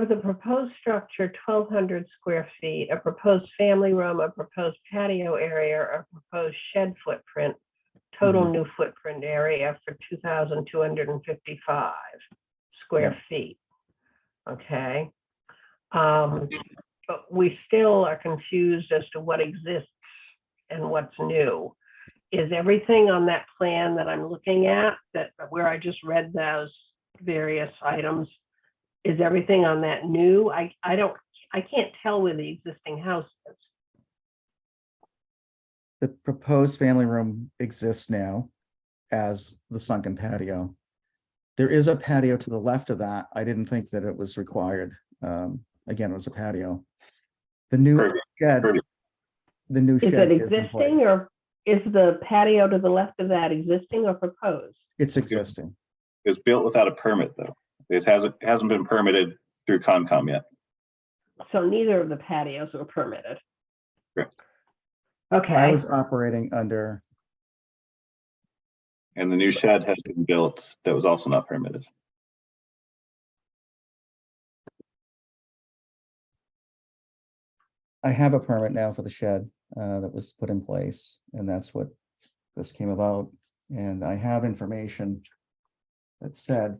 the proposed structure, 1,200 square feet, a proposed family room, a proposed patio area, a proposed shed footprint, total new footprint area for 2,255 square feet. Okay. But we still are confused as to what exists and what's new. Is everything on that plan that I'm looking at, that where I just read those various items, is everything on that new? I can't tell where the existing house is. The proposed family room exists now as the sunken patio. There is a patio to the left of that. I didn't think that it was required. Again, it was a patio. The new shed, the new Is shed it is in existing, place. or is the patio to the left of that existing or proposed? It's existing. It was built without a permit, though. It hasn't been permitted through Concom yet. So neither of the patios were permitted. Correct. Okay. I was operating under, And the new shed has been built that was also not permitted. I have a permit now for the shed that was put in place, and that's what this came about. And I have information that said,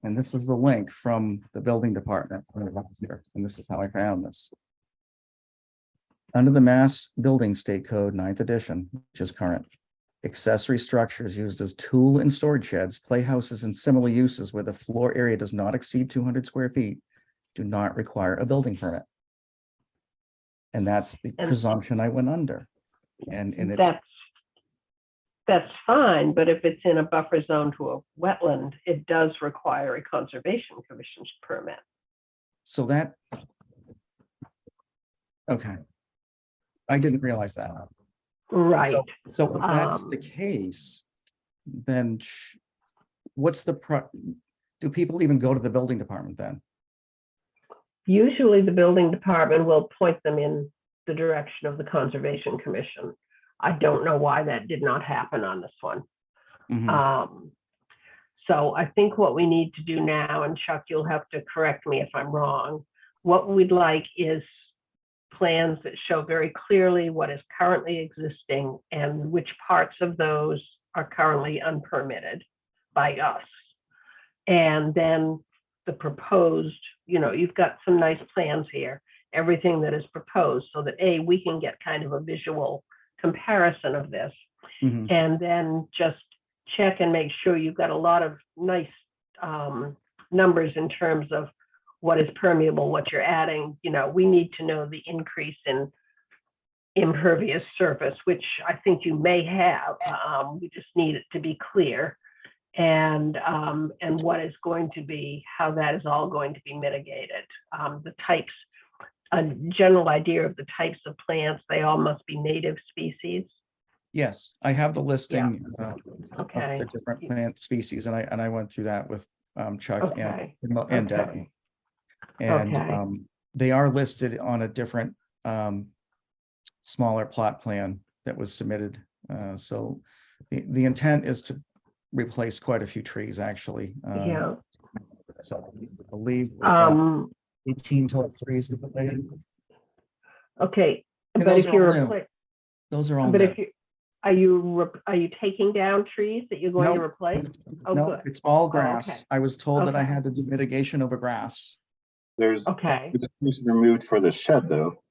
and this is the link from the building department, and this is how I found this. Under the Mass Building State Code, 9th edition, which is current, accessory structures used as tool and storage sheds, playhouses, and similar uses where the floor area does not exceed 200 square feet do not require a building permit. And that's the And- presumption I went under. And it's, That's fine, but if it's in a buffer zone to a wetland, it does require a Conservation Commission's permit. so that. Okay. I didn't realize that. Right. So if that's the Um, case, then what's the do people even go to the building department then? Usually the building department will point them in the direction of the Conservation Commission. I don't know why that did not happen on this one. Mhm. So I think what we need to do now, and Chuck, you'll have to correct me if I'm wrong, what we'd like is plans that show very clearly what is currently existing and which parts of those are currently unpermitted by us. And then the proposed, you've got some nice plans here, everything that is proposed, so that A, we can get kind of a visual comparison of this. Mhm. And then just check and make sure you've got a lot of nice numbers in terms of what is permeable, what you're adding. We need to know the increase in impervious surface, which I think you may have. We just need it to be clear. And what is going to be, how that is all going to be mitigated. The types, a general idea of the types of plants, they all must be native species. Yes, I have the listing of Okay. the different plant species, and I went through that with Chuck Okay. and Debbie. And Okay. they are listed on a different smaller plot plan that was submitted. So the intent is to replace quite a few trees, actually. Yeah. So I believe 18 total trees to put in. Okay, And but those if are you're, all new. Those are all but new. if you, are you taking down trees that you're going to Nope. replace? Oh, No, good. it's all okay. grass. I was told that I Okay. had to do mitigation over grass. There's Okay. the trees removed for the shed, though.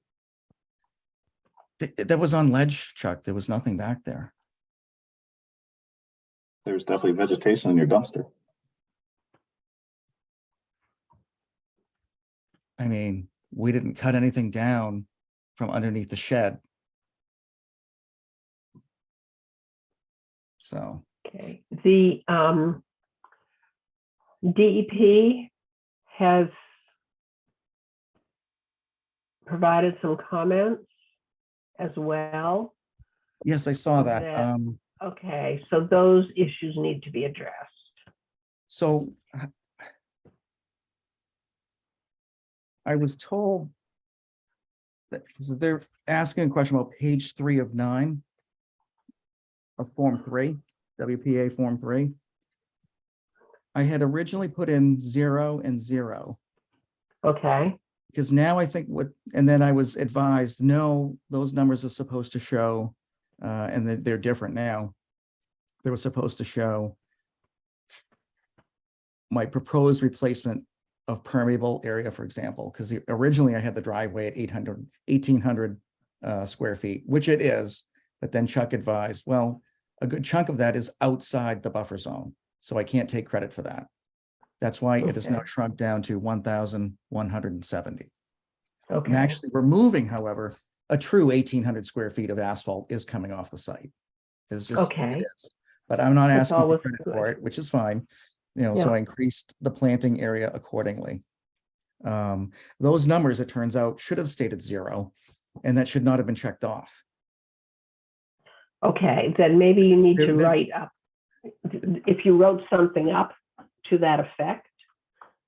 That was on ledge, Chuck. There was nothing back there. There's definitely vegetation in your dumpster. I mean, we didn't cut anything down from underneath the shed. So, Okay, the DEP has provided some comments as well. yes, I saw that. Okay, so those issues need to be addressed. So I was told that they're asking a question about page 3 of 9 of Form 3, WPA Form 3. I had originally put in 0 and 0. Okay. Because now I think and then I was advised, no, those numbers are supposed to show, and they're different now. They were supposed to show my proposed replacement of permeable area, for example, because originally I had the driveway at 1,800 square feet, which it is, but then Chuck advised, well, a good chunk of that is outside the buffer zone, so I can't take credit for that. That's why it is now Okay. shrunk down to 1,170. Okay. I'm actually removing, however, a true 1,800 square feet of asphalt is coming off the site. It's just, Okay. it is. But I'm not That's asking for always credit good. for it, which is fine. So Yeah. I increased the planting area accordingly. Those numbers, it turns out, should have stated 0, and that should not have been checked off. Okay, then maybe you need to They're- write up, if you wrote something up to that effect,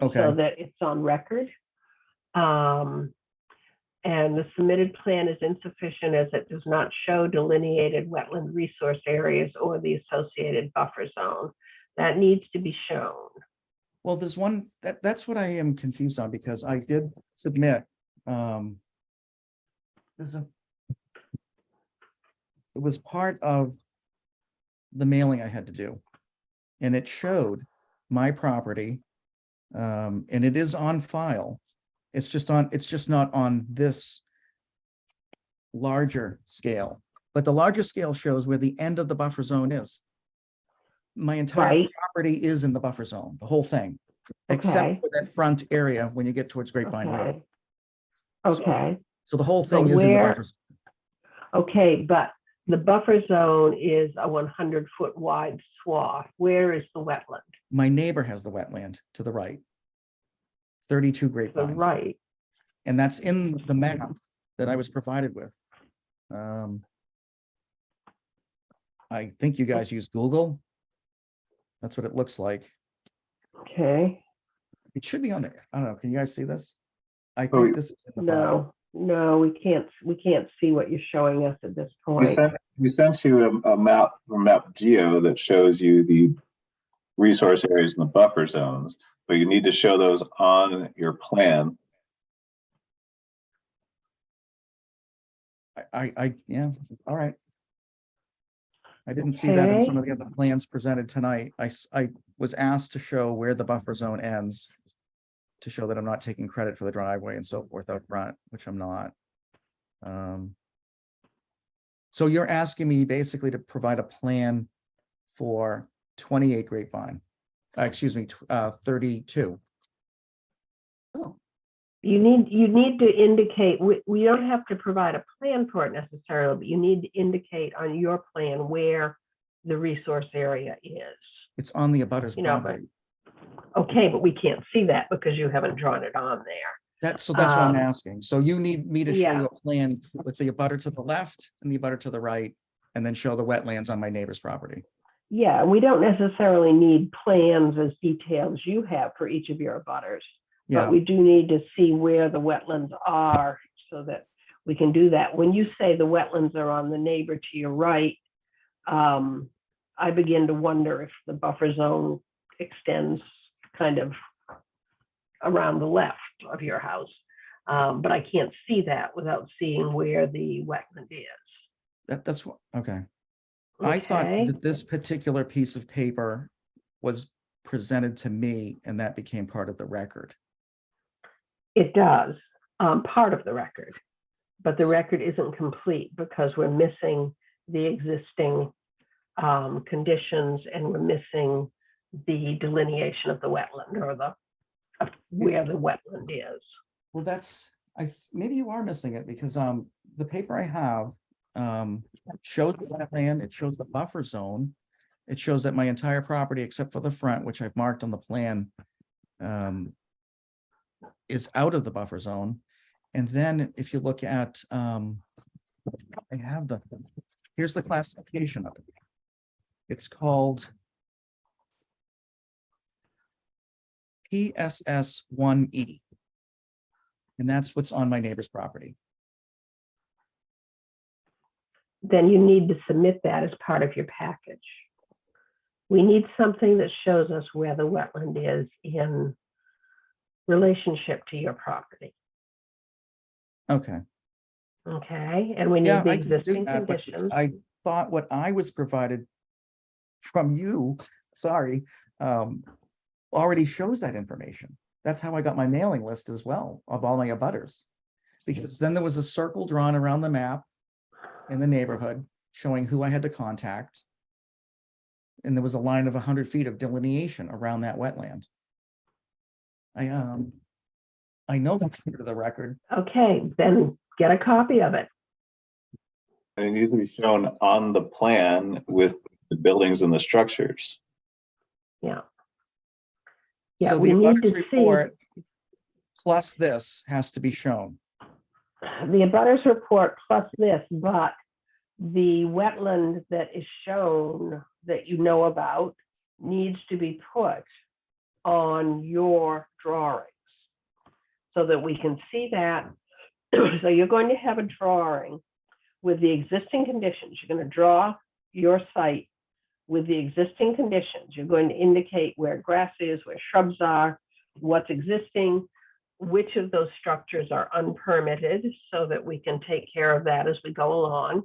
so Okay, that it's on record. And the submitted plan is insufficient as it does not show delineated wetland resource areas or the associated buffer zone. That needs to be shown. well, there's one, that's what I am confused on, because I did submit, it was part of the mailing I had to do. And it showed my property, and it is on file. It's just not on this larger scale. But the larger scale shows where the end of the buffer zone is. My entire Right. property is in the buffer zone, the whole thing, except Okay. for that front area when you get towards Grapevine Road. Okay. Okay. So the whole But thing is in the where- buffer. Zone. Okay, but the buffer zone is a 100-foot wide swath. Where is the wetland? My neighbor has the wetland to the right. 32 The Grapevine. right. And that's in the map that I was provided with. I think you guys use Google. That's what it looks like. Okay. It should be on there. I don't know. Can you guys see this? I Oh, think this is in the file. No, we can't see what you're showing us at this We point. sent you a map from Map Geo that shows you the resource areas and the buffer zones, but you need to show those on your plan. Yeah, all right. I didn't see that in some of Okay. the other plans presented tonight. I was asked to show where the buffer zone ends, to show that I'm not taking credit for the driveway and so forth up front, which I'm not. So you're asking me basically to provide a plan for 28 Grapevine, excuse me, 32. You need to indicate, we don't have to provide a plan for it necessarily, but you need to indicate on your plan where the resource area is. It's on the abutters You know, but, property. okay, but we can't see that because you haven't drawn it on there. That's what I'm Um, asking. So you need me to show yeah. you a plan with the abutter to the left and the abutter to the right, and then show the wetlands on my neighbor's property. Yeah, we don't necessarily need plans as detailed as you have for each of your abutters. Yeah. But we do need to see where the wetlands are so that we can do that. When you say the wetlands are on the neighbor to your right, I begin to wonder if the buffer zone extends kind of around the left of your house. But I can't see that without seeing where the wetland is. That's what, okay. I thought Okay. that this particular piece of paper was presented to me and that became part of the record. It does, part of the record, but the record isn't complete because we're missing the existing conditions and we're missing the delineation of the wetland or where the wetland is. Well, maybe you are missing it because the paper I have shows the wetland, it shows the buffer zone. It shows that my entire property, except for the front, which I've marked on the plan, is out of the buffer zone. And then if you look at, here's the classification of it. It's called PSS 1E. And that's what's on my neighbor's property. Then you need to submit that as part of your package. We need something that shows us where the wetland is in relationship to your property. Okay. Okay, and we need Yeah, the I can do existing that, but conditions. I thought what I was provided from you, sorry, already shows that information. That's how I got my mailing list as well of all my abutters. Because then there was a circle drawn around the map in the neighborhood showing who I had to contact. And there was a line of 100 feet of delineation around that wetland. I know that's part of the record. Okay, then get a copy of it. And it needs to be shown on the plan with the buildings and the structures. Yeah. Yeah, So we the need abutters to see, report plus this has to be shown. the abutters report plus this, but the wetland that is shown that you know about needs to be put on your drawings so that we can see that. So you're going to have a drawing with the existing conditions. You're going to draw your site with the existing conditions. You're going to indicate where grass is, where shrubs are, what's existing, which of those structures are unpermitted so that we can take care of that as we go along.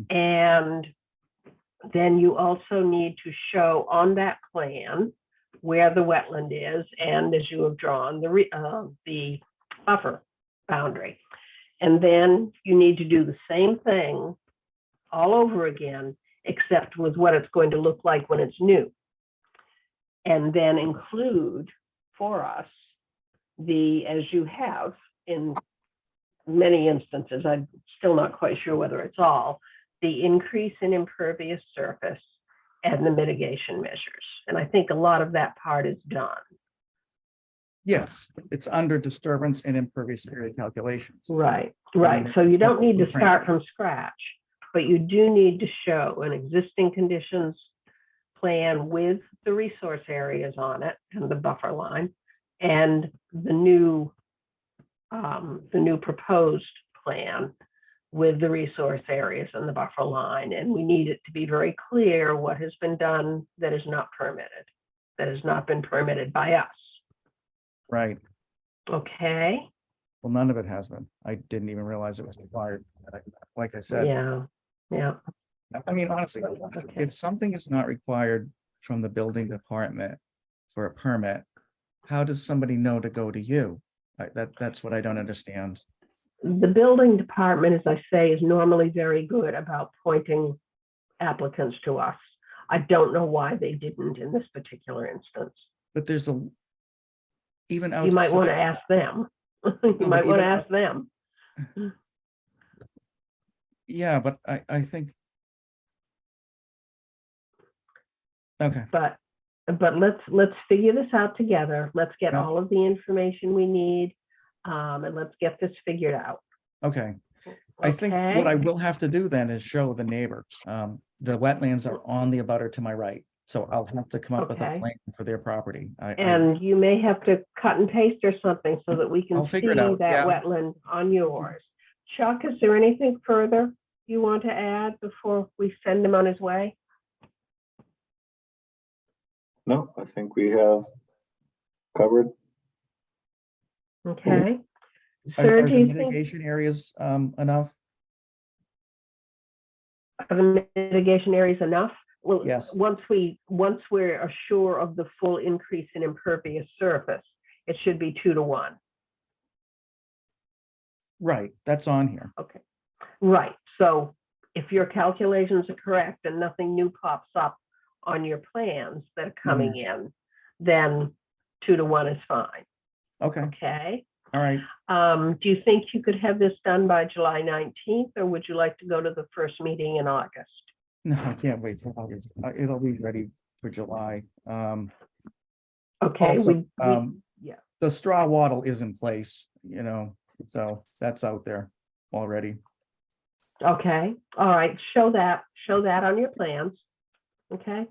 And then you also need to show on that plan where the wetland is and, as you have drawn, the buffer boundary. And then you need to do the same thing all over again, except with what it's going to look like when it's new. And then include for us as you have in many instances, I'm still not quite sure whether it's all, the increase in impervious surface and the mitigation measures. And I think a lot of that part is done. Yes, it's under disturbance and impervious area calculations. Right, right. So you don't need to start from scratch, but you do need to show an existing conditions plan with the resource areas on it and the buffer line and the new proposed plan with the resource areas and the buffer line. And we need it to be very clear what has been done that is not permitted, that has not been permitted by us. Right. Okay. Well, none of it has been. I didn't even realize it was required. Like I said. Yeah. I mean, honestly, if something is not required from the building department for a permit, how does somebody know to go to you? That's what I don't understand. The building department, as I say, is normally very good about pointing applicants to us. I don't know why they didn't in this particular instance. But there's even outside. You might want to ask them. You might want to ask them. Yeah, but I think. Okay. But let's figure this out together. Let's get all of the information we need, and let's get this figured out. Okay. I think what I will have to do then is show the neighbor. The wetlands are on the abutter to my right, so I'll have to come up with a plan for their property. And you may have to cut and paste or something so that we can I'll see figure it out, that yeah. wetland on yours. Chuck, is there anything further you want to add before we send him on his way? No, I think we have covered. Okay. Are Sir, the do you think mitigation areas enough? are the mitigation areas enough? Well, Yes. once we're assured of the full increase in impervious surface, it should be 2 to 1. Right, that's on here. Okay. Right. So if your calculations are correct and nothing new pops up on your plans that are coming in, then 2 to 1 is fine. Okay. Okay. All right. Do you think you could have this done by July 19th, or would you like to go to the first meeting in August? No, I can't wait for August. It'll be ready for July. Okay. Also, Yeah. the straw wattle is in place, so that's out there already. Okay. All right. Show that on your plans. Okay.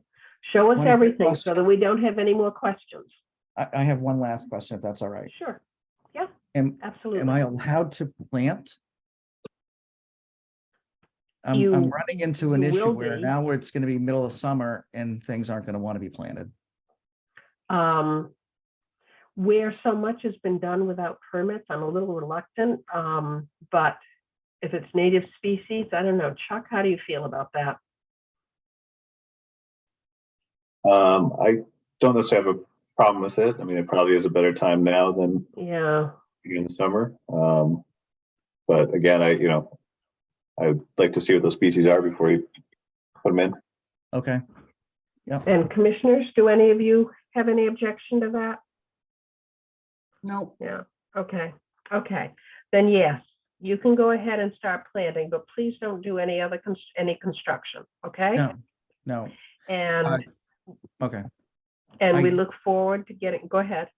Show us One quick everything so question. that we don't have any more questions. I have one last question, if that's all right. Sure. Yeah, Am absolutely. I allowed to plant? I'm You- running into an you issue will where be. now it's gonna be middle of summer and things aren't gonna want to be planted. Where so much has been done without permits, I'm a little reluctant. But if it's native species, I don't know. Chuck, how do you feel about that? I don't necessarily have a problem with it. I mean, it probably is a better time now than Yeah. in the summer. But again, I'd like to see what those species are before you put them in. Okay. Yeah. And commissioners, do any of you have any objection to that? No. Yeah. Okay. Okay. Then yes, you can go ahead and start planting, but please don't do any other any construction. Okay. No. And Okay. we I- look forward to getting. Go ahead.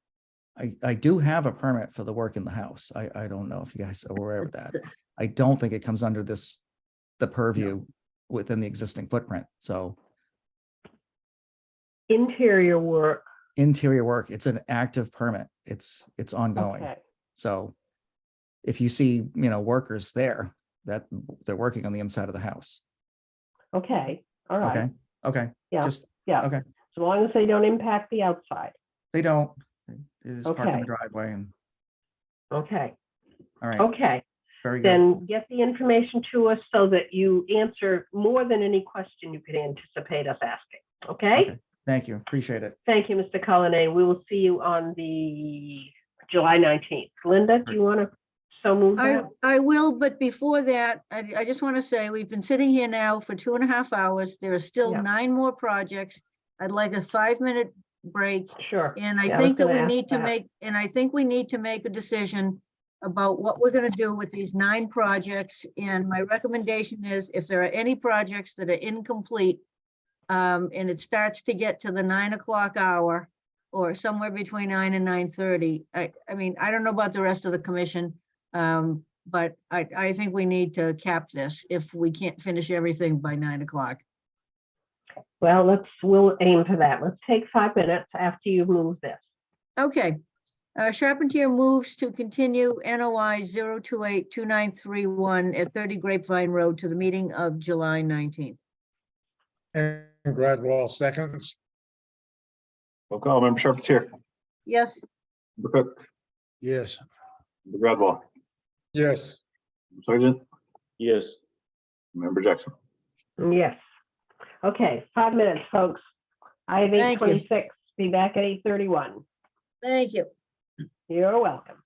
I do have a permit for the work in the house. I don't know if you guys are aware of that. I don't think it comes under the purview within the existing footprint. So Interior work. interior work, it's an active permit. It's ongoing. Okay. So if you see, workers there, that they're working on the inside of the house. Okay. All right. Okay. Yeah. Just, Yeah. okay. So long as they don't impact the outside. They don't. It is parked in Okay. the driveway and, Okay. all right. Okay. Very good. Then get the information to us so that you answer more than any question you could anticipate us asking. Okay? Okay. Thank you. Appreciate it. Thank you, Mr. Cullinane. We will see you on the July 19th. Linda, do you want to so move that? I will, but before that, I just want to say, we've been sitting here now for 2.5 hours. There are still Yeah. 9 more projects. I'd like a 5-minute break. Sure. And I Yeah, think that gonna we ask need to that. make a decision about what we're gonna do with these 9 projects. And my recommendation is, if there are any projects that are incomplete, and it starts to get to the 9 o'clock hour, or somewhere between 9 and 9:30. I mean, I don't know about the rest of the commission, but I think we need to cap this if we can't finish everything by 9 o'clock. Well, we'll aim for that. Let's take 5 minutes after you move this. Okay. Charpentier moves to continue NOI 0282931 at 30 Grapevine Road to the meeting of July 19th. And Gradwell seconds. Roll call, Member Charpentier, Yes, Member Cook, Yes. Member Gradwell, Yes, Member Sergeant, Yes. Member Jackson. Yes. Okay, 5 minutes, folks. I have Thank you. 8:26. Be back at 8:31. thank you. You're welcome.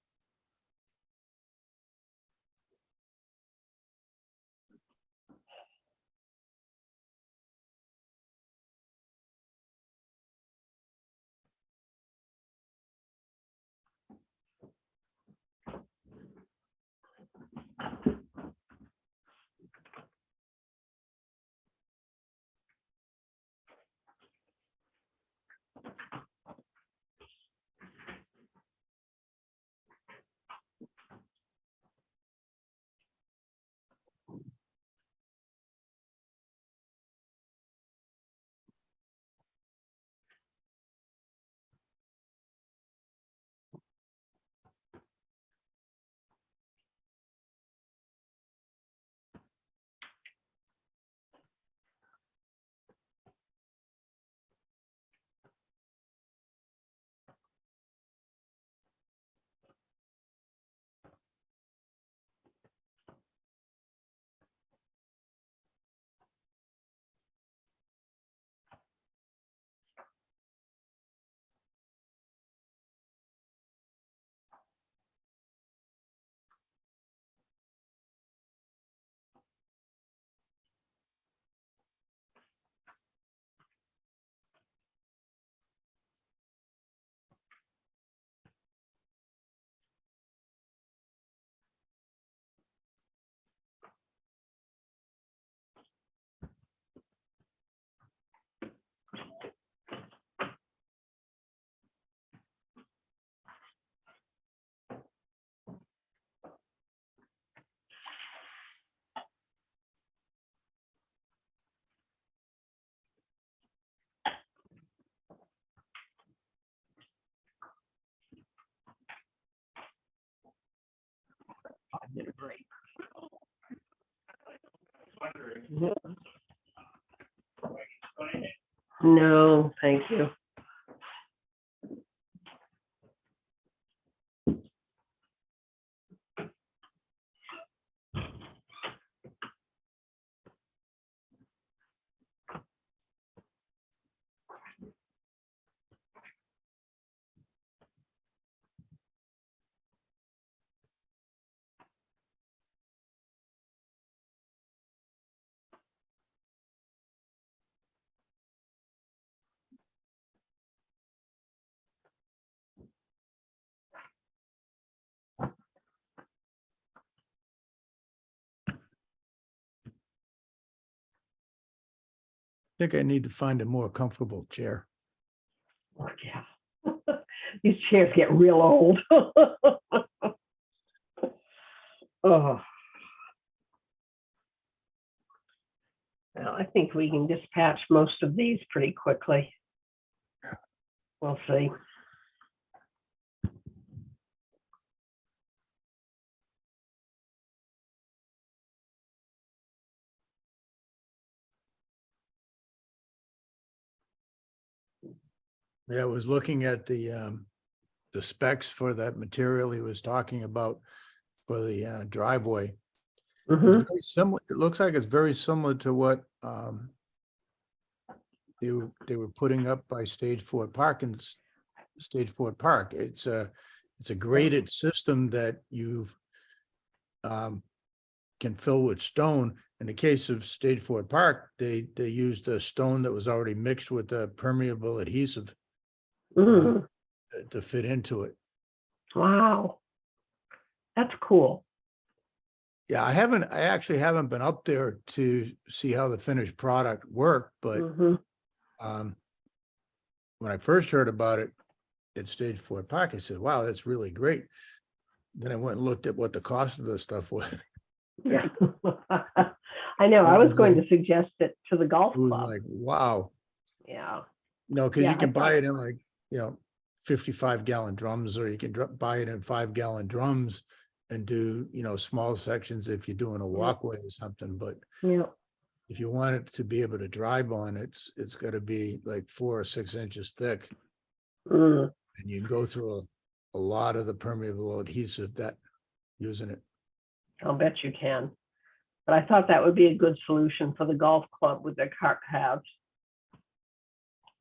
No, thank you. I think I need to find a more comfortable chair. Yeah. These chairs get real old. Oh. Well, I think we can dispatch most of these pretty quickly. We'll see. Yeah, I was looking at the specs for that material he was talking about for the driveway. It's Mhm. very similar. It looks like it's very similar to what they were putting up by Stage Ford Park and Stage Ford Park. It's a graded system that you've can fill with stone. In the case of Stage Ford Park, they used a stone that was already mixed with a permeable adhesive Mm, to fit into it. wow. That's cool. Yeah, I actually haven't been up there to see how the finished product worked, but Mhm. when I first heard about it at Stage Ford Park, I said, wow, that's really great. Then I went and looked at what the cost of the stuff was. Yeah. I know. I was going to suggest it to the golf It was club. like, wow. Yeah. No, because Yeah, you can I buy thought- it in like, 55-gallon drums, or you can buy it in 5-gallon drums and do, small sections if you're doing a walkway or something. But Yeah. if you want it to be able to drive on, it's got to be like 4 or 6 inches thick. Mm, And you can go through a lot of the permeable adhesive that using it. I'll bet you can. But I thought that would be a good solution for the golf club with their cart paths.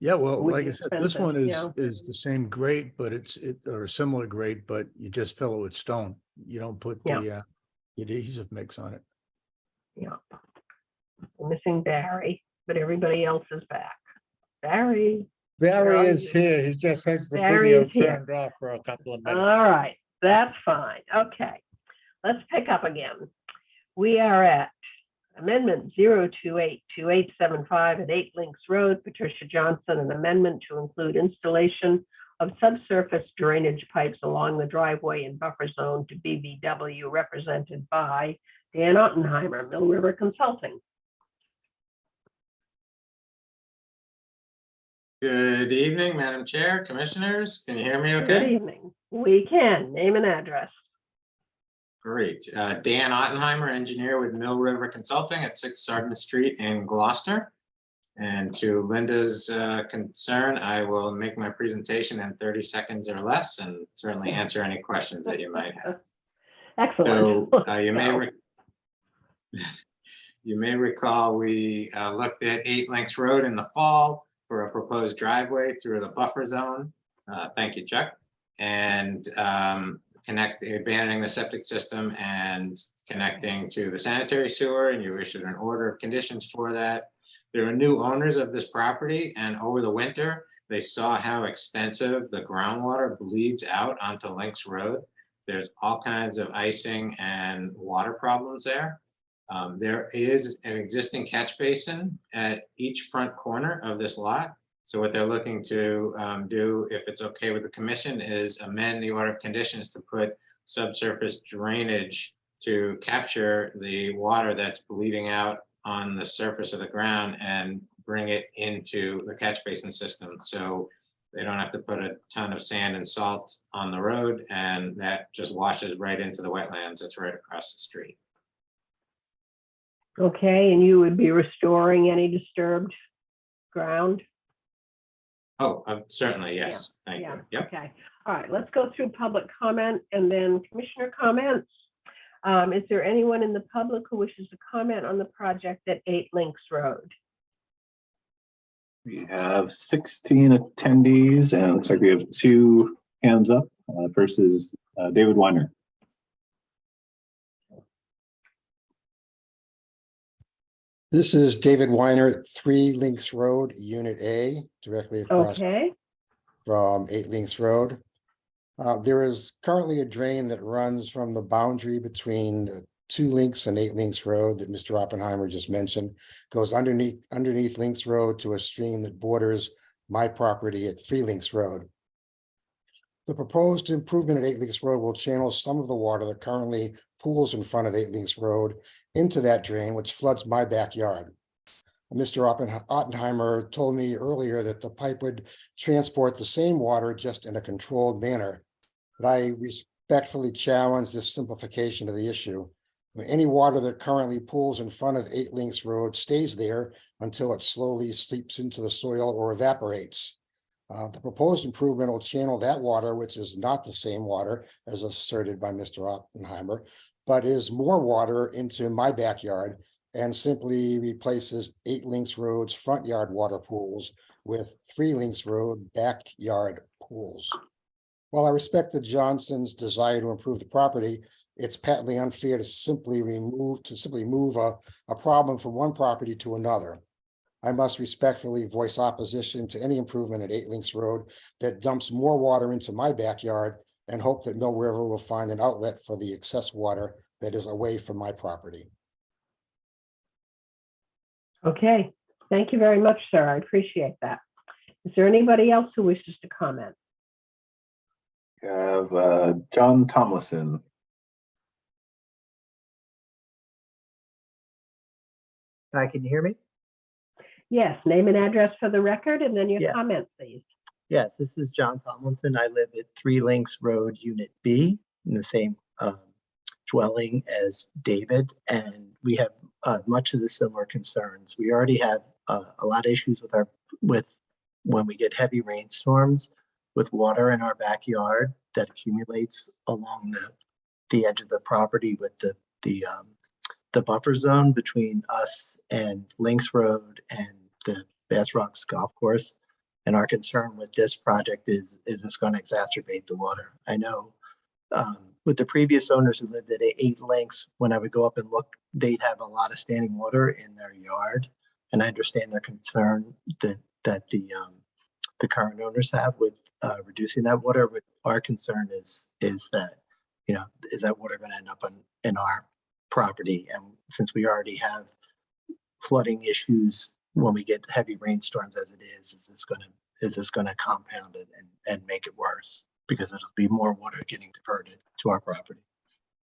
Yeah, well, Would like be I said, this expensive, one yeah. is the same grade, but or a similar grade, but you just fill it with stone. You don't put the adhesive mix on it. Yeah. We're missing Barry, but everybody else is back. Barry. where Barry are is you? here. He just has the Barry video is here. turned off for a couple of minutes. All right, that's fine. Okay, let's pick up again. We are at Amendment 0282875 at 8 Links Road, Patricia Johnson, an amendment to include installation of subsurface drainage pipes along the driveway and buffer zone to BVW, represented by Dan Ottenheimer, Mill River Consulting. Good evening, Madam Chair, Commissioners. Can you hear me Good okay? evening. We can. Name and address. Great. Dan Ottenheimer, engineer with Mill River Consulting at 6 Sargent Street in Gloucester. And to Linda's concern, I will make my presentation in 30 seconds or less and certainly answer any questions that you might have. Excellent. So you may recall we looked at 8 Links Road in the fall for a proposed driveway through the buffer zone. Thank you, Chuck. And abandoning the septic system and connecting to the sanitary sewer, and you issued an order of conditions for that. There are new owners of this property, and over the winter, they saw how extensive the groundwater bleeds out onto Links Road. There's all kinds of icing and water problems there. There is an existing catch basin at each front corner of this lot. So what they're looking to do, if it's okay with the commission, is amend the order of conditions to put subsurface drainage to capture the water that's bleeding out on the surface of the ground and bring it into the catch basin system. So they don't have to put a ton of sand and salt on the road, and that just washes right into the wetlands that's right across the street. Okay, and you would be restoring any disturbed ground? Oh, certainly, yes. Thank you. Yep. Okay, all right, let's go through public comment and then commissioner comments. Is there anyone in the public who wishes to comment on the project at 8 Links Road? We have 16 attendees, and it looks like we have 2 hands up. First is David Weiner. This is David Weiner, 3 Links Road, Unit A, directly across from 8 Links Road. There is currently a drain that runs from the boundary between 2 Links and 8 Links Road that Mr. Oppenheimer just mentioned, goes underneath Links Road to a stream that borders my property at 3 Links Road. The proposed improvement at 8 Links Road will channel some of the water that currently pools in front of 8 Links Road into that drain, which floods my backyard. Mr. Ottenheimer told me earlier that the pipe would transport the same water just in a controlled manner. But I respectfully challenge this simplification of the issue. Any water that currently pools in front of 8 Links Road stays there until it slowly seeps into the soil or evaporates. The proposed improvement will channel that water, which is not the same water as asserted by Mr. Oppenheimer, but is more water into my backyard and simply replaces 8 Links Road's front yard water pools with 3 Links Road backyard pools. While I respect the Johnsons' desire to improve the property, it's patently unfair to simply move a problem from one property to another. I must respectfully voice opposition to any improvement at 8 Links Road that dumps more water into my backyard and hope that Mill River will find an outlet for the excess water that is away from my property. Okay, thank you very much, sir. I appreciate that. Is there anybody else who wishes to comment? We have John Tomlinson. Hi, can you hear me? Yes, name and address for the record, and then your Yeah. comment, please. Yes, this is John Tomlinson. I live at 3 Links Road, Unit B, in the same dwelling as David, and we have much of the similar concerns. We already have a lot of issues with when we get heavy rainstorms with water in our backyard that accumulates along the edge of the property with the buffer zone between us and Links Road and the Bass Rocks Golf Course. And our concern with this project is this going to exacerbate the water? I know with the previous owners who lived at 8 Links, when I would go up and look, they'd have a lot of standing water in their yard. And I understand their concern that the current owners have with reducing that water. But our concern is that, is that water going to end up in our property? And since we already have flooding issues when we get heavy rainstorms as it is this going to compound it and make it worse? Because it'll be more water getting diverted to our property.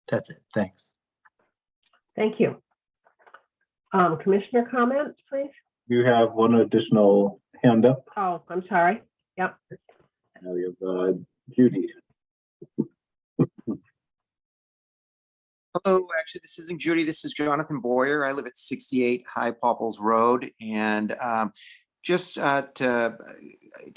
That's it. Thanks. Thank you. Commissioner comments, please? You have one additional hand up. Oh, I'm sorry. Yep. Now we have Judy. Hello, actually, this isn't Judy. This is Jonathan Boyer. I live at 68 High Popples Road. And just to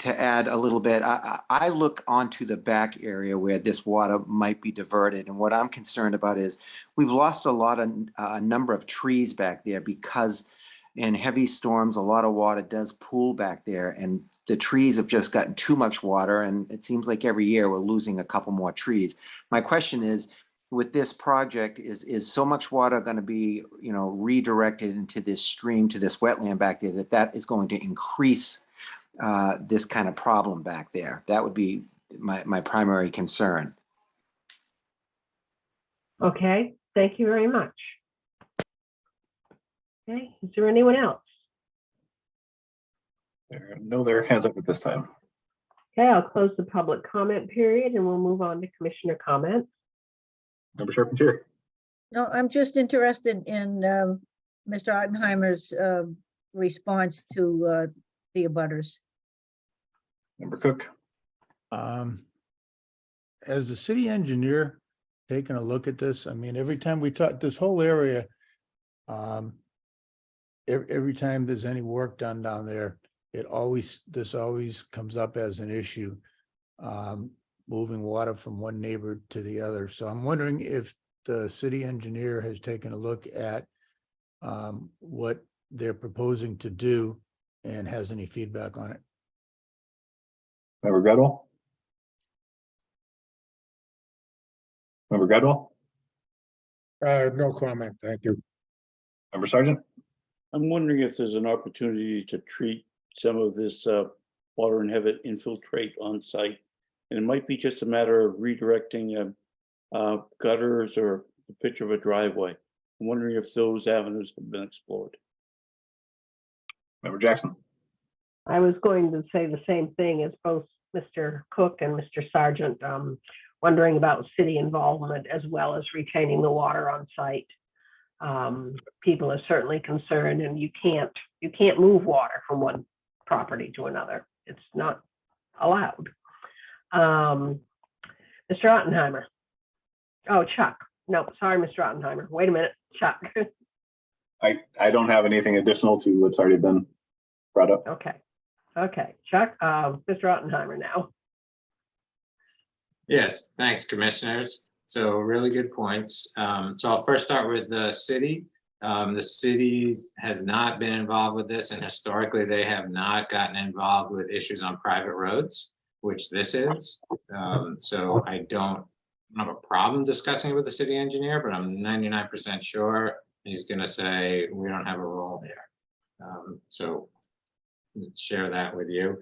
add a little bit, I look onto the back area where this water might be diverted. And what I'm concerned about is we've lost a number of trees back there because in heavy storms, a lot of water does pool back there. And the trees have just gotten too much water. And it seems like every year we're losing a couple more trees. My question is, with this project, is so much water going to be, redirected into this stream, to this wetland back there, that is going to increase this kind of problem back there? That would be my primary concern. Okay, thank you very much. Okay, is there anyone else? There are no other hands up at this time. Okay, I'll close the public comment period and we'll move on to commissioner comments. Member Charpentier. No, I'm just interested in Mr. Ottenheimer's response to the abutters. Member Cook. As the city engineer, taking a look at this, I mean, every time we talk, this whole area, every time there's any work done down there, this always comes up as an issue. Moving water from one neighbor to the other. So I'm wondering if the city engineer has taken a look at what they're proposing to do and has any feedback on it. Member Gredwell. Member Gredwell. No comment. Thank you. Member Sargent. I'm wondering if there's an opportunity to treat some of this water and have it infiltrate on site. And it might be just a matter of redirecting gutters or the pitch of a driveway. I'm wondering if those avenues have been explored. Member Jackson. I was going to say the same thing as both Mr. Cook and Mr. Sargent, wondering about city involvement as well as retaining the water on site. People are certainly concerned, and you can't move water from one property to another. It's not allowed. Mr. Ottenheimer. Oh, Chuck. No, sorry, Mr. Ottenheimer. Wait a minute, Chuck. I don't have anything additional to what's already been brought up. Okay, Chuck, Mr. Ottenheimer now. Yes, thanks, commissioners. So really good points. So I'll first start with the city. The city has not been involved with this, and historically they have not gotten involved with issues on private roads, which this is. So I don't I don't have a problem discussing it with the city engineer, but I'm 99% sure he's gonna say, we don't have a role here. So share that with you.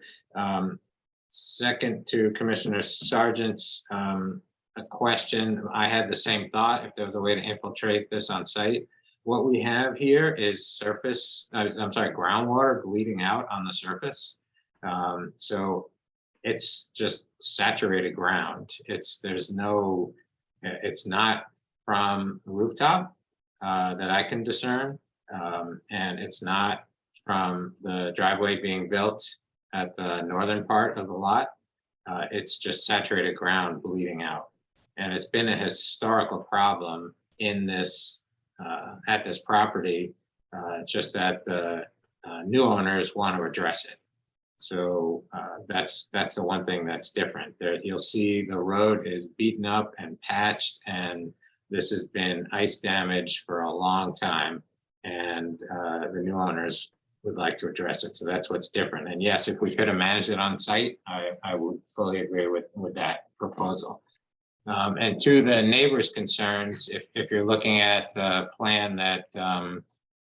Second, to Commissioner Sargent's a question, I had the same thought, if there was a way to infiltrate this on site. What we have here is surface, I'm sorry, groundwater bleeding out on the surface. So it's just saturated ground. There's no, it's not from rooftop that I can discern. And it's not from the driveway being built at the northern part of the lot. It's just saturated ground bleeding out. And it's been a historical problem in this, at this property, just that the new owners want to address it. So that's the one thing that's different. There, you'll see the road is beaten up and patched, and this has been ice damage for a long time. And the new owners would like to address it. So that's what's different. And yes, if we could have managed it on site, I would fully agree with that proposal. And to the neighbors' concerns, if you're looking at the plan that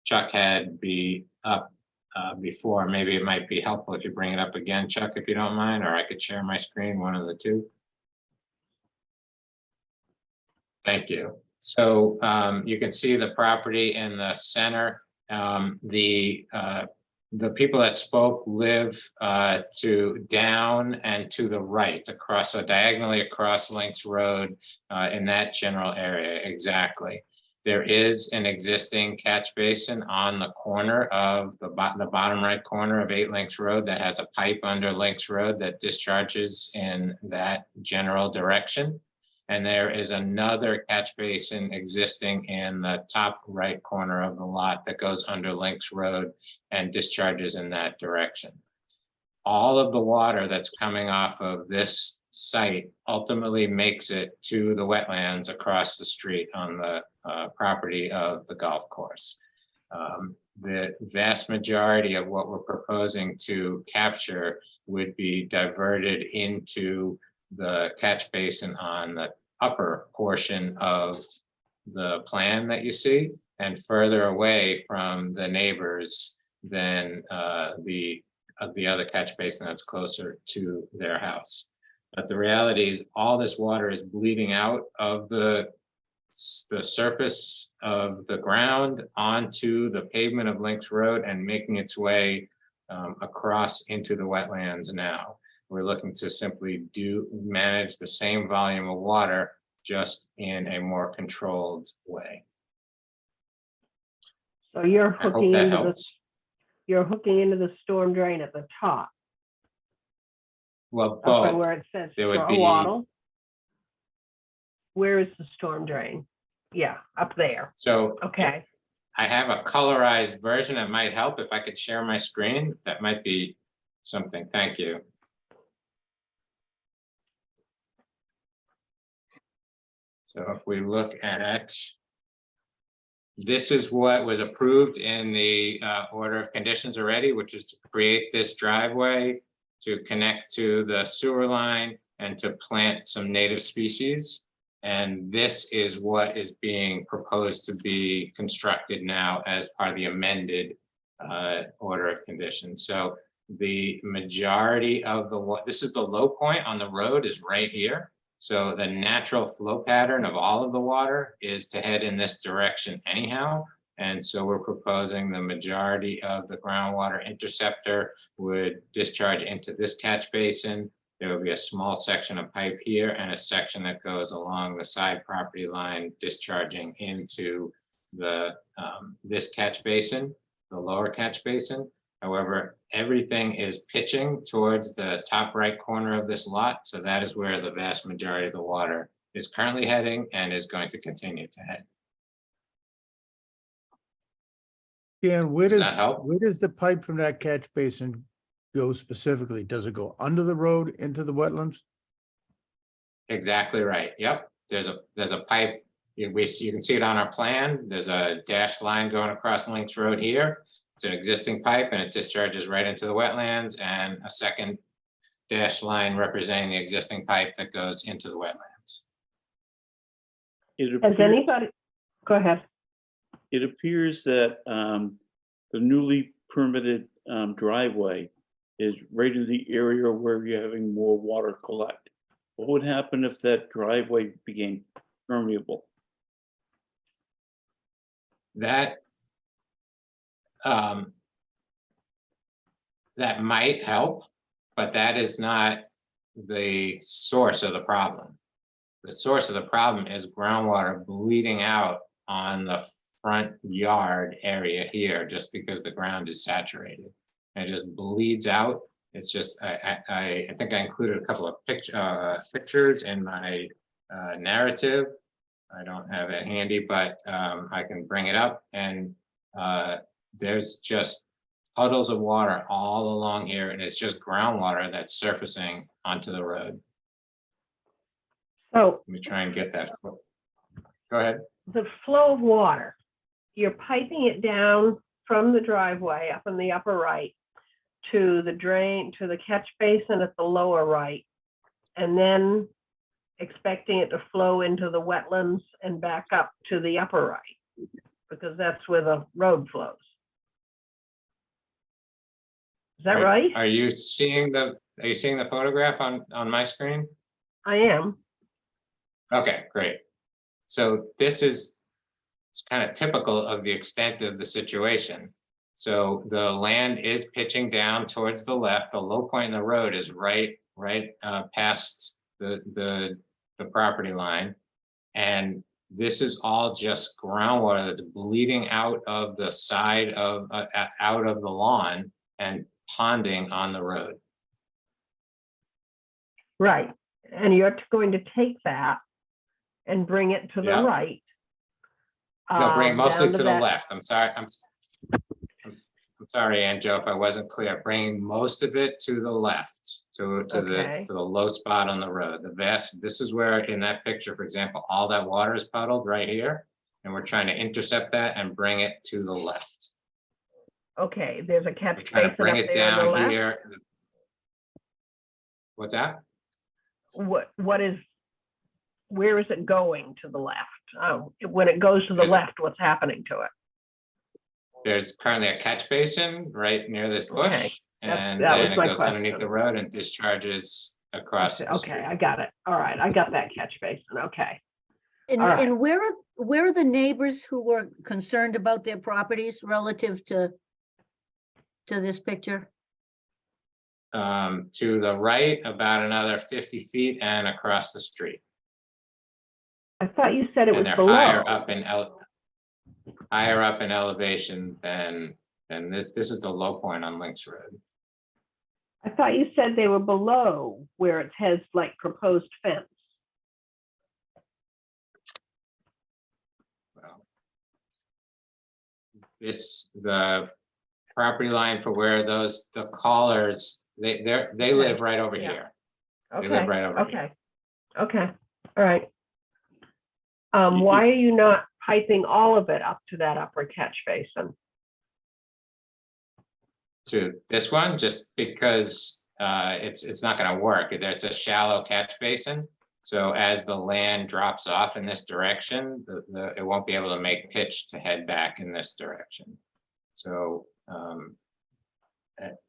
Chuck had be up before, maybe it might be helpful if you bring it up again, Chuck, if you don't mind, or I could share my screen, one of the two. Thank you. So you can see the property in the center. The people that spoke live to down and to the right, across, so diagonally across Links Road in that general area, exactly. There is an existing catch basin on the corner of the bottom right corner of 8 Links Road that has a pipe under Links Road that discharges in that general direction. And there is another catch basin existing in the top right corner of the lot that goes under Links Road and discharges in that direction. All of the water that's coming off of this site ultimately makes it to the wetlands across the street on the property of the golf course. The vast majority of what we're proposing to capture would be diverted into the catch basin on the upper portion of the plan that you see, and further away from the neighbors than the other catch basin that's closer to their house. But the reality is all this water is bleeding out of the surface of the ground onto the pavement of Links Road and making its way across into the wetlands now. We're looking to simply manage the same volume of water, just in a more controlled way. So you're I hope hooking that into the, helps. you're hooking into the storm drain at the top, Well, up by both. where it says There would be, waddle. Where is the storm drain? Yeah, up there. so Okay. I have a colorized version that might help if I could share my screen. That might be something. Thank you. So if we look at, this is what was approved in the order of conditions already, which is to create this driveway, to connect to the sewer line, and to plant some native species. And this is what is being proposed to be constructed now as part of the amended order of conditions. So the majority of this is the low point on the road is right here. So the natural flow pattern of all of the water is to head in this direction anyhow. And so we're proposing the majority of the groundwater interceptor would discharge into this catch basin. There will be a small section of pipe here and a section that goes along the side property line discharging into the this catch basin, the lower catch basin. However, everything is pitching towards the top right corner of this lot. So that is where the vast majority of the water is currently heading and is going to continue to head. Dan, where Does does, that help? where does the pipe from that catch basin go specifically? Does it go under the road into the wetlands? Exactly right. Yep. There's a pipe. You can see it on our plan. There's a dashed line going across Links Road here. It's an existing pipe and it discharges right into the wetlands, and a second dashed line representing the existing pipe that goes into the wetlands. It Has appears, anybody, go ahead. it appears that the newly permitted driveway is right in the area where you're having more water collect. What would happen if that driveway became permeable? That that might help, but that is not the source of the problem. The source of the problem is groundwater bleeding out on the front yard area here, just because the ground is saturated. It just bleeds out. It's just, I think I included a couple of pictures in my narrative. I don't have it handy, but I can bring it up, and there's just puddles of water all along here, and it's just groundwater that's surfacing onto the road. So let me try and get that. Go ahead. the flow of water, you're piping it down from the driveway up in the upper right to the drain, to the catch basin at the lower right, and then expecting it to flow into the wetlands and back up to the upper right, because that's where the road flows. Is that right? Are you seeing the photograph on my screen? I am. Okay, great. So this is, it's kind of typical of the extent of the situation. So the land is pitching down towards the left. The low point in the road is right past the property line. And this is all just groundwater that's bleeding out of the side of, out of the lawn and ponding on the road. Right. And you're going to take that and bring it to the Yeah. right. No, bring it mostly down to the that- left. I'm sorry, I'm sorry, Anjo, if I wasn't clear. Bringing most of it to the left, to Okay. the low spot on the road. This is where in that picture, for example, all that water is puddled right here. And we're trying to intercept that and bring it to the left. Okay, there's a We're catch trying to basin bring up it there on the down left. here. What's that? Where is it going to the left? Oh, when it goes to the left, what's happening to it? There's currently a catch basin right near this Okay, bush. And that was then it my goes underneath question. the road and discharges across the street. Okay, I got it. All right, I got that catch basin. Okay. And, All right. and where are the neighbors who were concerned about their properties relative to this picture? To the right, about another 50 feet and across the street. I thought you said it was And they're below. higher up in elevation than this. This is the low point on Links Road. I thought you said they were below where it has like proposed fence. Well, the property line for where the callers, they live right over Yeah. here. Okay. They live right over here. Okay. Okay. All right. Why are you not piping all of it up to that upper catch basin? To this one, just because it's not going to work. It's a shallow catch basin. So as the land drops off in this direction, it won't be able to make pitch to head back in this direction. So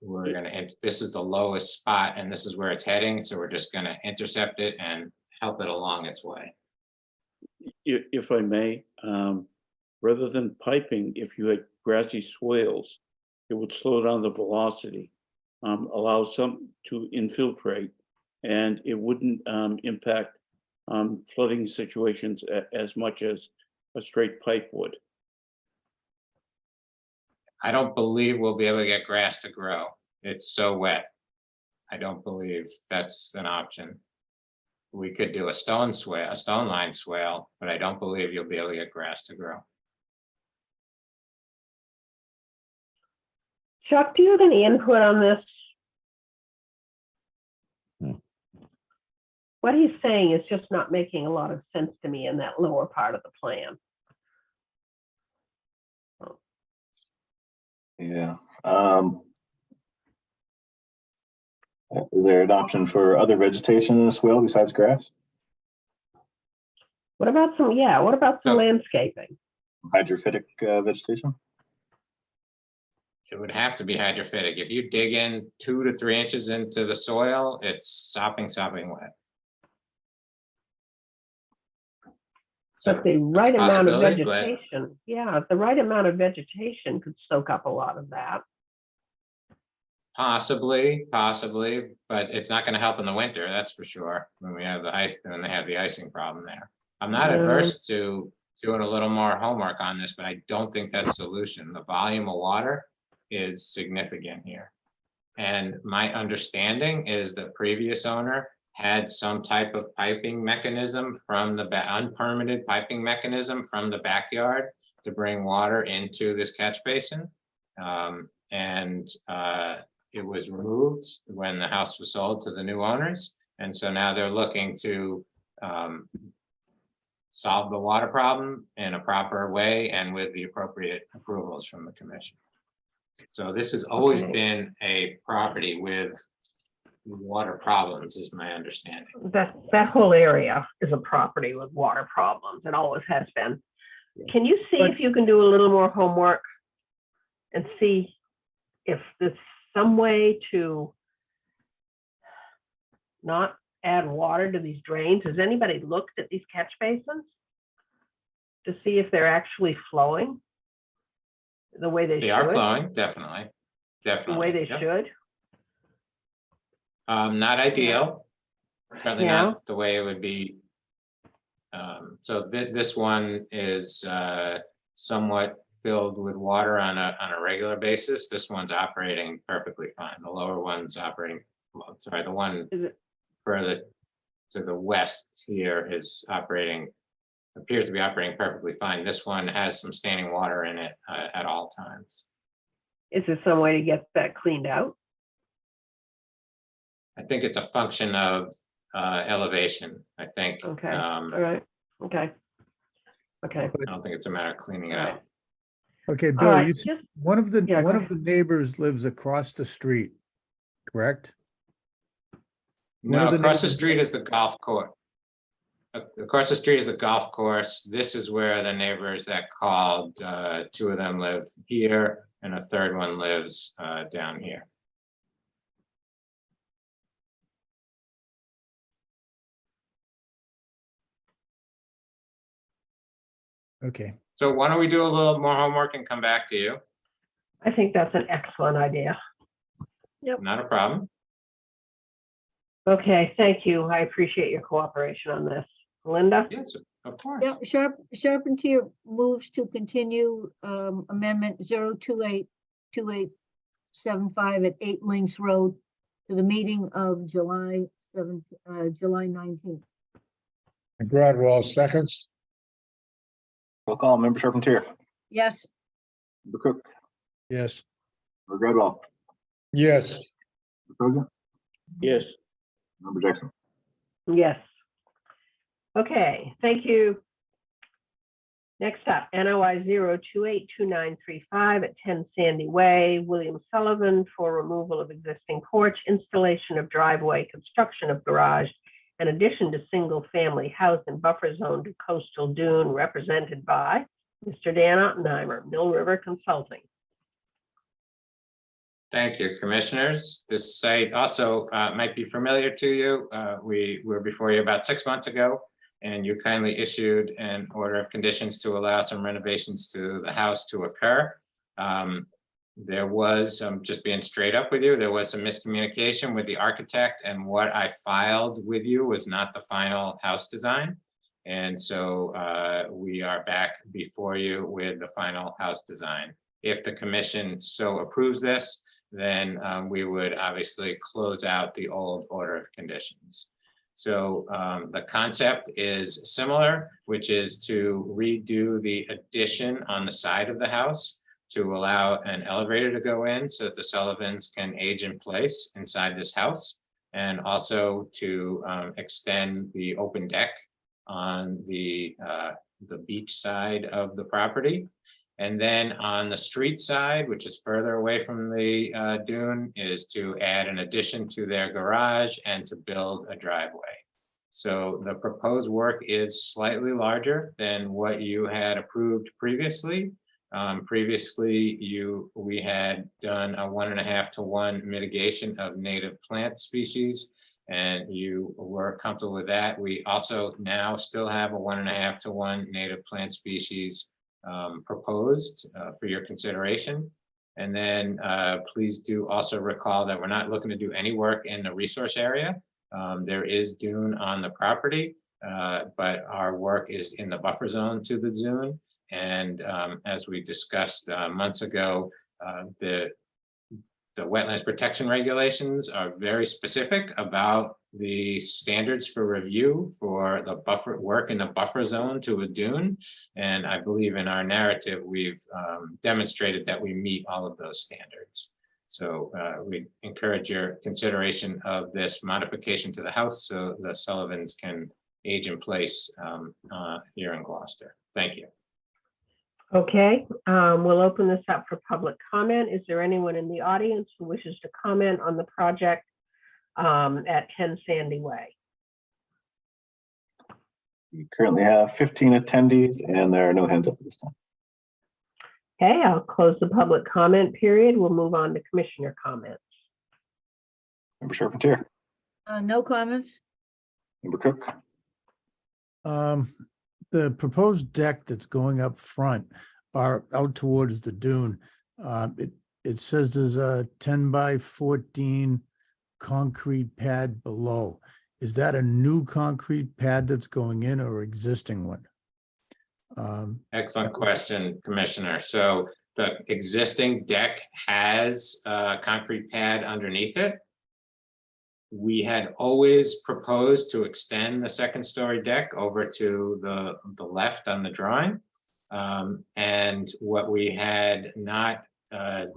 we're going to, this is the lowest spot and this is where it's heading. So we're just going to intercept it and help it along its way. If I may, rather than piping, if you had grassy swales, it would slow down the velocity, allow some to infiltrate, and it wouldn't impact flooding situations as much as a straight pipe would. I don't believe we'll be able to get grass to grow. It's so wet. I don't believe that's an option. We could do a stone line swale, but I don't believe you'll be able to get grass to grow. Chuck, do you have any input on this? What he's saying is just not making a lot of sense to me in that lower part of the plan. Yeah. Is there an option for other vegetation in the swale besides grass? What about some So- landscaping? Hydrophytic vegetation? It would have to be hydrophytic. If you dig in 2 to 3 inches into the soil, it's sopping wet. So But the it's a right amount of possibility, but vegetation, the right amount of vegetation could soak up a lot of that. possibly, but it's not gonna help in the winter, that's for sure, when we have the ice, when they have the icing problem there. I'm not No. adverse to doing a little more homework on this, but I don't think that's the solution. The volume of water is significant here. And my understanding is the previous owner had some type of piping mechanism from the unpermitted piping mechanism from the backyard to bring water into this catch basin. It was removed when the house was sold to the new owners. And so now they're looking to solve the water problem in a proper way and with the appropriate approvals from the commission. So this has always Okay. been a property with water problems, is my understanding. That whole area is a property with water problems. It always has been. Can you see if you can do a little more homework and see if there's some way to not add water to these drains? Has anybody looked at these catch basins to see if they're actually flowing the way they should? They are flowing, definitely, The definitely. way they yep. should? Not ideal, certainly Yeah. not the way it would be. So this one is somewhat filled with water on a regular basis. This one's operating perfectly fine. The lower one's operating, well, sorry, the one Is it, further to the west here is appears to be operating perfectly fine. This one has some standing water in it at all times. is there some way to get that cleaned out? I think it's a function of elevation, I think. Okay, all right, okay. Okay, I don't think it's a matter of cleaning it All right. out. Okay, all Bill, right, you, just, one of the, Yeah, go one of ahead. the neighbors lives across the street, correct? One of No, the across the neighbors- street is the golf course. Across the street is the golf course. This is where the neighbors that called, 2 of them live here and a third one lives down here. Okay, So why don't we do a little more homework and come back to you? I think that's an excellent idea. Not a problem. Okay, thank you. I appreciate your cooperation on this. Linda? Yes, of course. Yeah, Charpentier moves to continue amendment 0282875 at 8 Links Road to the meeting of July 19th. And Gradwell seconds. Roll call, Member Charpentier, Yes, Member Cook, yes, Member Gradwell, Yes, Member Koga, Yes, Member Jackson. Yes. Okay, thank you. Next up, NOI 0282935 at 10 Sandy Way, William Sullivan for removal of existing porch, installation of driveway, construction of garage, and addition to single-family house and buffer zone to coastal dune, represented by Mr. Dan Ottenheimer, Mill River Consulting. Thank you, commissioners. This site also might be familiar to you. We were before you about 6 months ago, and you kindly issued an order of conditions to allow some renovations to the house to occur. There was, I'm just being straight up with you, there was some miscommunication with the architect, and what I filed with you was not the final house design. And so we are back before you with the final house design. If the commission so approves this, then we would obviously close out the old order of conditions. So the concept is similar, which is to redo the addition on the side of the house to allow an elevator to go in so that the Sullivans can age in place inside this house, and also to extend the open deck on the beach side of the property. And then on the street side, which is further away from the dune, is to add an addition to their garage and to build a driveway. So the proposed work is slightly larger than what you had approved previously. Previously, we had done a 1.5 to 1 mitigation of native plant species, and you were comfortable with that. We also now still have a 1.5 to 1 native plant species proposed for your consideration. And then please do also recall that we're not looking to do any work in the resource area. There is dune on the property, but our work is in the buffer zone to the dune. And as we discussed months ago, the wetlands protection regulations are very specific about the standards for review for the buffer work in the buffer zone to a dune. And I believe in our narrative, we've demonstrated that we meet all of those standards. So we encourage your consideration of this modification to the house so the Sullivans can age in place here in Gloucester. Thank you. Okay, we'll open this up for public comment. Is there anyone in the audience who wishes to comment on the project at 10 Sandy Way? We currently have 15 attendees and there are no hands up at this time. Okay, I'll close the public comment period. We'll move on to commissioner comments. Member Charpentier, No comments? Member Cook, The proposed deck that's going up front or out towards the dune, it says there's a 10 by 14 concrete pad below. Is that a new concrete pad that's going in or existing one? Excellent question, Commissioner. So the existing deck has a concrete pad underneath it. We had always proposed to extend the second story deck over to the left on the drawing. And what we had not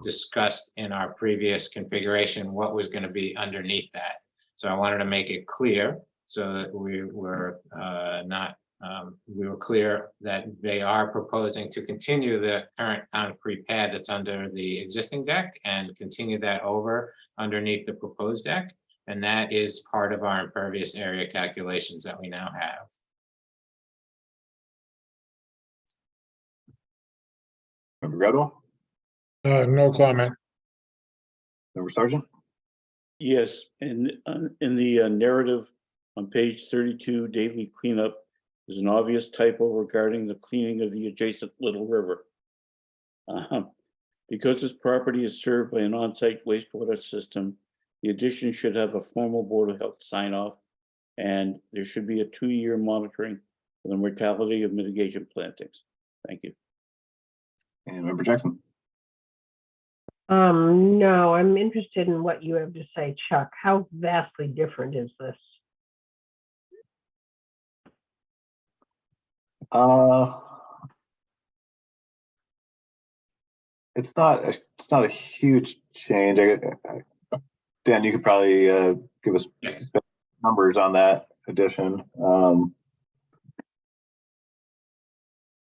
discussed in our previous configuration, what was going to be underneath that. So I wanted to make it clear so that we were we were clear that they are proposing to continue the current concrete pad that's under the existing deck and continue that over underneath the proposed deck. And that is part of our impervious area calculations that we now have. Member Gradwell, No comment. Member Sargent, Yes, in the narrative on page 32, daily cleanup, there's an obvious typo regarding the cleaning of the adjacent Little River. Because this property is served by an on-site wastewater system, the addition should have a formal Board of Health sign off, and there should be a 2-year monitoring for the mortality of mitigation plantings. Thank you. and Member Jackson. No, I'm interested in what you have to say, Chuck. How vastly different is this? It's not a huge change. Dan, you could probably give us numbers on that addition.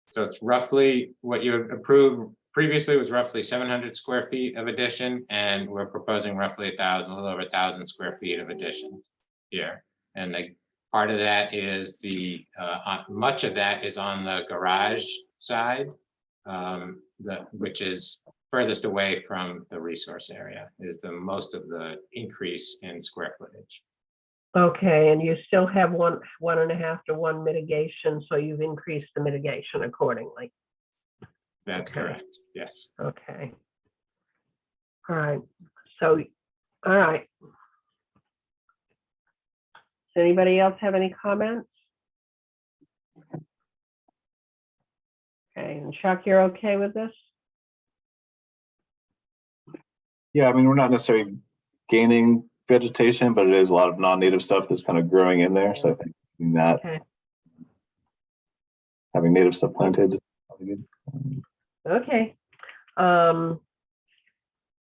So it's roughly what you approved previously was roughly 700 square feet of addition, and we're proposing roughly a little over 1,000 square feet of addition here. And the part of that is much of that is on the garage side, which is furthest away from the resource area, is the most of the increase in square footage. Okay, and you still have 1.5 to 1 mitigation, so you've increased the mitigation accordingly. That's correct, yes. Okay. All right, so, all right. Does anybody else have any comments? Okay, and Chuck, you're okay with this? Yeah, I mean, we're not necessarily gaining vegetation, but it is a lot of non-native stuff that's kind of growing in there. So I think that having native stuff planted is probably good. Okay.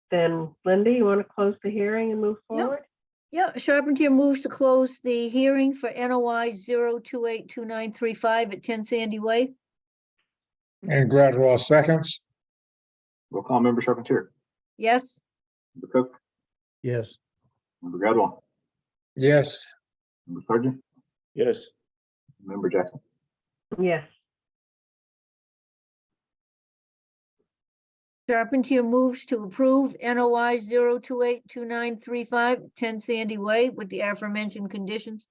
Then Linda, you want to close the hearing and move forward? Yeah, Charpentier moves to close the hearing for NOI 0282935 at 10 Sandy Way. And Gradwell seconds. Roll call, Member Charpentier. Yes. Member Cook, Yes. Member Gradwell, Yes. Member Sargent, Yes. Member Jackson. Yes. Charpentier moves to approve NOI 0282935, 10 Sandy Way with the aforementioned conditions.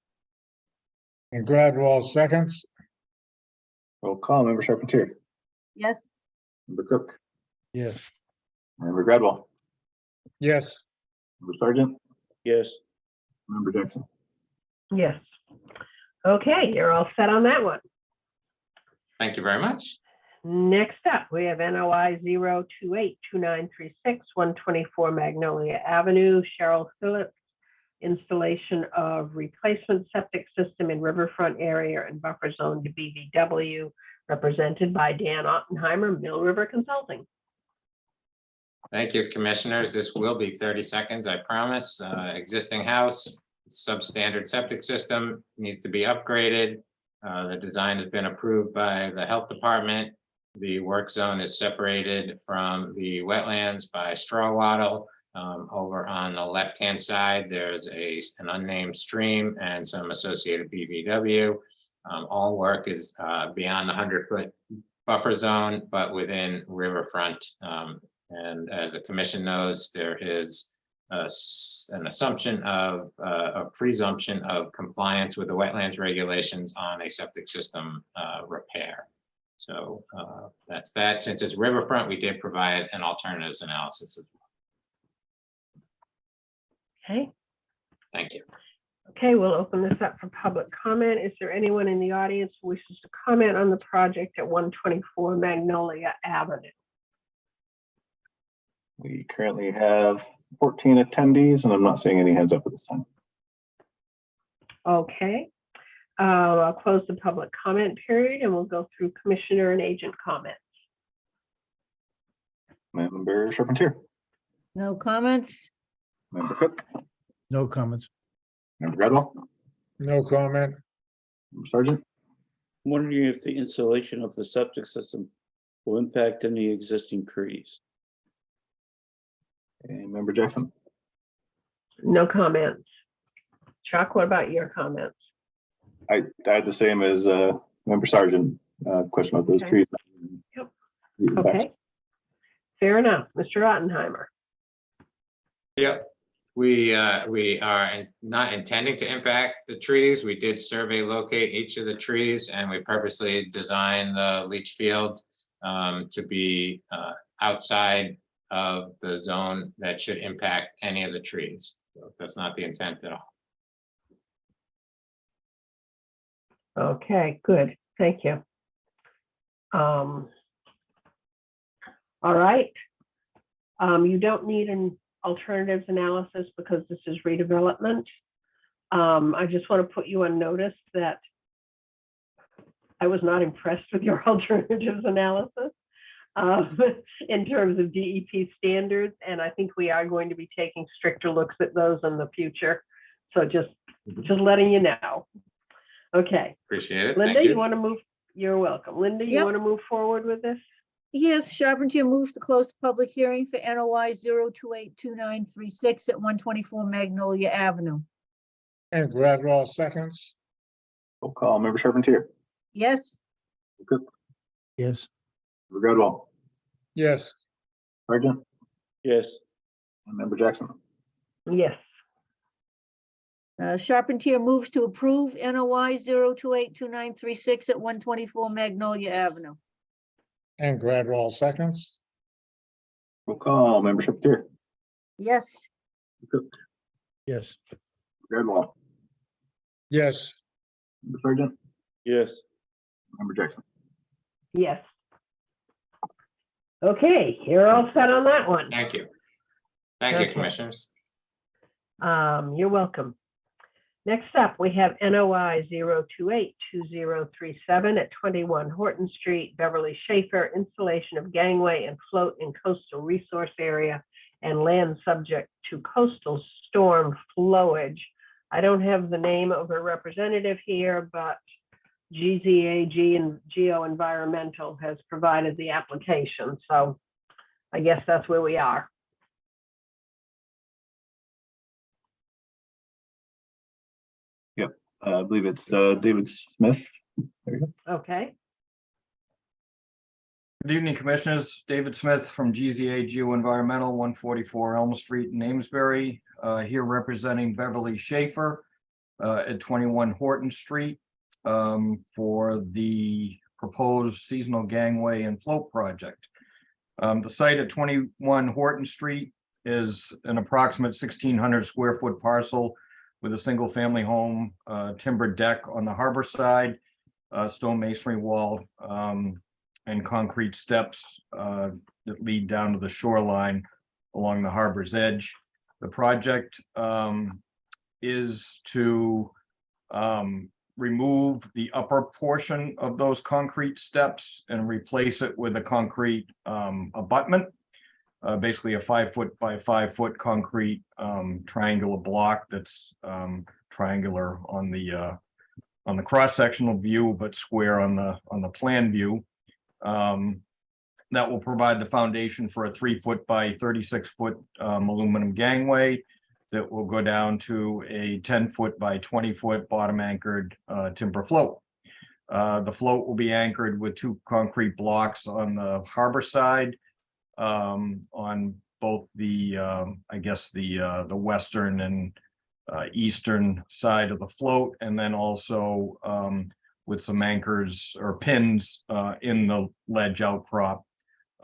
And Gradwell seconds. Roll call, Member Charpentier, Yes. Member Cook, Yes. Member Gradwell, Yes. Member Sargent, Yes. Member Jackson. Yes. Okay, you're all set on that one. Thank you very much. Next up, we have NOI 0282936, 124 Magnolia Avenue, Cheryl Phillips. Installation of replacement septic system in riverfront area and buffer zone to BVW, represented by Dan Ottenheimer, Mill River Consulting. Thank you, commissioners. This will be 30 seconds, I promise. Existing house, substandard septic system needs to be upgraded. The design has been approved by the health department. The work zone is separated from the wetlands by straw wattle. Over on the left-hand side, there's an unnamed stream and some associated BVW. All work is beyond the 100-foot buffer zone, but within riverfront. And as the commission knows, there is an assumption of a presumption of compliance with the wetlands regulations on a septic system repair. So that's that. Since it's riverfront, we did provide an alternatives analysis as well. Okay. Thank you. Okay, we'll open this up for public comment. Is there anyone in the audience who wishes to comment on the project at 124 Magnolia Avenue? We currently have 14 attendees, and I'm not seeing any hands up at this time. Okay. I'll close the public comment period and we'll go through commissioner and agent comments. Member Charpentier, No comments. Member Cook, No comments. Member Gradwell, No comment. Member Sargent, I'm wondering if the installation of the septic system will impact any existing trees. and Member Jackson. No comments. Chuck, what about your comments? I had the same as Member Sargent, question about those Okay. trees. Yep. Okay. Fair enough. Mr. Ottenheimer. Yep. We are not intending to impact the trees. We did survey locate each of the trees and we purposely designed the leach field to be outside of the zone that should impact any of the trees. So that's not the intent at all. Okay, good. Thank you. All right. You don't need an alternatives analysis because this is redevelopment. I just want to put you on notice that I was not impressed with your alternatives analysis in terms of DEP standards, and I think we are going to be taking stricter looks at those in the future. So just letting you know. Okay. Appreciate it. Linda, Thank you want to move? You're welcome. Linda, you Yep. want to move forward with this? Yes, Charpentier moves to close the public hearing for NOI 0282936 at 124 Magnolia Avenue. And Gradwell seconds. Roll call, Member Charpentier, Yes. Cook, Yes. Member Gradwell, Yes. Sargent, Yes. and Member Jackson. Yes. Charpentier moves to approve NOI 0282936 at 124 Magnolia Avenue. And Gradwell seconds. Roll call, Member Charpentier, Yes. Cook, Yes. Gradwell, Yes. Member Sargent, Yes. Member Jackson. Yes. Okay, you're all set on that one. Thank you. Thank you, Okay. commissioners. You're welcome. Next up, we have NOI 0282037 at 21 Horton Street, Beverly Schaefer, installation of gangway and float in coastal resource area and land subject to coastal storm flowage. I don't have the name of a representative here, but GZAG and Geo Environmental has provided the application. So I guess that's where we are. I believe it's David Smith. There you go. Okay, Good evening, Commissioners. David Smith from GZA Geoenvironmental, 144 Elm Street in Amesbury, here representing Beverly Schaefer at 21 Horton Street for the proposed seasonal gangway and float project. The site at 21 Horton Street is an approximate 1,600 square foot parcel with a single family home, timber deck on the harbor side, stone masonry wall, and concrete steps that lead down to the shoreline along the harbor's edge. The project is to remove the upper portion of those concrete steps and replace it with a concrete abutment, basically a 5 foot by 5 foot concrete triangular block that's triangular on the cross-sectional view, but square on the plan view. That will provide the foundation for a 3 foot by 36 foot aluminum gangway that will go down to a 10 foot by 20 foot bottom anchored timber float. The float will be anchored with 2 concrete blocks on the harbor side, on both the I guess the western and eastern side of the float, and then also with some anchors or pins in the ledge outcrop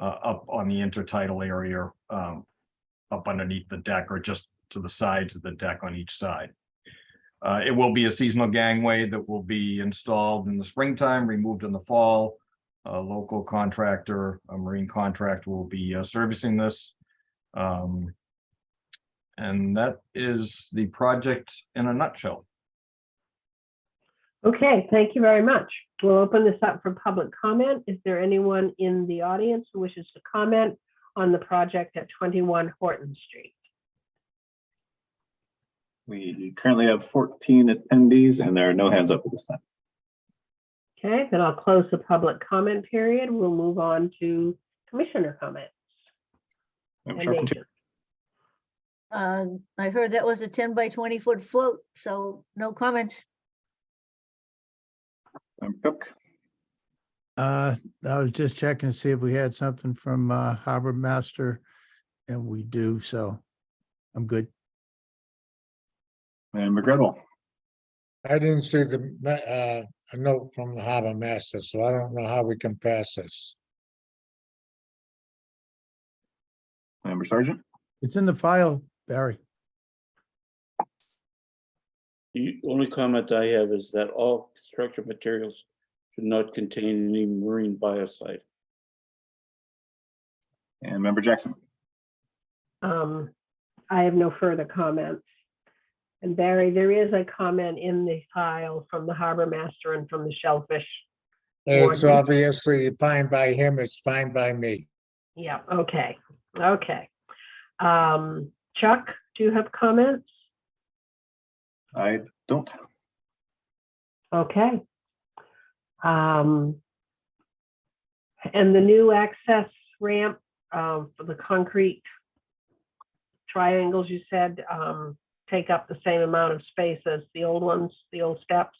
up on the intertidal area, up underneath the deck or just to the sides of the deck on each side. It will be a seasonal gangway that will be installed in the springtime, removed in the fall. A local contractor, a marine contractor, will be servicing this. And that is the project in a nutshell. okay, thank you very much. We'll open this up for public comment. Is there anyone in the audience who wishes to comment on the project at 21 Horton Street? We currently have 14 attendees and there are no hands up at this time. Okay, then I'll close the public comment period. We'll move on to commissioner comments. Member And Charpentier. agents. I heard that was a 10 by 20 foot float, so no comments. Member Cook. I was just checking to see if we had something from Harbor Master, and we do, so I'm good. Member Gretel. I didn't see a note from the harbor master, so I don't know how we can pass this. Member Sergeant. It's in the file, Barry. The only comment I have is that all construction materials should not contain any marine biocide. And Member Jackson. I have no further comments. And Barry, there is a comment in the file from the harbor master and from the shellfish. It's warden. obviously fine by him, it's fine by me. Yeah, okay, okay. Chuck, do you have comments? I don't. Okay. And the new access ramp for the concrete triangles, you said, take up the same amount of space as the old ones, the old steps?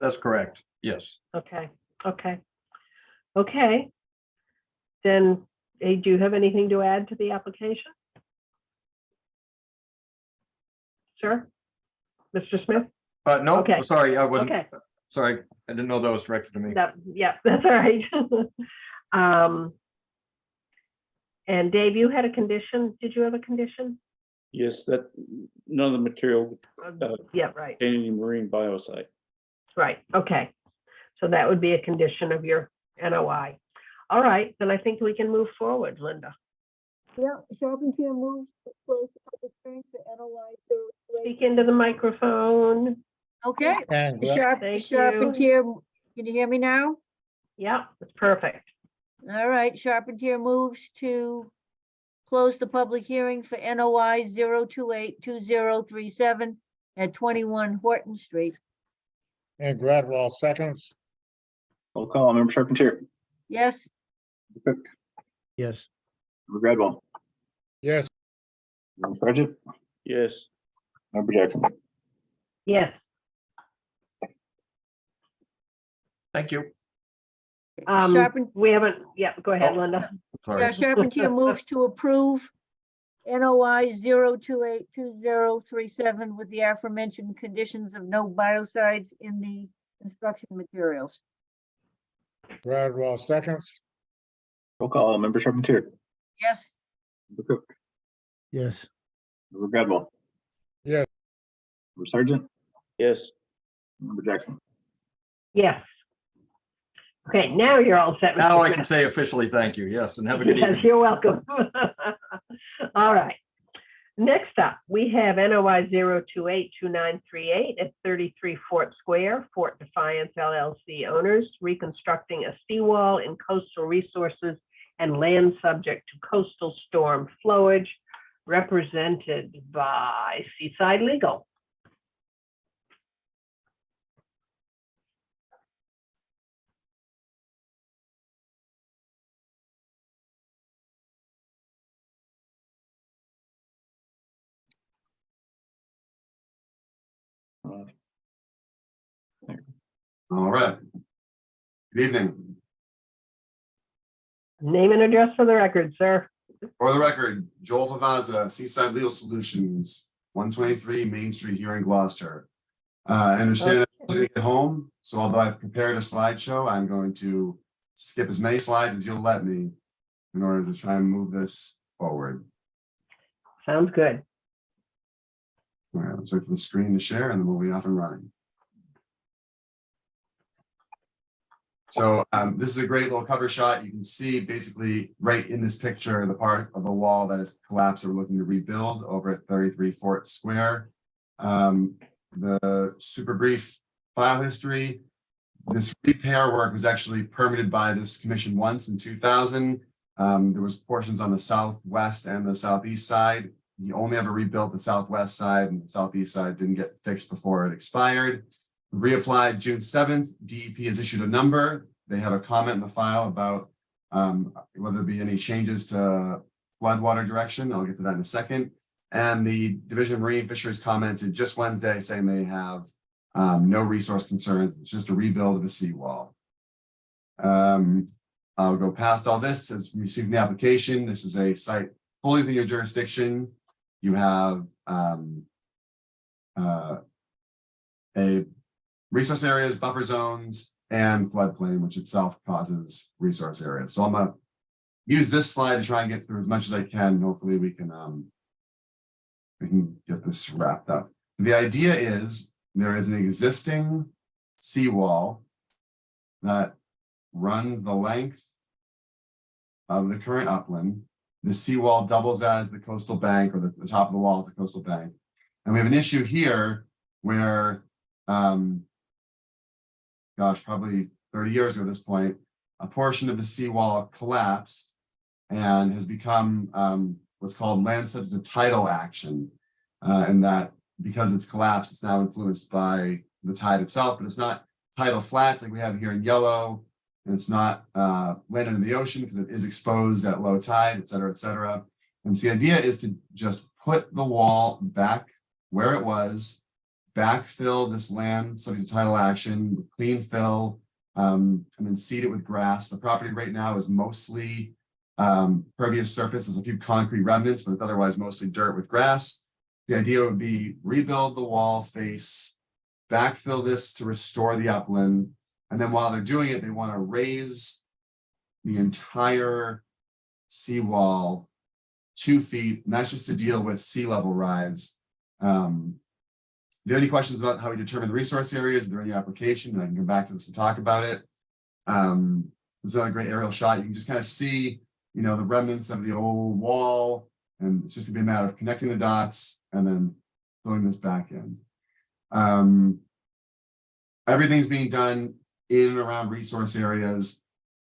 That's correct. Yes. Okay, okay. Okay. Then, do you have anything to add to the application? Sir? Mr. Smith? No, Okay. sorry, I wasn't. Okay. Sorry, I didn't know that was directed to me. Yeah, that's all right. And Dave, you had a condition. Did you have a condition? Yes, that none of the material Yeah, right, contain any marine biocide. right. Okay. So that would be a condition of your NOI. All right, then I think we can move forward, Linda. Yeah, Charpentier moves to close the public hearing for NOI. Speak into the microphone. Okay, And Thank you. Charpentier, can you hear me now? Yeah, that's perfect. All right, Charpentier moves to close the public hearing for NOI 0282037 at 21 Horton Street. and Gradwell seconds. Roll call. Member Charpentier. Yes, Member Cook. Yes. Member Gradwell. Yes, Member Sergeant. Yes, Member Jackson. Yes. Thank you. We haven't, yeah, go ahead, Oh. Linda. Sorry. Yeah, Charpentier moves to approve NOI 0282037 with the aforementioned conditions of no biocides in the construction materials. Gradwell seconds. Roll call, Member Charpentier, Yes. Member Cook, Yes. Member Gradwell. Yes. Member Sergeant, Yes. Member Jackson. Yes. Okay, now you're all set. Now Mr. I can Smith. say officially thank you. Yes, and have a good Yes, evening. you're welcome. All right. Next up, we have NOI 0282938 at 33 Fort Square, Fort Defiance LLC owners, reconstructing a seawall in coastal resources and land subject to coastal storm flowage, represented by Seaside Legal. All right. Good evening. Name and address for the record, sir. For the record, Joel Favazza, Seaside Legal Solutions, 123 Main Street here in Gloucester. I understand I'm going to get home, so although I've prepared a slideshow, I'm going to skip as many slides as you'll let me in order to try and move this forward. Sounds good. All right, let's wait for the screen to share and then we'll be off and running. So this is a great little cover shot. You can see basically right in this picture, the part of the wall that is collapsed that we're looking to rebuild over at 33 Fort Square. The super brief file history. This repair work was actually permitted by this commission once in 2000. There was portions on the southwest and the southeast side. You only ever rebuilt the southwest side, and the southeast side didn't get fixed before it expired. Reapplied June 7th, DEP has issued a number. They have a comment in the file about whether there be any changes to floodwater direction. I'll get to that in a second. And the Division of Marine Fisheries commented just Wednesday saying they have no resource concerns. It's just a rebuild of a seawall. I'll go past all this as we received the application. This is a site fully within your jurisdiction. You have a resource areas, buffer zones, and floodplain, which itself causes resource areas. So I'm gonna use this slide to try and get through as much as I can. Hopefully we can get this wrapped up. The idea is there is an existing seawall that runs the length of the current upland. The seawall doubles as the coastal bank, or the top of the wall is the coastal bank. And we have an issue here where probably 30 years ago at this point, a portion of the seawall collapsed and has become what's called land subject to tidal action. And that because it's collapsed, it's now influenced by the tide itself, but it's not tidal flats like we have here in yellow. And it's not land under the ocean because it is exposed at low tide, et cetera, et cetera. And so the idea is to just put the wall back where it was, backfill this land subject to tidal action with clean fill, and then seed it with grass. The property right now is mostly pervious surface. There's a few concrete remnants, but it's otherwise mostly dirt with grass. The idea would be rebuild the wall face, backfill this to restore the upland. And then while they're doing it, they want to raise the entire seawall 2 feet. And that's just to deal with sea level rise. If you have any questions about how we determine the resource areas, is there any application? I can come back to this and talk about it. This is another great aerial shot. You can just kind of see, the remnants of the old wall, and it's just gonna be a matter of connecting the dots and then filling this back in. Everything's being done in and around resource areas.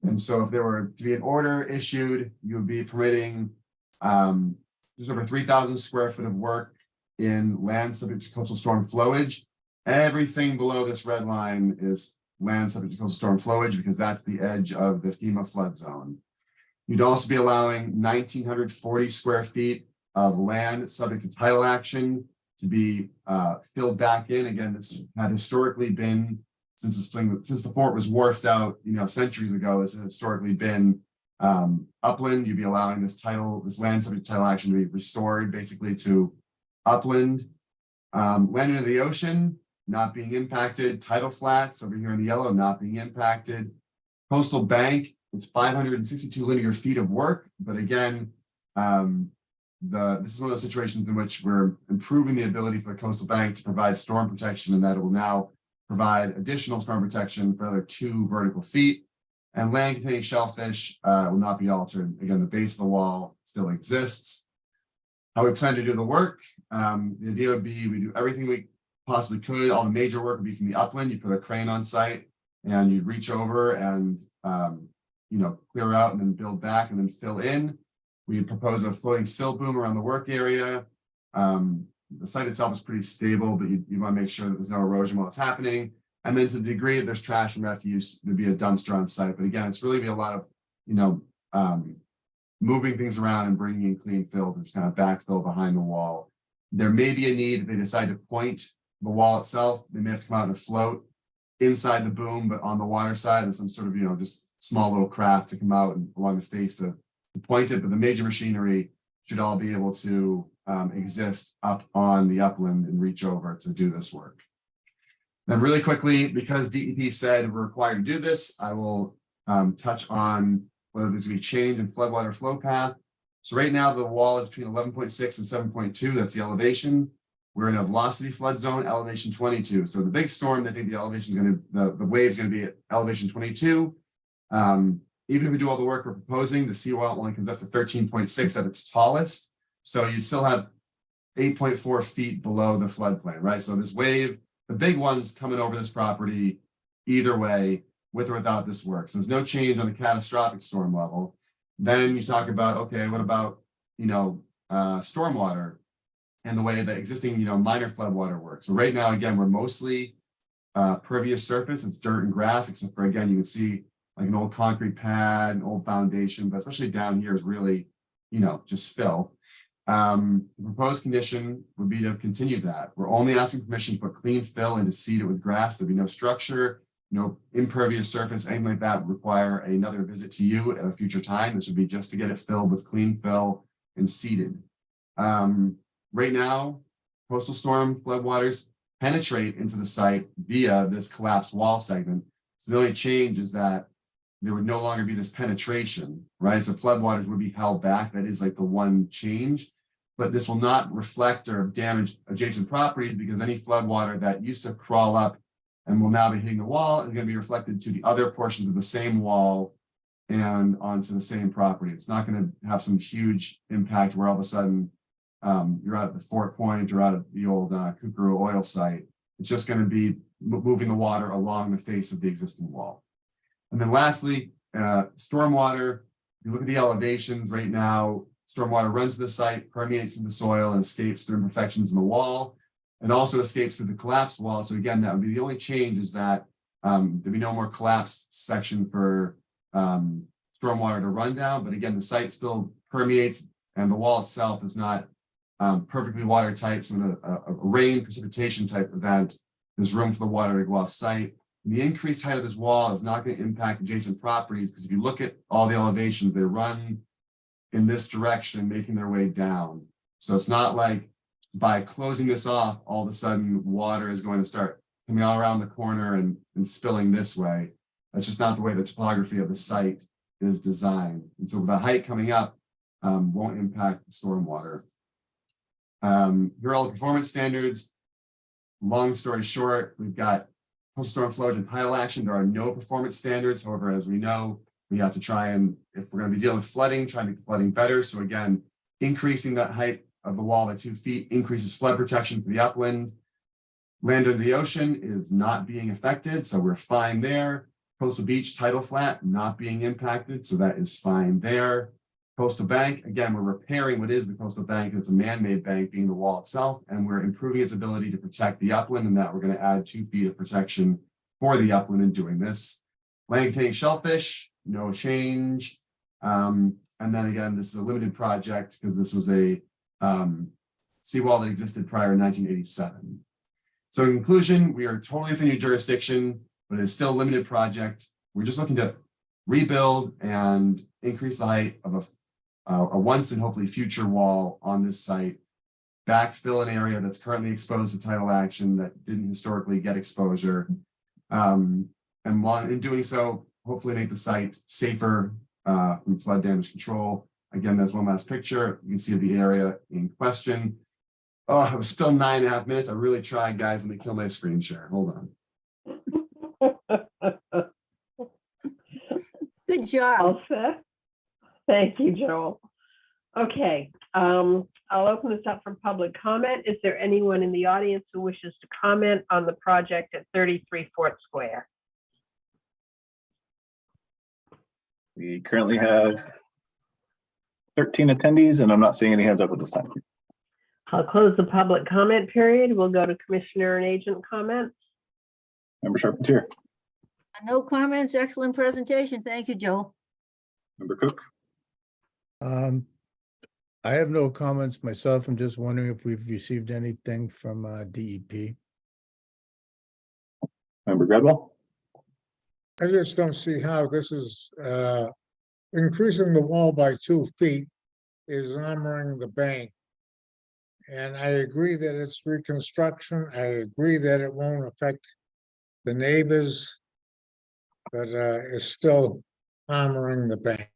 And so if there were to be an order issued, you would be permitting just over 3,000 square feet of work in land subject to coastal storm flowage. Everything below this red line is land subject to coastal storm flowage because that's the edge of the FEMA flood zone. You'd also be allowing 1,940 square feet of land subject to tidal action to be filled back in. Again, this had historically been since the fort was wharfed out, centuries ago, this has historically been upland. You'd be allowing this land subject to title action to be restored basically to upland. Land into the ocean, not being impacted. Tidal flats over here in the yellow, not being impacted. Coastal bank, it's 562 linear feet of work, but again, this is one of those situations in which we're improving the ability for the coastal bank to provide storm protection, and that it will now provide additional storm protection for another 2 vertical feet. And land containing shellfish will not be altered. Again, the base of the wall still exists. How we plan to do the work, the idea would be we do everything we possibly could. All the major work would be from the upland. You put a crane on site and you'd reach over and clear out and then build back and then fill in. We propose a floating sill boom around the work area. The site itself is pretty stable, but you want to make sure that there's no erosion while it's happening. And then to the degree that there's trash and refuse, there'd be a dumpster on site. But again, it's really be a lot of, moving things around and bringing in clean fill to just kind of backfill behind the wall. There may be a need if they decide to point the wall itself. They may have to come out and float inside the boom, but on the water side, and some sort of, just small little craft to come out and along the face to point it. But the major machinery should all be able to exist up on the upland and reach over to do this work. Then really quickly, because DEP said we're required to do this, I will touch on whether there's going to be change in floodwater flow path. So right now the wall is between 11.6 and 7.2. That's the elevation. We're in a velocity flood zone, elevation 22. So the big storm, I think the elevation is going to, the wave is going to be at elevation 22. Even if we do all the work we're proposing, the seawall only comes up to 13.6 at its tallest. So you still have 8.4 feet below the floodplain, right? So this wave, the big one's coming over this property either way, with or without this work. So there's no change on the catastrophic storm level. Then you talk about, okay, what about, stormwater and the way that existing, minor floodwater works. So right now, again, we're mostly pervious surface. It's dirt and grass, except for, again, you can see like an old concrete pad, an old foundation, but especially down here is really, just fill. The proposed condition would be to continue that. We're only asking permission to put clean fill and to seed it with grass. There'd be no structure, no impervious surface, anything like that would require another visit to you at a future time. This would be just to get it filled with clean fill and seeded. Right now, coastal storm floodwaters penetrate into the site via this collapsed wall segment. So the only change is that there would no longer be this penetration, right? So floodwaters would be held back. That is like the one change, but this will not reflect or damage adjacent properties because any floodwater that used to crawl up and will now be hitting the wall is going to be reflected to the other portions of the same wall and onto the same property. It's not going to have some huge impact where all of a sudden you're out at the Fort Point or out at the old Kookaroo oil site. It's just going to be moving the water along the face of the existing wall. And then lastly, stormwater. If you look at the elevations right now, stormwater runs to the site, permeates through the soil, and escapes through imperfections in the wall, and also escapes through the collapsed wall. So again, that would be the only change is that there'd be no more collapsed section for stormwater to run down. But again, the site still permeates, and the wall itself is not perfectly watertight. So in a rain precipitation type event, there's room for the water to go off site. And the increased height of this wall is not going to impact adjacent properties because if you look at all the elevations, they run in this direction, making their way down. So it's not like by closing this off, all of a sudden water is going to start coming all around the corner and spilling this way. That's just not the way the topography of the site is designed. And so the height coming up won't impact the stormwater. Here are all the performance standards. Long story short, we've got coastal storm flow and tidal action. There are no performance standards. However, as we know, we have to try and, if we're going to be dealing with flooding, try and make the flooding better. So again, increasing that height of the wall by 2 feet increases flood protection for the upland. Land under the ocean is not being affected, so we're fine there. Coastal beach, tidal flat, not being impacted, so that is fine there. Coastal bank, again, we're repairing what is the coastal bank. It's a man-made bank, being the wall itself, and we're improving its ability to protect the upland, and that we're going to add 2 feet of protection for the upland in doing this. Land containing shellfish, no change. And then again, this is a limited project because this was a seawall that existed prior to 1987. So in conclusion, we are totally within your jurisdiction. but it's still a limited project. We're just looking to rebuild and increase the height of a once and hopefully future wall on this site, backfill an area that's currently exposed to tidal action that didn't historically get exposure. And while in doing so, hopefully make the site safer from flood damage control. Again, there's one last picture. You can see the area in question. Oh, it was still 9.5 minutes. I really tried, guys. Let me kill my screen share. Hold on. Good job. All set. Thank you, Joel. Okay, I'll open this up for public comment. Is there anyone in the audience who wishes to comment on the project at 33 Fort Square? We currently have 13 attendees, and I'm not seeing any hands up at this time. I'll close the public comment period. We'll go to commissioner and agent comments. Member Charpentier. No comments. Excellent presentation. Thank you, Joe. Member Cook. I have no comments myself. I'm just wondering if we've received anything from DEP. Member Gradwell. I just don't see how this is, increasing the wall by 2 feet is armoring the bank. And I agree that it's reconstruction. I agree that it won't affect the neighbors, but it's still armoring the bank.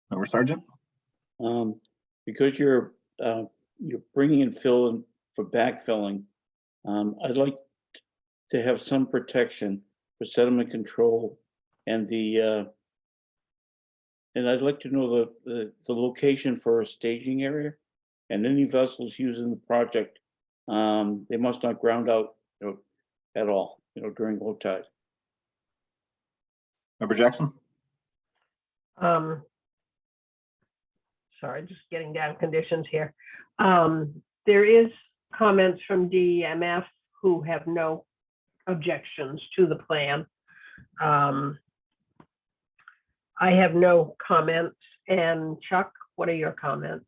Member Sargent. Because you're bringing in fill in for backfilling, I'd like to have some protection for sediment control and and I'd like to know the location for a staging area, and any vessels using the project, they must not ground out, at all, during low tide. Member Jackson. Sorry, just getting down conditions here. There is comments from DEMF who have no objections to the plan. I have no comments. And Chuck, what are your comments?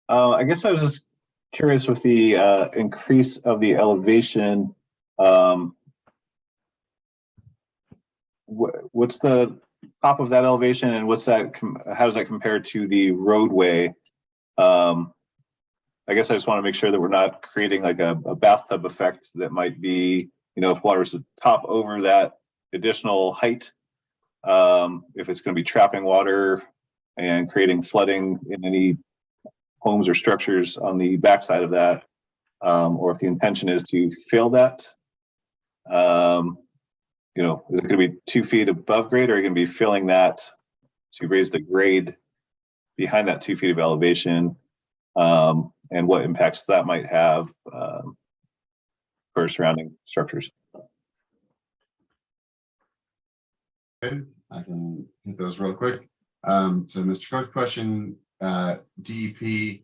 I guess I was just curious with the increase of the elevation. What's the top of that elevation, and what's that? How does that compare to the roadway? I guess I just want to make sure that we're not creating like a bathtub effect that might be, if water is to top over that additional height. If it's going to be trapping water and creating flooding in any homes or structures on the backside of that, or if the intention is to fill that, is it going to be 2 feet above grade, or are you going to be filling that to raise the grade behind that 2 feet of elevation, and what impacts that might have for surrounding structures? Okay, I can hit those real quick. So Mr. Cook's question, DEP, the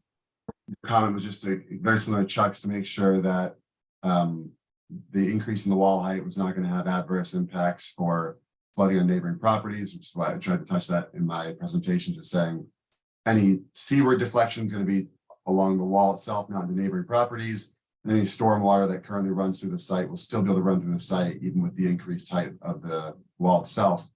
comment was just very similar to Chuck's, to make sure that the increase in the wall height was not going to have adverse impacts for flooding on neighboring properties, which is why I tried to touch that in my presentation, just saying any seaward deflection is going to be along the wall itself, not the neighboring properties. And any stormwater that currently runs through the site will still be able to run through the site, even with the increased height of the wall itself.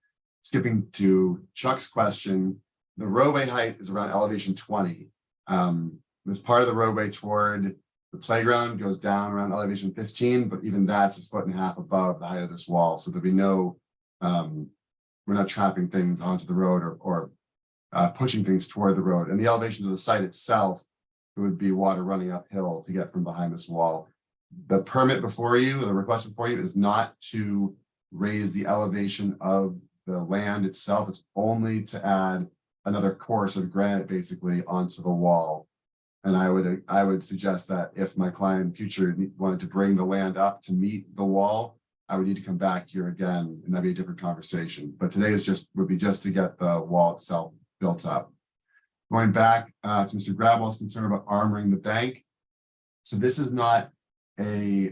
Skipping to Chuck's question, the roadway height is around elevation 20. There's part of the roadway toward the playground goes down around elevation 15, but even that's 1.5 feet above the height of this wall. So there'll be no, we're not trapping things onto the road or pushing things toward the road. And the elevation of the site itself, it would be water running uphill to get from behind this wall. The permit before you, the request before you, is not to raise the elevation of the land itself. It's only to add another course of granite basically onto the wall. And I would suggest that if my client in the future wanted to bring the land up to meet the wall, I would need to come back here again, and that'd be a different conversation. But today would be just to get the wall itself built up. Going back to Mr. Gradwell's concern about armoring the bank. So this is not a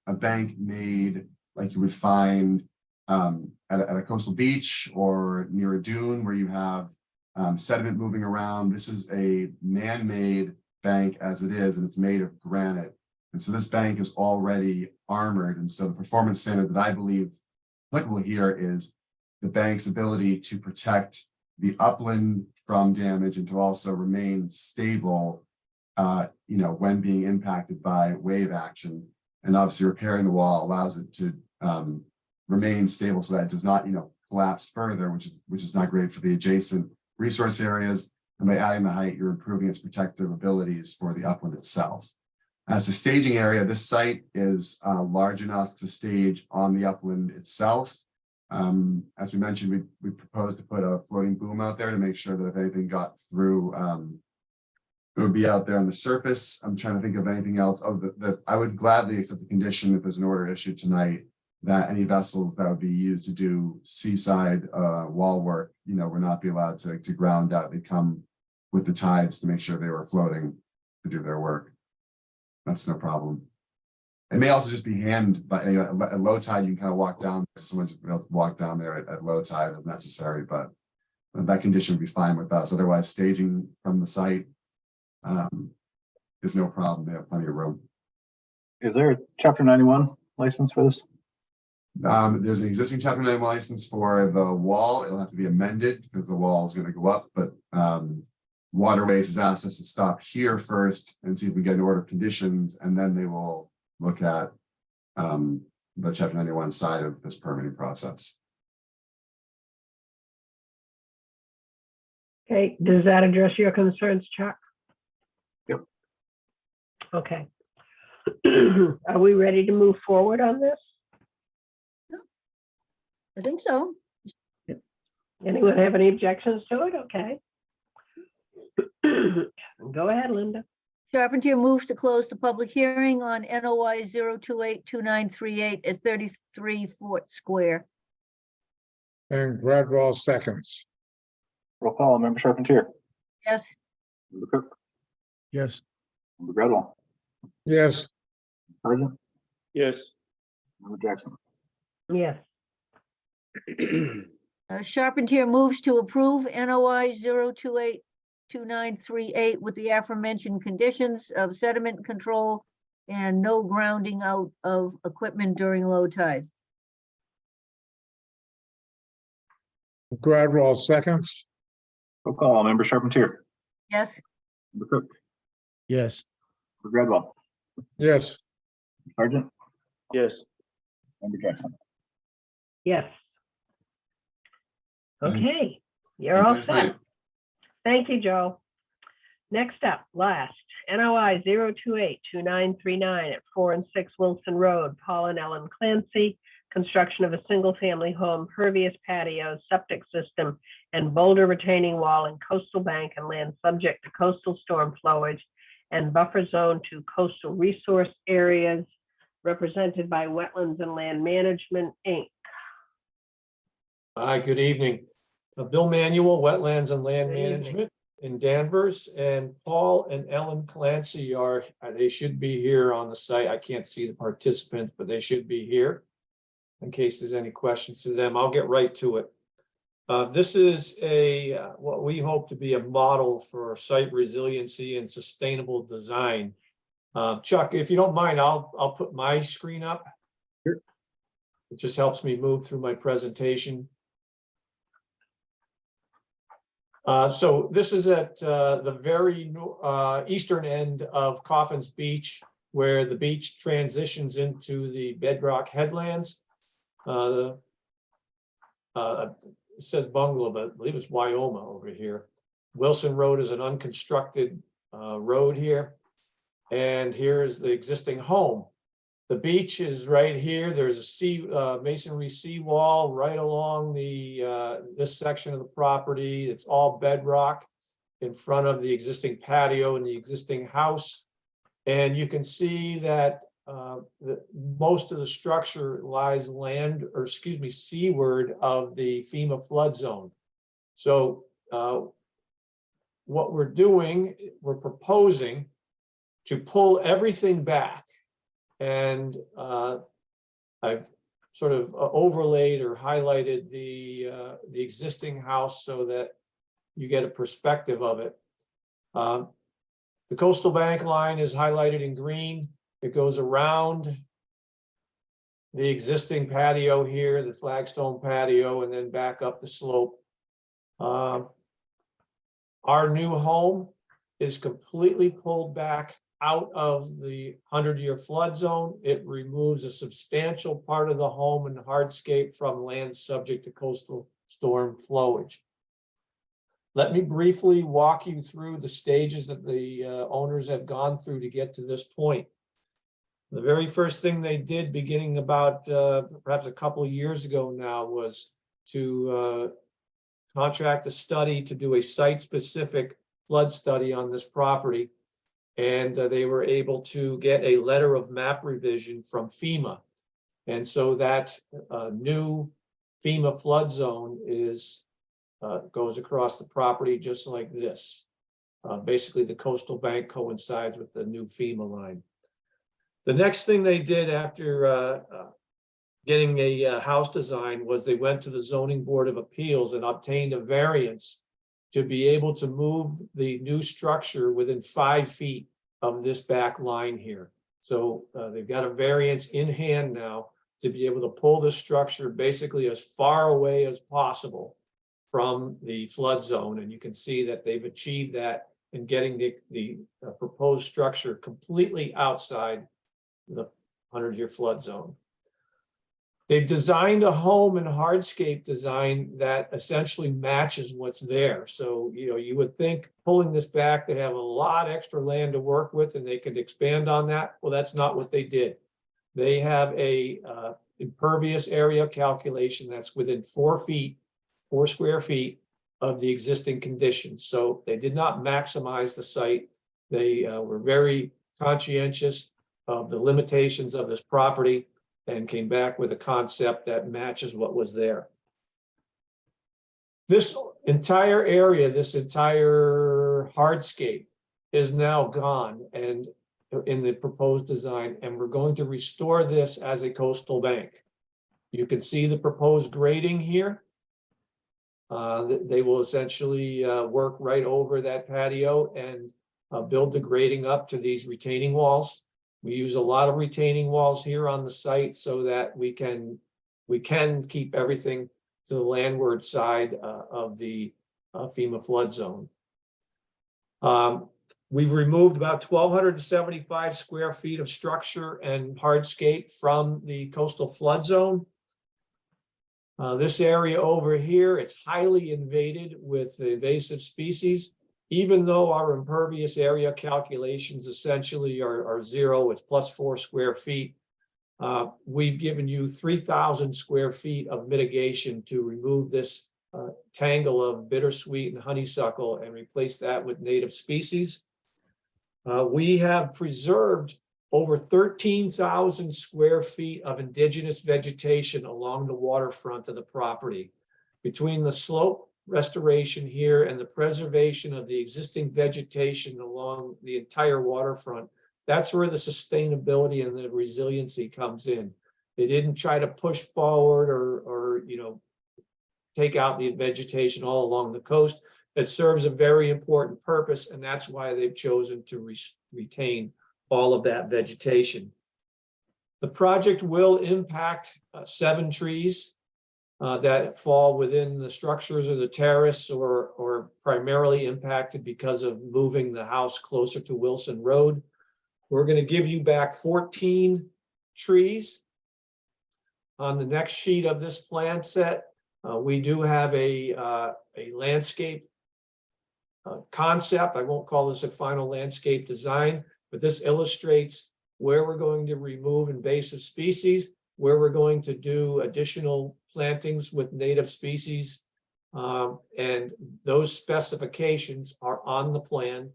bank made like you would find at a coastal beach or near a dune where you have sediment moving around. This is a man-made bank as it is, and it's made of granite. And so this bank is already armored. And so the performance standard that I believe applicable here is the bank's ability to protect the upland from damage and to also remain stable, when being impacted by wave action. And obviously repairing the wall allows it to remain stable so that it does not, collapse further, which is not great for the adjacent resource areas. And by adding the height, you're improving its protective abilities for the upland itself. As the staging area, this site is large enough to stage on the upland itself. As we mentioned, we proposed to put a floating boom out there to make sure that if anything got through, it would be out there on the surface. I'm trying to think of anything else. I would gladly accept the condition if there's an order issued tonight that any vessels that would be used to do seaside wall work, would not be allowed to ground out. They come with the tides to make sure they were floating to do their work. That's no problem. It may also just be hand, but at low tide, you can kind of walk down. Someone just be able to walk down there at low tide if necessary, but that condition would be fine with us. Otherwise, staging from the site is no problem. They have plenty of room. Is there a Chapter 91 license for this? There's an existing Chapter 91 license for the wall. It'll have to be amended because the wall is going to go up, but Waterways has asked us to stop here first and see if we get an order of conditions, and then they will look at the Chapter 91 side of this permitting process. Okay, does that address your concerns, Chuck? Yep. Okay. Are we ready to move forward on this? I think so. Anyone have any objections to it? Okay. Go ahead, Linda. Charpentier moves to close the public hearing on NOI 0282938 at 33 Fort Square. And Gradwell seconds. Roll call, Member Charpentier. Yes. Member Cook. Yes. Member Gradwell. Yes. Sergeant. Yes. Member Jackson. Yes. Charpentier moves to approve NOI 0282938 with the aforementioned conditions of sediment control and no grounding out of equipment during low tide. Gradwell seconds. Roll call, Member Charpentier. Yes. Member Cook. Yes. Member Gradwell. Yes. Sergeant. Yes. Member Jackson. Yes. Okay, you're all set. Thank you, Joe. Next up, last, NOI 0282939 at 4 and 6 Wilson Road, Paul and Ellen Clancy, construction of a single-family home, pervious patio, septic system, and boulder retaining wall in coastal bank and land subject to coastal storm flowage and buffer zone to coastal resource areas, represented by Wetlands and Land Management, Inc. Hi, good evening. Bill Manuel, Wetlands and Land Good evening. Management in Danvers, and Paul and Ellen Clancy they should be here on the site. I can't see the participants, but they should be here. In case there's any questions to them, I'll get right to it. This is what we hope to be a model for site resiliency and sustainable design. Chuck, if you don't mind, I'll put my screen up. Sure. It just helps me move through my presentation. So this is at the very eastern end of Coffin's Beach, where the beach transitions into the Bedrock Headlands. It says bungalow, but I believe it's Wyoma over here. Wilson Road is an unconstructed road here. And here's the existing home. The beach is right here. There's a masonry seawall right along this section of the property. It's all bedrock in front of the existing patio and the existing house. And you can see that most of the structure lies seaward of the FEMA flood zone. So what we're doing, we're proposing to pull everything back. And I've sort of overlaid or highlighted the existing house so that you get a perspective of it. The coastal bank line is highlighted in green. It goes around the existing patio here, the flagstone patio, and then back up the slope. Our new home is completely pulled back out of the 100-year flood zone. It removes a substantial part of the home and hardscape from land subject to coastal storm flowage. Let me briefly walk you through the stages that the owners have gone through to get to this point. The very first thing they did, beginning about perhaps a couple of years ago now, was to contract a study to do a site-specific flood study on this property. And they were able to get a letter of map revision from FEMA. And so that new FEMA flood zone is goes across the property just like this. Basically, the coastal bank coincides with the new FEMA line. The next thing they did after getting a house design was they went to the Zoning Board of Appeals and obtained a variance to be able to move the new structure within 5 feet of this back line here. So they've got a variance in hand now to be able to pull the structure basically as far away as possible from the flood zone. And you can see that they've achieved that in getting the proposed structure completely outside the 100-year flood zone. They've designed a home and hardscape design that essentially matches what's there. So, you know, you would think pulling this back, they have a lot extra land to work with and they could expand on that. Well, that's not what they did. They have a impervious area calculation that's within 4 square feet of the existing conditions. So they did not maximize the site. They were very conscientious of the limitations of this property and came back with a concept that matches what was there. This entire area, this entire hardscape is now gone and in the proposed design, and we're going to restore this as a coastal bank. You can see the proposed grading here. They will essentially work right over that patio and build the grading up to these retaining walls. We use a lot of retaining walls here on the site so that we can keep everything to the landward side of the FEMA flood zone. We've removed about 1,275 square feet of structure and hardscape from the coastal flood zone. This area over here, it's highly invaded with invasive species. Even though our impervious area calculations essentially are 0, it's +4 square feet, we've given you 3,000 square feet of mitigation to remove this tangle of bittersweet and honeysuckle and replace that with native species. We have preserved over 13,000 square feet of indigenous vegetation along the waterfront of the property. Between the slope restoration here and the preservation of the existing vegetation along the entire waterfront, that's where the sustainability and the resiliency comes in. They didn't try to push forward or you know, take out the vegetation all along the coast. It serves a very important purpose, and that's why they've chosen to retain all of that vegetation. The project will impact 7 trees that fall within the structures of the terrace or primarily impacted because of moving the house closer to Wilson Road. We're going to give you back 14 trees. On the next sheet of this plan set, we do have a landscape concept. I won't call this a final landscape design, but this illustrates where we're going to remove invasive species, where we're going to do additional plantings with native species. And those specifications are on the plan.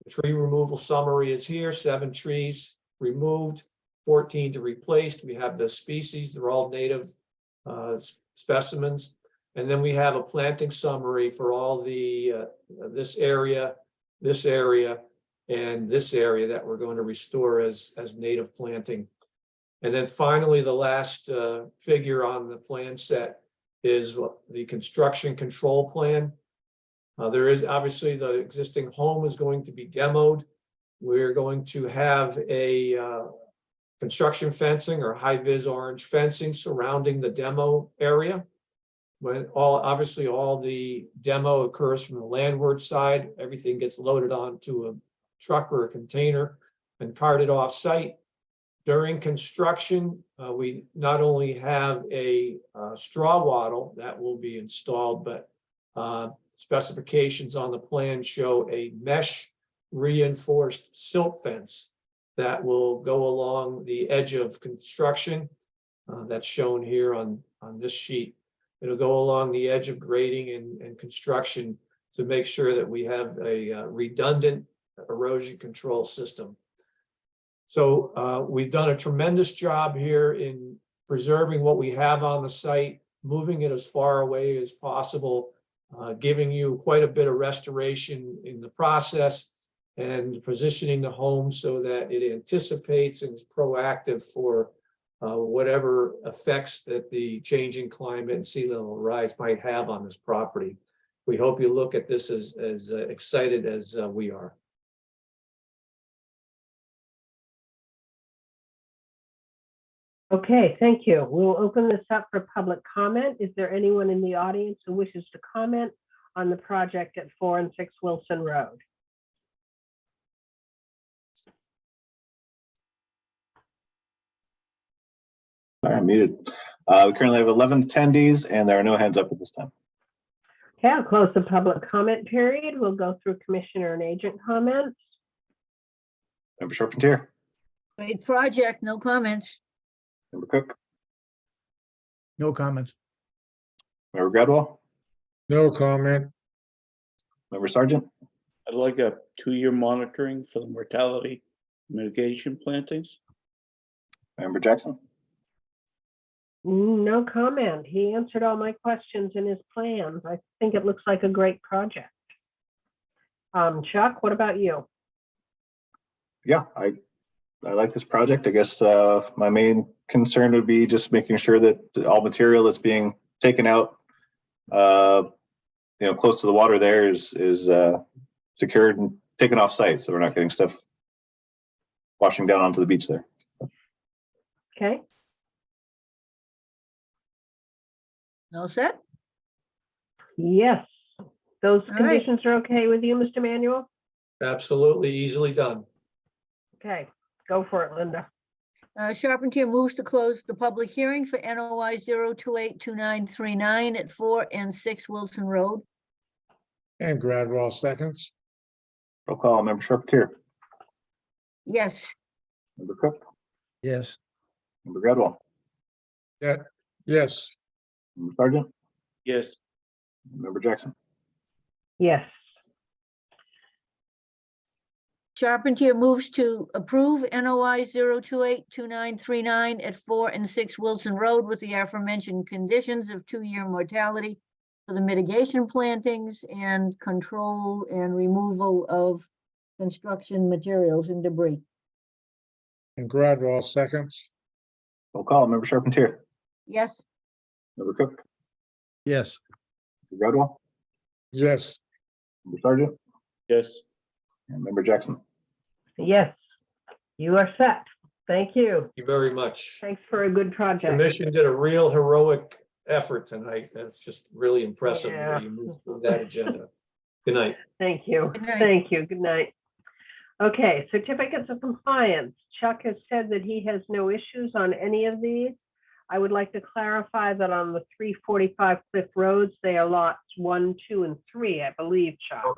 The tree removal summary is here, 7 trees removed, 14 to replaced. We have the species, they're all native specimens. And then we have a planting summary for all the this area, and this area that we're going to restore as native planting. And then finally, the last figure on the plan set is the construction control plan. There is obviously the existing home is going to be demoed. We're going to have a construction fencing or high-vis orange fencing surrounding the demo area. When obviously all the demo occurs from the landward side, everything gets loaded onto a truck or a container and carted off site. During construction, we not only have a straw wattle that will be installed, but specifications on the plan show a mesh reinforced silt fence that will go along the edge of construction. That's shown here on this sheet. It'll go along the edge of grading and construction to make sure that we have a redundant erosion control system. So we've done a tremendous job here in preserving what we have on the site, moving it as far away as possible, giving you quite a bit of restoration in the process, and positioning the home so that it anticipates and is proactive for whatever effects that the changing climate and sea level rise might have on this property. We hope you look at this as excited as we are. Okay, thank you. We'll open this up for public comment. Is there anyone in the audience who wishes to comment on the project at 4 and 6 Wilson Road? Sorry, I'm muted. We currently have 11 attendees and there are no hands up at this time. Okay, I'll close the public comment period. We'll go through commissioner and agent comments. Member Charpentier, Great project, no comments. Member Cook, No comments. Member Gradwell, No comment. Member Sargent, I'd like a 2-year monitoring for the mortality mitigation plantings. Member Jackson, No comment. He answered all my questions in his plans. I think it looks like a great project. Chuck, what about you? yeah, I like this project. I guess my main concern would be just making sure that all material that's being taken out, close to the water there is secured and taken off site, so we're not getting stuff washing down onto the beach there. Okay. All set? Yes. Those All right. conditions are okay with you, Mr. Manuel? Absolutely easily done. Okay, go for it, Linda. Charpentier moves to close the public hearing for NOI 0282939 at 4 and 6 Wilson Road. And Gradwell seconds. Roll call, Member Charpentier, Yes. Member Cook, Yes. Member Gradwell, Yes. Member Sargent, Yes. Member Jackson. Yes. Charpentier moves to approve NOI 0282939 at 4 and 6 Wilson Road with the aforementioned conditions of 2-year mortality for the mitigation plantings and control and removal of construction materials and debris. And Gradwell seconds. Roll call, Member Charpentier, Yes. Member Cook, Yes. Member Gradwell, Yes. Member Sargent, Yes. and Member Jackson. Yes. You are set. Thank you. Thank you very much. Thanks for a good project. Commission did a real heroic effort tonight. That's just really impressive. the way Yeah. You moved through that agenda. Good night. Thank you. Good night. Thank you. Good night. Okay, certificates of compliance. Chuck has said that he has no issues on any of these. I would like to clarify that on the 345 Cliff Roads, they are lots 1, 2, and 3, I believe, Chuck.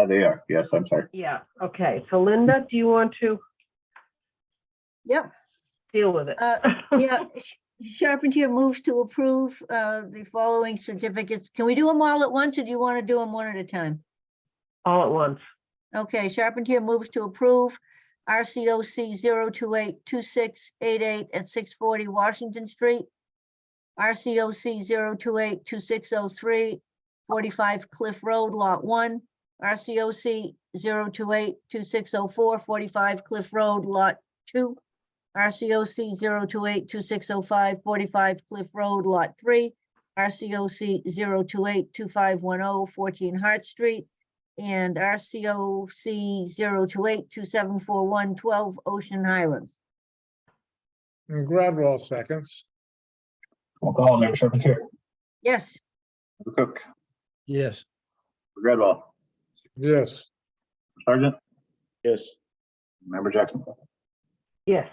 They are, yes, I'm sorry. Yeah, okay. So Linda, do you want to Yep. deal with it? Yeah. Charpentier moves to approve the following certificates. Can we do them all at once, or do you want to do them one at a time? All at once. Okay, Charpentier moves to approve RCOC 0282688 at 640 Washington Street. RCOC 0282603, 45 Cliff Road, Lot 1. RCOC 0282604, 45 Cliff Road, Lot 2. RCOC 0282605, 45 Cliff Road, Lot 3. RCOC 0282510, 14 Hart Street. and RCOC 0282741 12 Ocean Highlands. And Gradwell seconds. Roll call, Member Charpentier, Yes, Member Cook, Yes. Member Gradwell, Yes, Sergeant, Yes. Member Jackson. Yes.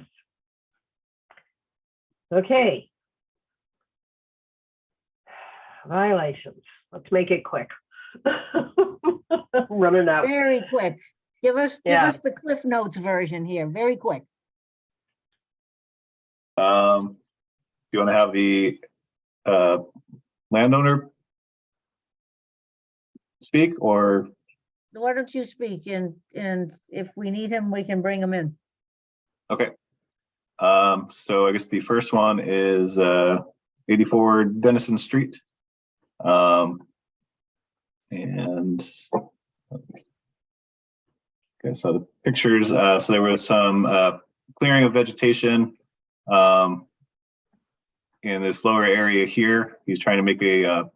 Okay. Violations. Let's make it quick. Running out. very quick. Give us Yeah. the Cliff Notes version here, very quick. Do you want to have the landowner speak, or Why don't you speak, and if we need him, we can bring him in. okay? So I guess the first one is 84 Denison Street. And okay, so the pictures. So there was some clearing of vegetation in this lower area here. He's trying to make a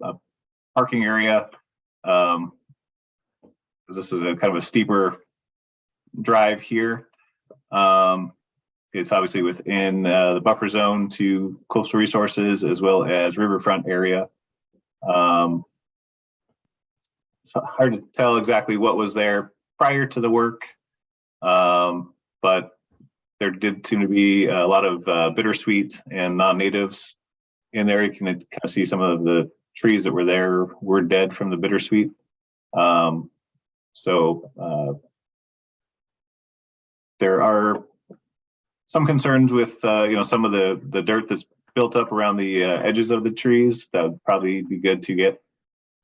parking area. This is a kind of a steeper drive here. It's obviously within the buffer zone to coastal resources as well as riverfront area. So hard to tell exactly what was there prior to the work, but there did seem to be a lot of bittersweet and non-natives in there. You can kind of see some of the trees that were there were dead from the bittersweet. There are some concerns with some of the dirt that's built up around the edges of the trees. That would probably be good to get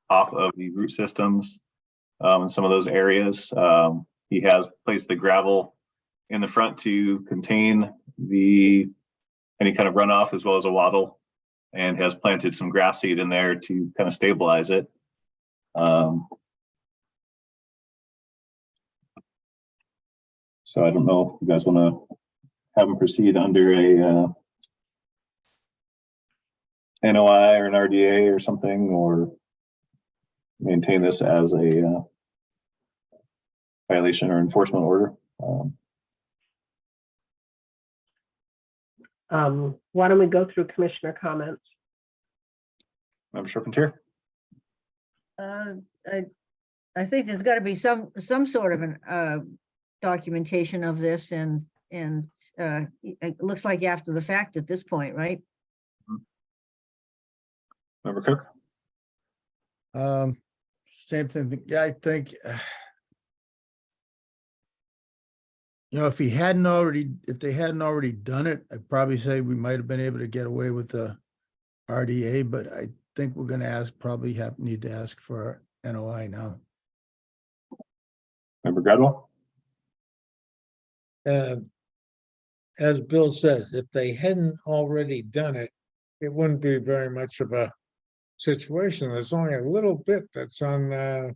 off of the root systems in some of those areas. He has placed the gravel in the front to contain any kind of runoff as well as a wattle, and has planted some grass seed in there to kind of stabilize it. So I don't know if you guys want to have him proceed under a NOI or an RDA or something, or maintain this as a violation or enforcement order. Why don't we go through commissioner comments? Member Charpentier? I think there's got to be some sort of an documentation of this, and it looks like after the fact at this point, right? Member Cook? Same thing. Yeah, I think, if they hadn't already done it, I'd probably say we might have been able to get away with the RDA, but I think we're gonna need to ask for NOI now. Member Gradwell? as Bill says, if they hadn't already done it, it wouldn't be very much of a situation. There's only a little bit that's under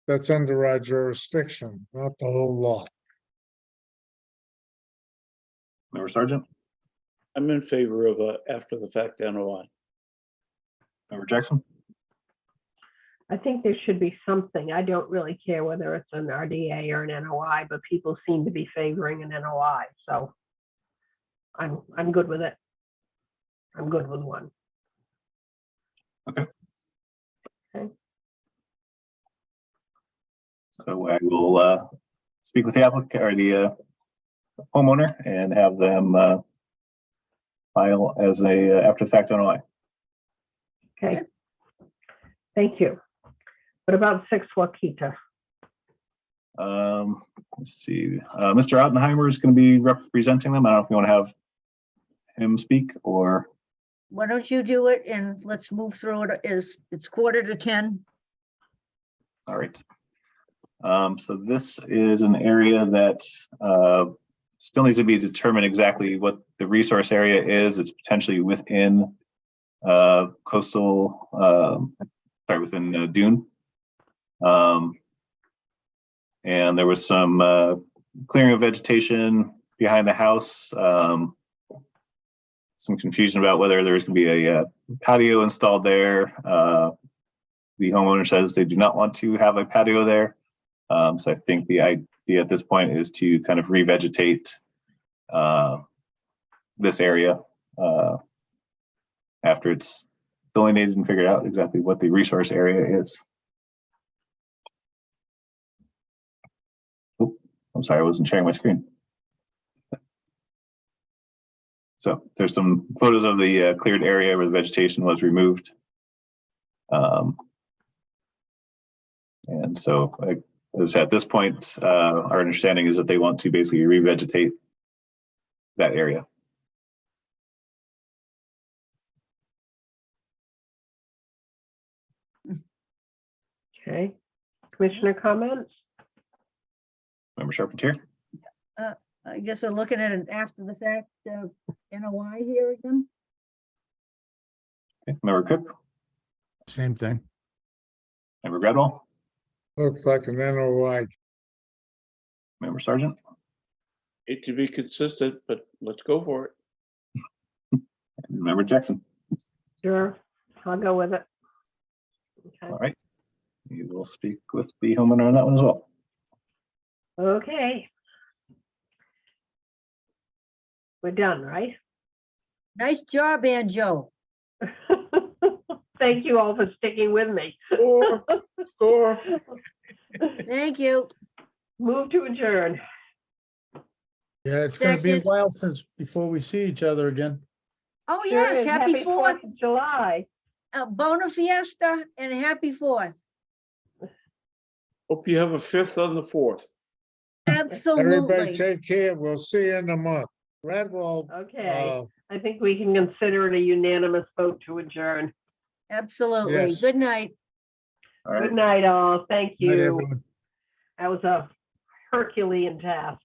our jurisdiction, not the whole lot. Member Sergeant? I'm in favor of after the fact NOI. Member Jackson? I think there should be something. I don't really care whether it's an RDA or an NOI, but people seem to be favoring an NOI, so I'm good with it. I'm good with one. Okay. Okay. So I will speak with the applicant or the homeowner and have them file as a after the fact NOI. Okay. Thank you. What about 6 Waukeeta? Let's see. Mr. Ottenheimer is going to be representing them. I don't know if you want to have him speak or. Why don't you do it, and let's move through it. It's 9:45. All right. So this is an area that still needs to be determined exactly what the resource area is. It's potentially within within Dune. And there was some clearing of vegetation behind the house. Some confusion about whether there's going to be a patio installed there. the homeowner says they do not want to have a patio there. So I think the idea at this point is to kind of revegetate this area after it's delineated and figured out exactly what the resource area is. Oh, I'm sorry, I wasn't sharing my screen. So there's some photos of the cleared area where the vegetation was removed. And so as at this point, our understanding is that they want to basically revegetate that area. Okay, commissioner comments? Member Charpentier? I guess we're looking at an after the fact NOI here again. Okay. Member Cook? Same thing. Member Gradwell? Looks like an NOI. Member Sargent? It to be consistent, but let's go for it. Member Jackson? Sure, I'll go with it. Okay. All right. You will speak with the homeowner on that one as well. Okay. We're done, right? Nice job, Anjo. Thank you all for sticking with me. Score. Thank you. Move to adjourn. Yeah, it's gonna be a Second. while since, before we see each other again. Oh, Sure yes, is. happy 4th, of July. Bona Fiesta, and happy 4th. Hope you have a 5th on the 4th. Everybody Absolutely. take care. We'll see you in a month. Gradwell, Okay, I think we can consider it a unanimous vote to adjourn. Absolutely. Yes. Good night. All right. Good night, all. Thank Night, you. everyone. That was a Herculean task.